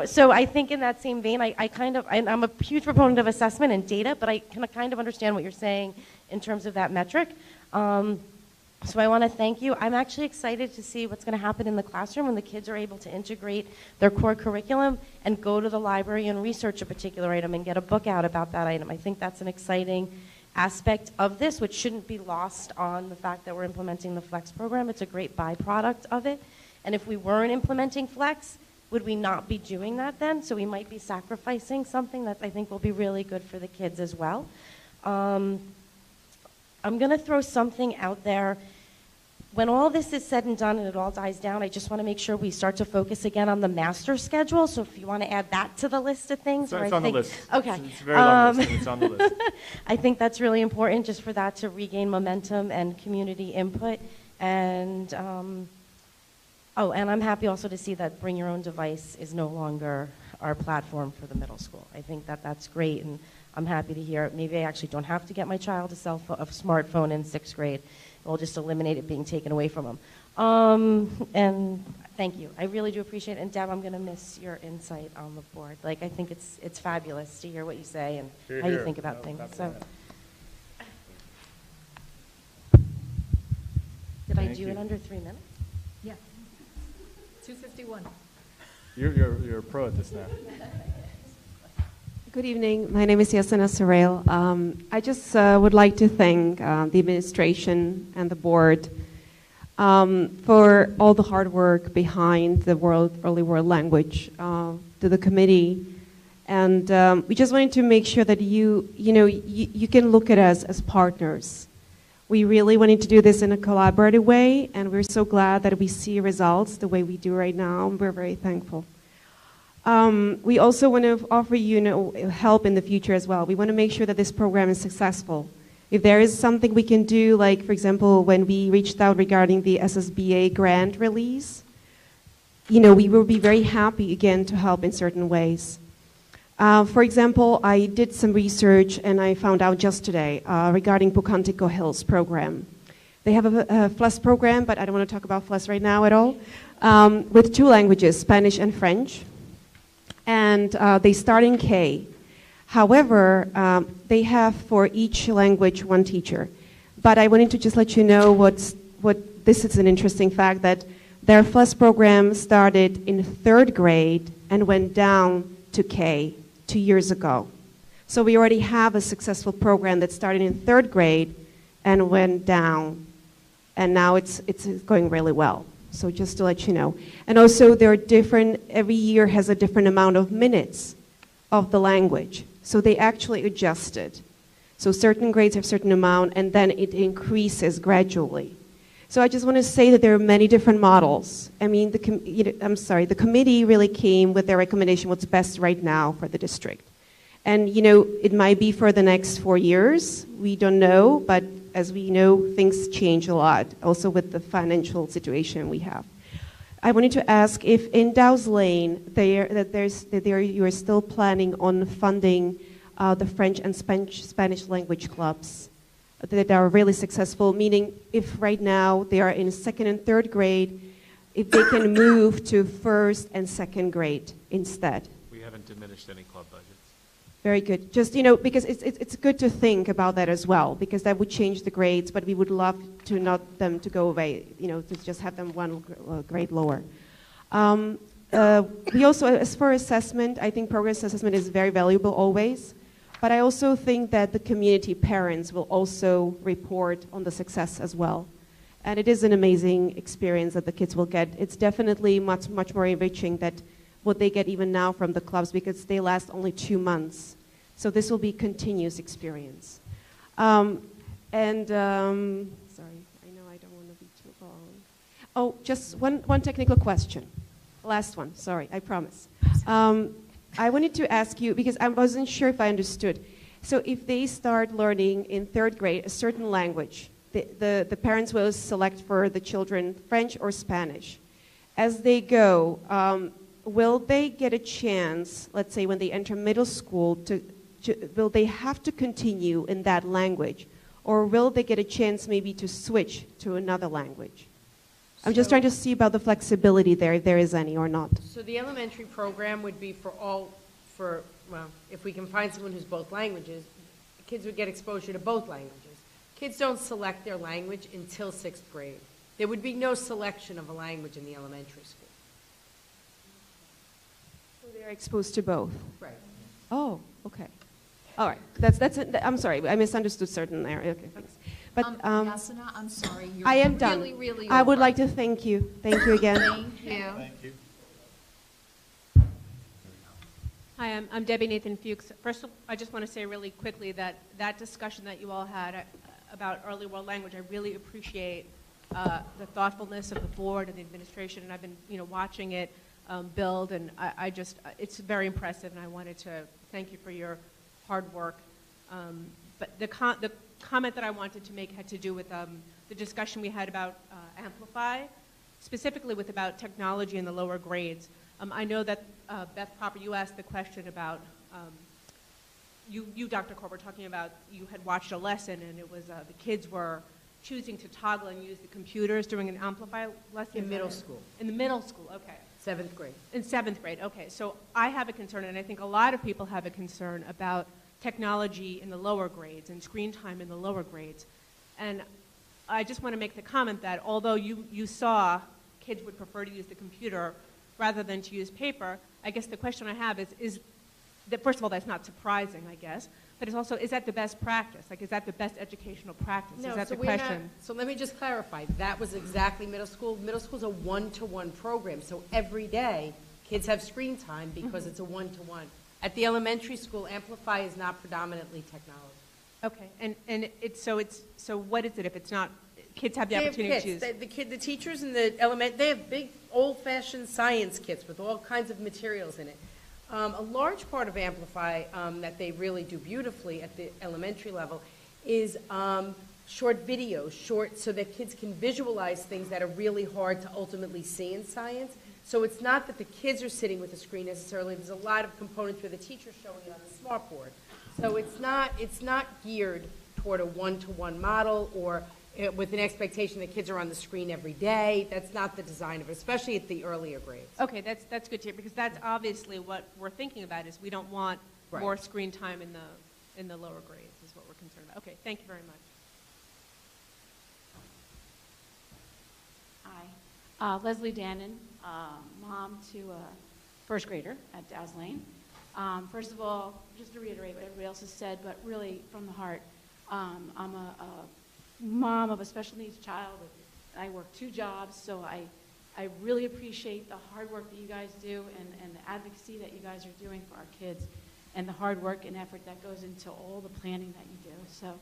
So I think in that same vein, I'm a huge proponent of assessment and data, but I can kind of understand what you're saying in terms of that metric. So I want to thank you. I'm actually excited to see what's going to happen in the classroom when the kids are able to integrate their core curriculum and go to the library and research a particular item and get a book out about that item. I think that's an exciting aspect of this, which shouldn't be lost on the fact that we're implementing the FLEX program. It's a great byproduct of it. And if we weren't implementing FLEX, would we not be doing that then? So we might be sacrificing something that I think will be really good for the kids as well. I'm going to throw something out there. When all this is said and done and it all dies down, I just want to make sure we start to focus again on the master schedule. So if you want to add that to the list of things. So it's on the list. Okay. It's a very long list, and it's on the list. I think that's really important just for that to regain momentum and community input. And, and I'm happy also to see that Bring Your Own Device is no longer our platform for the middle school. I think that that's great, and I'm happy to hear it. Maybe I actually don't have to get my child a smartphone in 6th grade. We'll just eliminate it being taken away from them. And thank you. I really do appreciate it. And Deb, I'm going to miss your insight on the board. I think it's fabulous to hear what you say and how you think about things. So, did I do it under 3 minutes? Yeah. 2:51. You're a pro at this now. Good evening. My name is Yasina Sarel. I just would like to thank the administration and the board for all the hard work behind the early world language, to the committee. And we just wanted to make sure that you can look at us as partners. We really wanted to do this in a collaborative way, and we're so glad that we see results the way we do right now. We're very thankful. We also want to offer you help in the future as well. We want to make sure that this program is successful. If there is something we can do, like, for example, when we reached out regarding the SSBA grant release, we will be very happy, again, to help in certain ways. For example, I did some research, and I found out just today regarding Pocantico Hills program. They have a FLES program, but I don't want to talk about FLES right now at all, with 2 languages, Spanish and French. And they start in K. However, they have for each language 1 teacher. But I wanted to just let you know this is an interesting fact, that their FLES program started in 3rd grade and went down to K 2 years ago. So we already have a successful program that started in 3rd grade and went down. And now it's going really well. So just to let you know. And also there are every year has a different amount of minutes of the language. So they actually adjusted. So certain grades have a certain amount, and then it increases gradually. So I just want to say that there are many different models. I mean, the committee really came with their recommendation what's best right now for the district. And it might be for the next 4 years. We don't know, but as we know, things change a lot, also with the financial situation we have. I wanted to ask if in Dow's Lane, you are still planning on funding the French and Spanish language clubs that are really successful, meaning if right now they are in 2nd and 3rd grade, if they can move to 1st and 2nd grade instead. We haven't diminished any club budgets. Very good. Just, because it's good to think about that as well, because that would change the grades, but we would love to not them to go away, to just have them one grade lower. We also, as for assessment, I think progress assessment is very valuable always, but I also think that the community parents will also report on the success as well. And it is an amazing experience that the kids will get. It's definitely much, much more enriching than what they get even now from the clubs, because they last only 2 months. So this will be continuous experience. Sorry, I know I don't want to be too long. Oh, just one technical question. Last one, sorry, I promise. I wanted to ask you, because I wasn't sure if I understood. So if they start learning in 3rd grade a certain language, the parents will select for the children French or Spanish. As they go, will they get a chance, let's say when they enter middle school, will they have to continue in that language? Or will they get a chance maybe to switch to another language? I'm just trying to see about the flexibility there, if there is any or not. So the elementary program would be well, if we can find someone who's both languages, kids would get exposure to both languages. Kids don't select their language until 6th grade. There would be no selection of a language in the elementary school. So they're exposed to both? Right. Oh, okay. All right. That's it. I'm sorry, I misunderstood certain area. Okay, thanks. But Yasina, I'm sorry. You're I am done. really, really I would over. like to thank you. Thank you again. Thank you. Thank you. Hi, I'm Debbie Nathan Fuchs. First, I just want to say really quickly that discussion that you all had about early world language, I really appreciate the thoughtfulness of the board and the administration, and I've been watching it build, and it's very impressive, and I wanted to thank you for your hard work. But the comment that I wanted to make had to do with the discussion we had about Amplify, specifically about technology in the lower grades. I know that, Beth Popper, you asked the question about, you, Dr. Korb, were talking about you had watched a lesson and it was the kids were choosing to toggle and use the computers during an Amplify lesson? In middle school. In the middle school, okay. 7th grade. In 7th grade, okay. So I have a concern, and I think a lot of people have a concern about technology in the lower grades and screen time in the lower grades. And I just want to make the comment that although you saw kids would prefer to use the computer rather than to use paper, I guess the question I have is that, first of all, that's not surprising, I guess, but it's also, is that the best practice? Like, is that the best educational practice? Is that the question? So let me just clarify. That was exactly middle school. Middle school is a one-to-one program, so every day kids have screen time because it's a one-to-one. At the elementary school, Amplify is not predominantly technology. Okay, so what is it if it's not? Kids have the opportunity to choose. The teachers in the they have big old-fashioned science kits with all kinds of materials in it. A large part of Amplify that they really do beautifully at the elementary level is short videos, so that kids can visualize things that are really hard to ultimately see in science. So it's not that the kids are sitting with a screen necessarily. There's a lot of components where the teacher's showing it on the smartboard. So it's not geared toward a one-to-one model or with an expectation that kids are on the screen every day. That's not the design of it, especially at the earlier grades. Okay, that's good to hear, because that's obviously what we're thinking about, is we don't want more screen time in the lower grades is what we're concerned about. Okay, thank you very much. Hi. Leslie Dannon, mom to a first grader at Dow's Lane. First of all, just to reiterate what everybody else has said, but really from the heart, I'm a mom of a special needs child. I work 2 jobs, so I really appreciate the hard work that you guys do and the advocacy that you guys are doing for our kids and the hard work and effort that goes into all the planning that you do. So,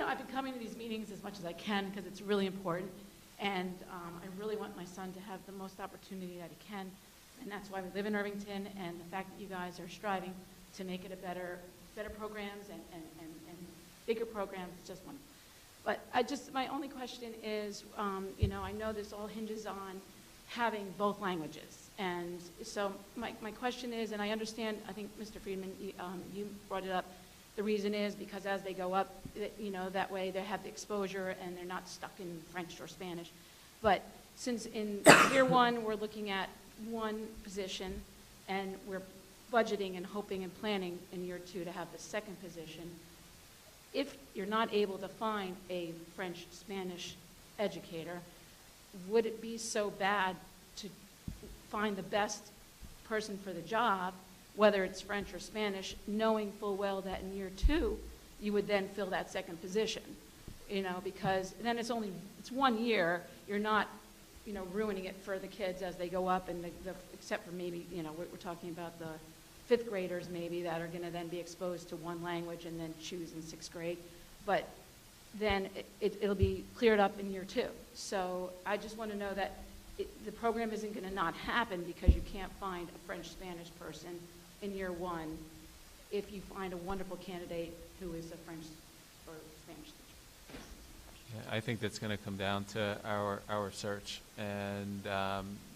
I've been coming to these meetings as much as I can because it's really important, and I really want my son to have the most opportunity that he can. And that's why we live in Irvington, and the fact that you guys are striving to make it a better programs and bigger programs is just wonderful. But my only question is, I know this all hinges on having both languages. And so my question is, and I understand, I think Mr. Friedman, you brought it up, the reason is because as they go up, that way they have the exposure and they're not stuck in French or Spanish. But since in year one, we're looking at one position, and we're budgeting and hoping and planning in year two to have the second position, if you're not able to find a French-Spanish educator, would it be so bad to find the best person for the job, whether it's French or Spanish, knowing full well that in year two, you would then fill that second position? You know, because then it's 1 year, you're not, you know, ruining it for the kids as they go up, and except for maybe, you know, we're talking about the fifth graders maybe that are going to then be exposed to one language and then choose in sixth grade. But then it'll be cleared up in year two. So I just want to know that the program isn't going to not happen because you can't find a French-Spanish person in year one if you find a wonderful candidate who is a French or Spanish teacher. Yeah, I think that's going to come down to our search, and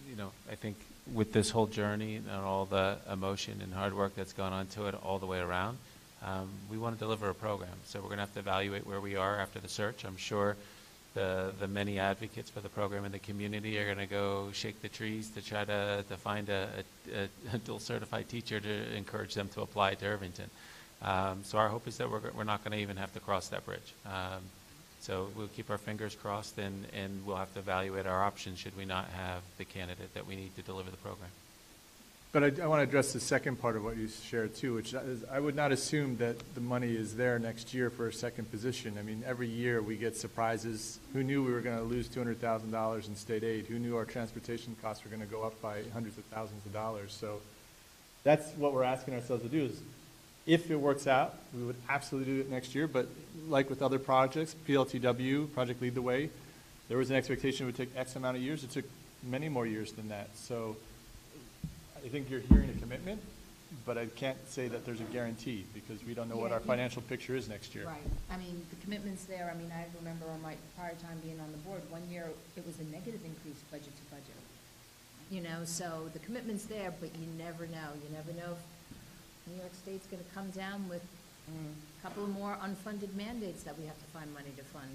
you know, I think with this whole journey and all the emotion and hard work that's gone on to it all the way around, we want to deliver a program. So we're going to have to evaluate where we are after the search. I'm sure the many advocates for the program in the community are going to go shake the trees to try to find a dual certified teacher to encourage them to apply to Irvington. So our hope is that we're not going to even have to cross that bridge. So we'll keep our fingers crossed, and we'll have to evaluate our options should we not have the candidate that we need to deliver the program. But I want to address the second part of what you shared too, which is I would not assume that the money is there next year for a second position. I mean, every year we get surprises. Who knew we were going to lose $200,000 in state aid? Who knew our transportation costs were going to go up by hundreds of thousands of dollars? So that's what we're asking ourselves to do is, if it works out, we would absolutely do it next year. But like with other projects, PLTW, Project Lead the Way, there was an expectation it would take X amount of years. It took many more years than that. So I think you're hearing a commitment, but I can't say that there's a guarantee because we don't know what our financial picture is next year. Right. I mean, the commitment's there. I mean, I remember on my prior time being on the board, 1 year it was a negative increase budget to budget. You know, so the commitment's there, but you never know. You never know if New York State's going to come down with a couple of more unfunded mandates that we have to find money to fund,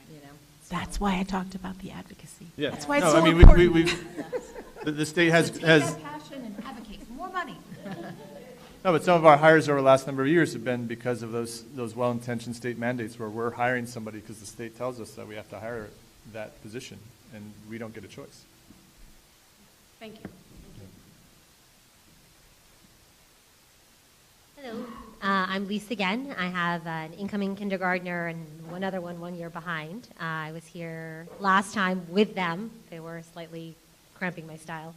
you know. So That's why I talked about the advocacy. Yeah. That's why it's no, so I mean, important. The state has take that passion and advocate for more money. No, but some of our hires over the last number of years have been because of those well-intentioned state mandates where we're hiring somebody because the state tells us that we have to hire that position, and we don't get a choice. Thank you. Hello, I'm Lisa again. I have an incoming kindergartner and one other one 1 year behind. I was here last time with them. They were slightly cramping my style,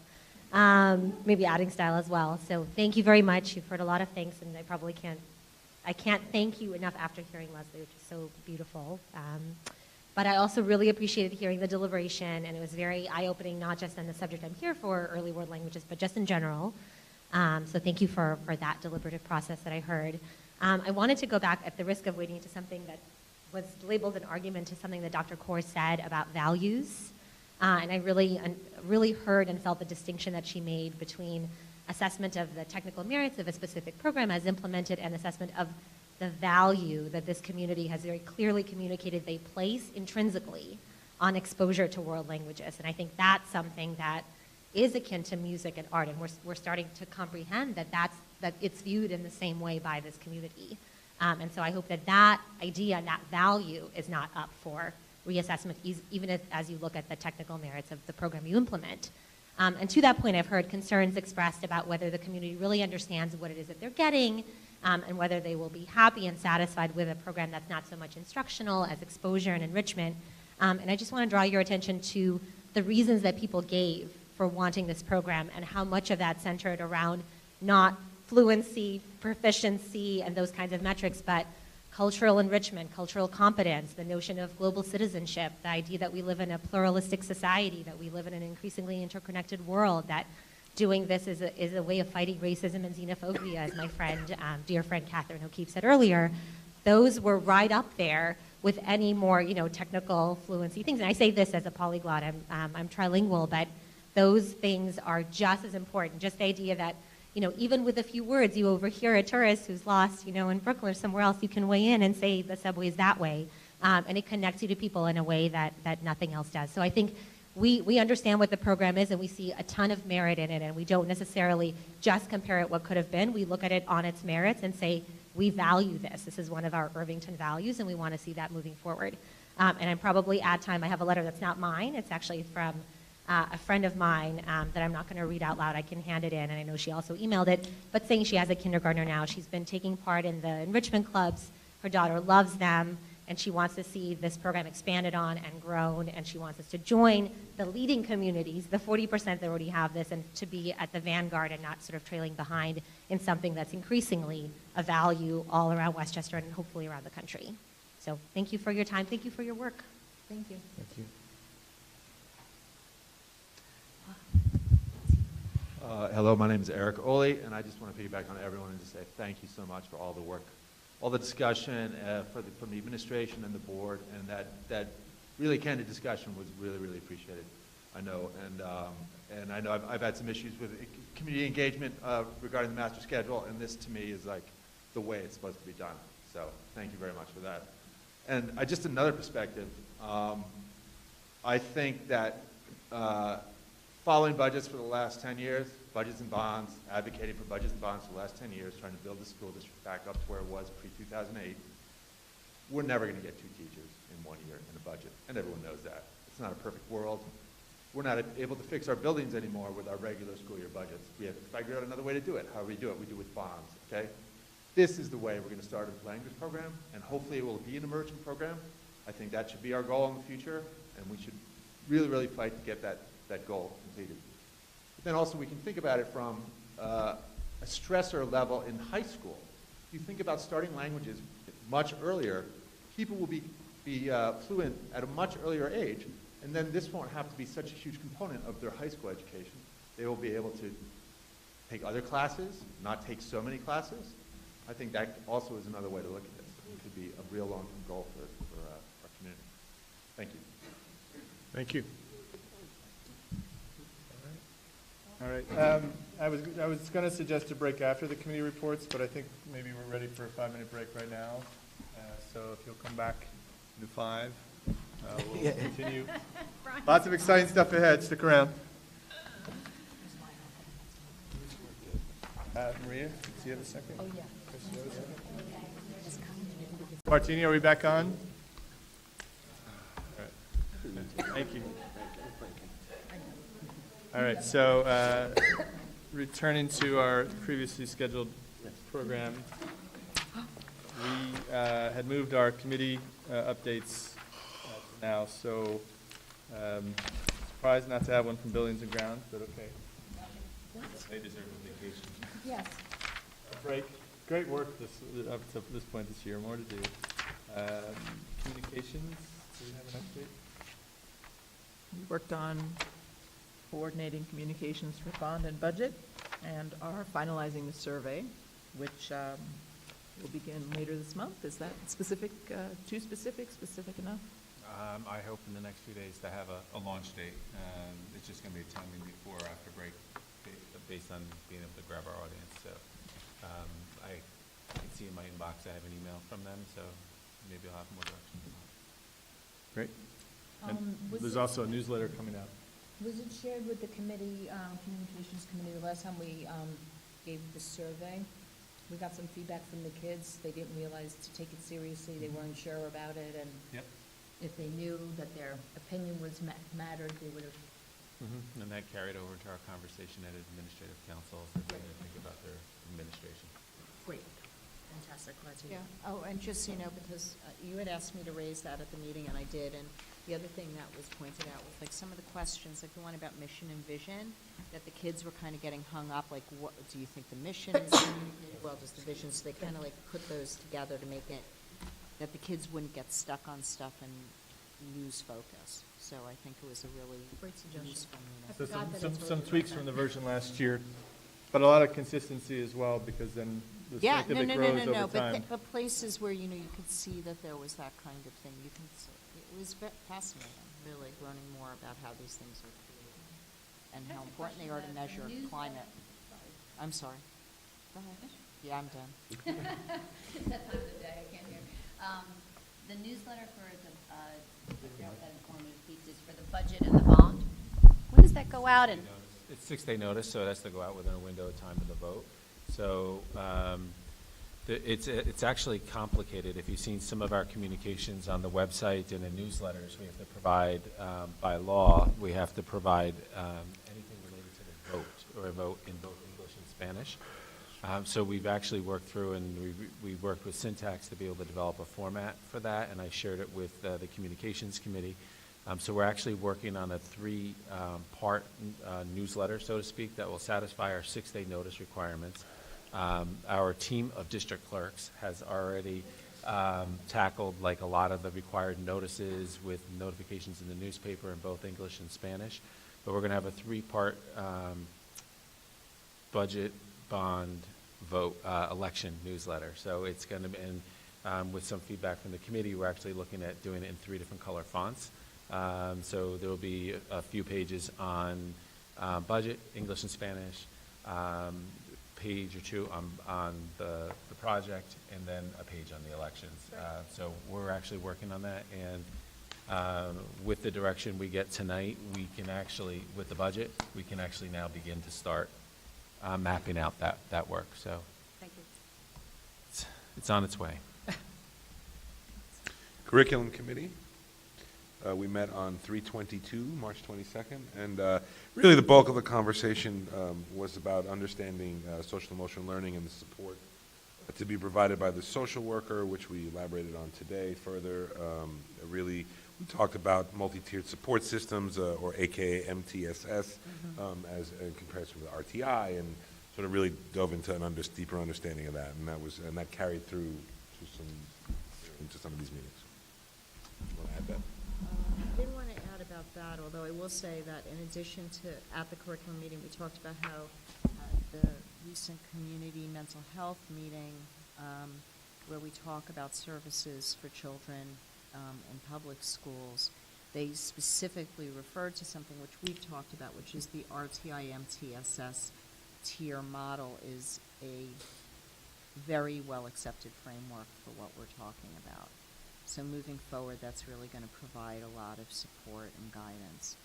maybe adding style as well. So thank you very much. You've heard a lot of things, and I can't thank you enough after hearing Leslie, which is so beautiful. But I also really appreciated hearing the deliberation, and it was very eye-opening, not just on the subject I'm here for, early world languages, but just in general. So thank you for that deliberative process that I heard. I wanted to go back at the risk of wading into something that was labeled an argument to something that Dr. Kaur said about values. And I really heard and felt the distinction that she made between assessment of the technical merits of a specific program as implemented and assessment of the value that this community has very clearly communicated they place intrinsically on exposure to world languages. And I think that's something that is akin to music and art, and we're starting to comprehend that it's viewed in the same way by this community. And so I hope that idea and that value is not up for reassessment, even as you look at the technical merits of the program you implement. And to that point, I've heard concerns expressed about whether the community really understands what it is that they're getting, and whether they will be happy and satisfied with a program that's not so much instructional as exposure and enrichment. And I just want to draw your attention to the reasons that people gave for wanting this program and how much of that centered around not fluency, proficiency, and those kinds of metrics, but cultural enrichment, cultural competence, the notion of global citizenship, the idea that we live in a pluralistic society, that we live in an increasingly interconnected world, that doing this is a way of fighting racism and xenophobia, as my friend, dear friend Catherine O'Keefe said earlier. Those were right up there with any more, technical fluency things. And I say this as a polyglot. I'm trilingual, but those things are just as important. Just the idea that, even with a few words, you overhear a tourist who's lost, in Brooklyn or somewhere else, you can weigh in and say the subway's that way. And it connects you to people in a way that nothing else does. So I think we understand what the program is and we see a ton of merit in it, and we don't necessarily just compare it what could have been. We look at it on its merits and say, we value this. This is one of our Irvington values, and we want to see that moving forward. And I'm probably at time. I have a letter that's not mine. It's actually from a friend of mine that I'm not going to read out loud. I can hand it in, and I know she also emailed it, but saying she has a kindergartner now. She's been taking part in the enrichment clubs. Her daughter loves them, and she wants to see this program expanded on and grown, and she wants us to join the leading communities, the 40% that already have this, and to be at the vanguard and not sort of trailing behind in something that's increasingly a value all around Westchester and hopefully around the country. So thank you for your time. Thank you for your work. Thank you. Thank you. Hello, my name is Eric Oley, and I just want to piggyback on everyone and just say thank you so much for all the work, all the discussion from the administration and the board, and that really candid discussion was really, really appreciated. I know, and I know I've had some issues with community engagement regarding the master schedule, and this to me is like the way it's supposed to be done. So thank you very much for that. And just another perspective, I think that following budgets for the last 10 years, budgets and bonds, advocating for budgets and bonds for the last 10 years, trying to build the school district back up to where it was pre-2008, we're never going to get 2 teachers in 1 year in a budget, and everyone knows that. It's not a perfect world. We're not able to fix our buildings anymore with our regular school year budgets. We have to figure out another way to do it. How do we do it? We do it with bonds, okay? This is the way we're going to start a language program, and hopefully it will be an emerging program. I think that should be our goal in the future, and we should really, really fight to get that goal completed. But then also we can think about it from a stressor level in high school. If you think about starting languages much earlier, people will be fluent at a much earlier age, and then this won't have to be such a huge component of their high school education. They will be able to take other classes, not take so many classes. I think that also is another way to look at this. It could be a real long-term goal for our community. Thank you. Thank you. All right. I was going to suggest a break after the committee reports, but I think maybe we're ready for a 5-minute break right now. So if you'll come back to 5, we'll continue. Lots of exciting stuff ahead. Stick around. Maria, do you have a second? Oh, yeah. Chris, do you have a second? Martini, are we back on? All right. Thank you. All right, so returning to our previously scheduled program, we had moved our committee updates now, so surprised not to have one from Buildings and Grounds, but okay. They deserve a vacation. Yes. A break. Great work up to this point this year. More to do. Communications. Do we have an update? We worked on coordinating communications for bond and budget and are finalizing the survey, which will begin later this month. Is that specific, too specific enough? I hope in the next few days to have a launch date. It's just going to be a timing before or after break based on being able to grab our audience. So I can see in my inbox I have an email from them, so maybe I'll have more direction. Great. And there's also a newsletter coming out. Was it shared with the committee, communications committee, the last time we gave the survey? We got some feedback from the kids. They didn't realize to take it seriously. They weren't sure about it, and if they knew that their opinion was mattered, they would have. And that carried over to our conversation at administrative council as they're going to think about their administration. Great. Fantastic. Glad to hear. Yeah. Oh, and just so you know, because you had asked me to raise that at the meeting, and I did, and the other thing that was pointed out was like some of the questions, like the one about mission and vision, that the kids were kind of getting hung up, like, what do you think the mission is communicated well, does the vision, so they kind of like put those together to make it that the kids wouldn't get stuck on stuff and lose focus. So I think it was a really great suggestion. So some tweaks from the version last year, but a lot of consistency as well, because then the strength of it grows over time. But places where, you know, you could see that there was that kind of thing, you can see, it was fascinating, really, learning more about how these things are created and how important they are to measure climate. I'm sorry. Go ahead. Yeah, I'm done. It's that time of the day, I can't hear. The newsletter for the that informative piece is for the budget and the bond. things that go out and? It's 6-day notice, so it has to go out within a window of time of the vote. So it's actually complicated. If you've seen some of our communications on the website and in newsletters, we have to provide, by law, we have to provide anything related to the vote, or a vote in both English and Spanish. So we've actually worked through, and we worked with Syntax to be able to develop a format for that, and I shared it with the Communications Committee. So we're actually working on a 3-part newsletter, so to speak, that will satisfy our 6-day notice requirements. Our team of district clerks has already tackled like a lot of the required notices with notifications in the newspaper in both English and Spanish. But we're going to have a 3-part budget, bond, vote, election newsletter. So it's going to be, and with some feedback from the committee, we're actually looking at doing it in 3 different color fonts. So there will be a few pages on budget, English and Spanish, page or 2 on the project, and then a page on the elections. So we're actually working on that, and with the direction we get tonight, we can actually, with the budget, we can actually now begin to start mapping out that work. So Thank you. It's on its way. Curriculum Committee. We met on 3/22, March 22nd, and really the bulk of the conversation was about understanding social emotional learning and the support to be provided by the social worker, which we elaborated on today further. Really, we talked about multi-tiered support systems, or AKA MTSS, as in comparison with RTI, and sort of really dove into an deeper understanding of that, and that carried through into some of these meetings. You want to add that? I didn't want to add about that, although I will say that in addition to, at the curriculum meeting, we talked about how the recent community mental health meeting, where we talk about services for children in public schools, they specifically referred to something which we've talked about, which is the RTI-MTSS tier model is a very well-accepted framework for what we're talking about. So moving forward, that's really going to provide a lot of support and guidance.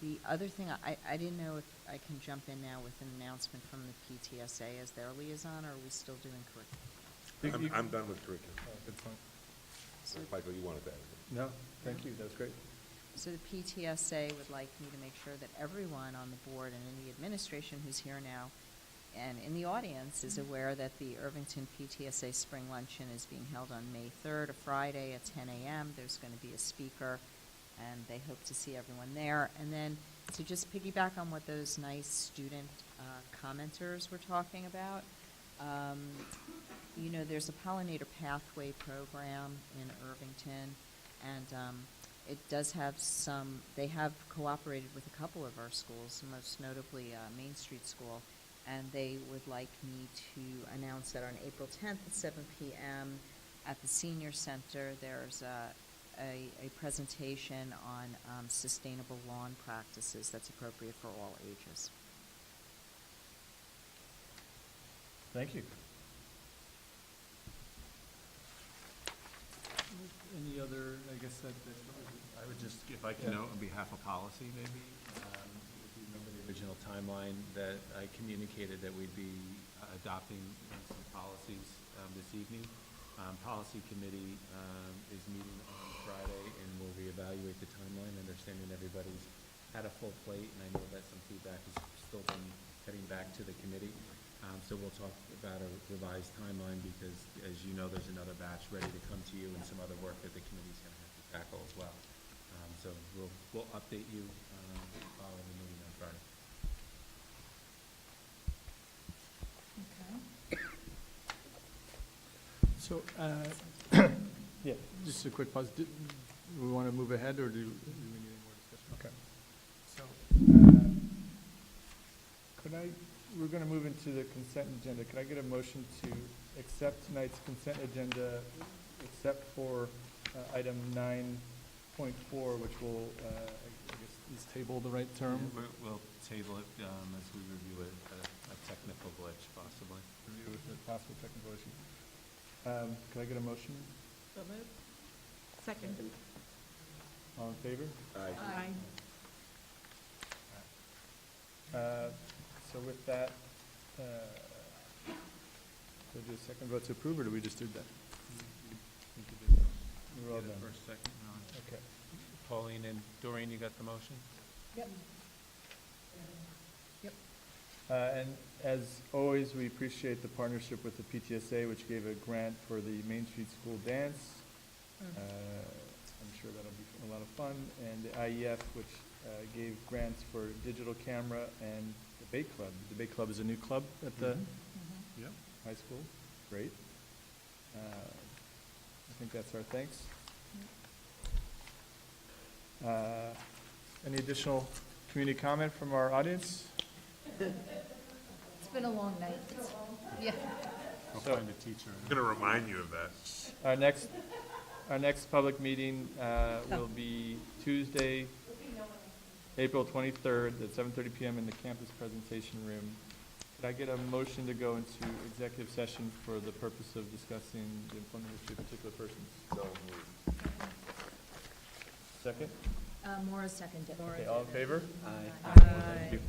The other thing, I didn't know if I can jump in now with an announcement from the PTSA as their liaison, or are we still doing curriculum? I'm done with curriculum. Good point. So, Michael, you wanted to add anything? No, thank you. That was great. So the PTSA would like me to make sure that everyone on the board and in the administration who's here now and in the audience is aware that the Irvington PTSA Spring Luncheon is being held on May 3rd, a Friday at 10 a.m. There's going to be a speaker, and they hope to see everyone there. And then to just piggyback on what those nice student commenters were talking about, you know, there's a pollinator pathway program in Irvington, and it does have they have cooperated with a couple of our schools, most notably Main Street School, and they would like me to announce that on April 10th at 7 p.m. at the Senior Center, there's a presentation on sustainable lawn practices that's appropriate for all ages. Thank you. Any other, I guess that I would just, if I can note on behalf of policy, maybe, if you remember the original timeline that I communicated that we'd be adopting some policies this evening. Policy Committee is meeting on Friday, and we'll reevaluate the timeline, understanding everybody's had a full plate, and I know that some feedback has still been heading back to the committee. So we'll talk about a revised timeline because, as you know, there's another batch ready to come to you and some other work that the committee's going to have to tackle as well. So we'll update you following the meeting on Friday. Okay. So, yeah, just a quick pause. Do we want to move ahead, or do we need any more discussion? Okay. So, we're going to move into the consent agenda. Could I get a motion to accept tonight's consent agenda, except for item 9.4, which will, I guess, is table the right term? Yeah, we'll table it as we review a technical glitch, possibly. Review with a possible technical issue. Could I get a motion? So moved. Second. All in favor? Aye. Aye. second vote to approve, or did we just do that? We're all Get it done. First, second, Ron. Okay. Pauline and Doreen, you got the motion? Yep. Yep. And as always, we appreciate the partnership with the PTSA, which gave a grant for the Main Street School Dance. I'm sure that'll be a lot of fun. And the IEF, which gave grants for digital camera and debate club. The debate club is a new club at the Yep. high school. Great. I think that's our thanks. Any additional community comment from our audience? It's been a long night. Yeah. I'll So- find a teacher. I'm going to remind you of that. Our next public meeting will be Tuesday, April 23rd at 7:30 PM in the campus presentation room. Could I get a motion to go into executive session for the purpose of discussing the employment history of particular persons? So moved. Second? Maura seconded. Okay, all in favor? Aye. Thank you.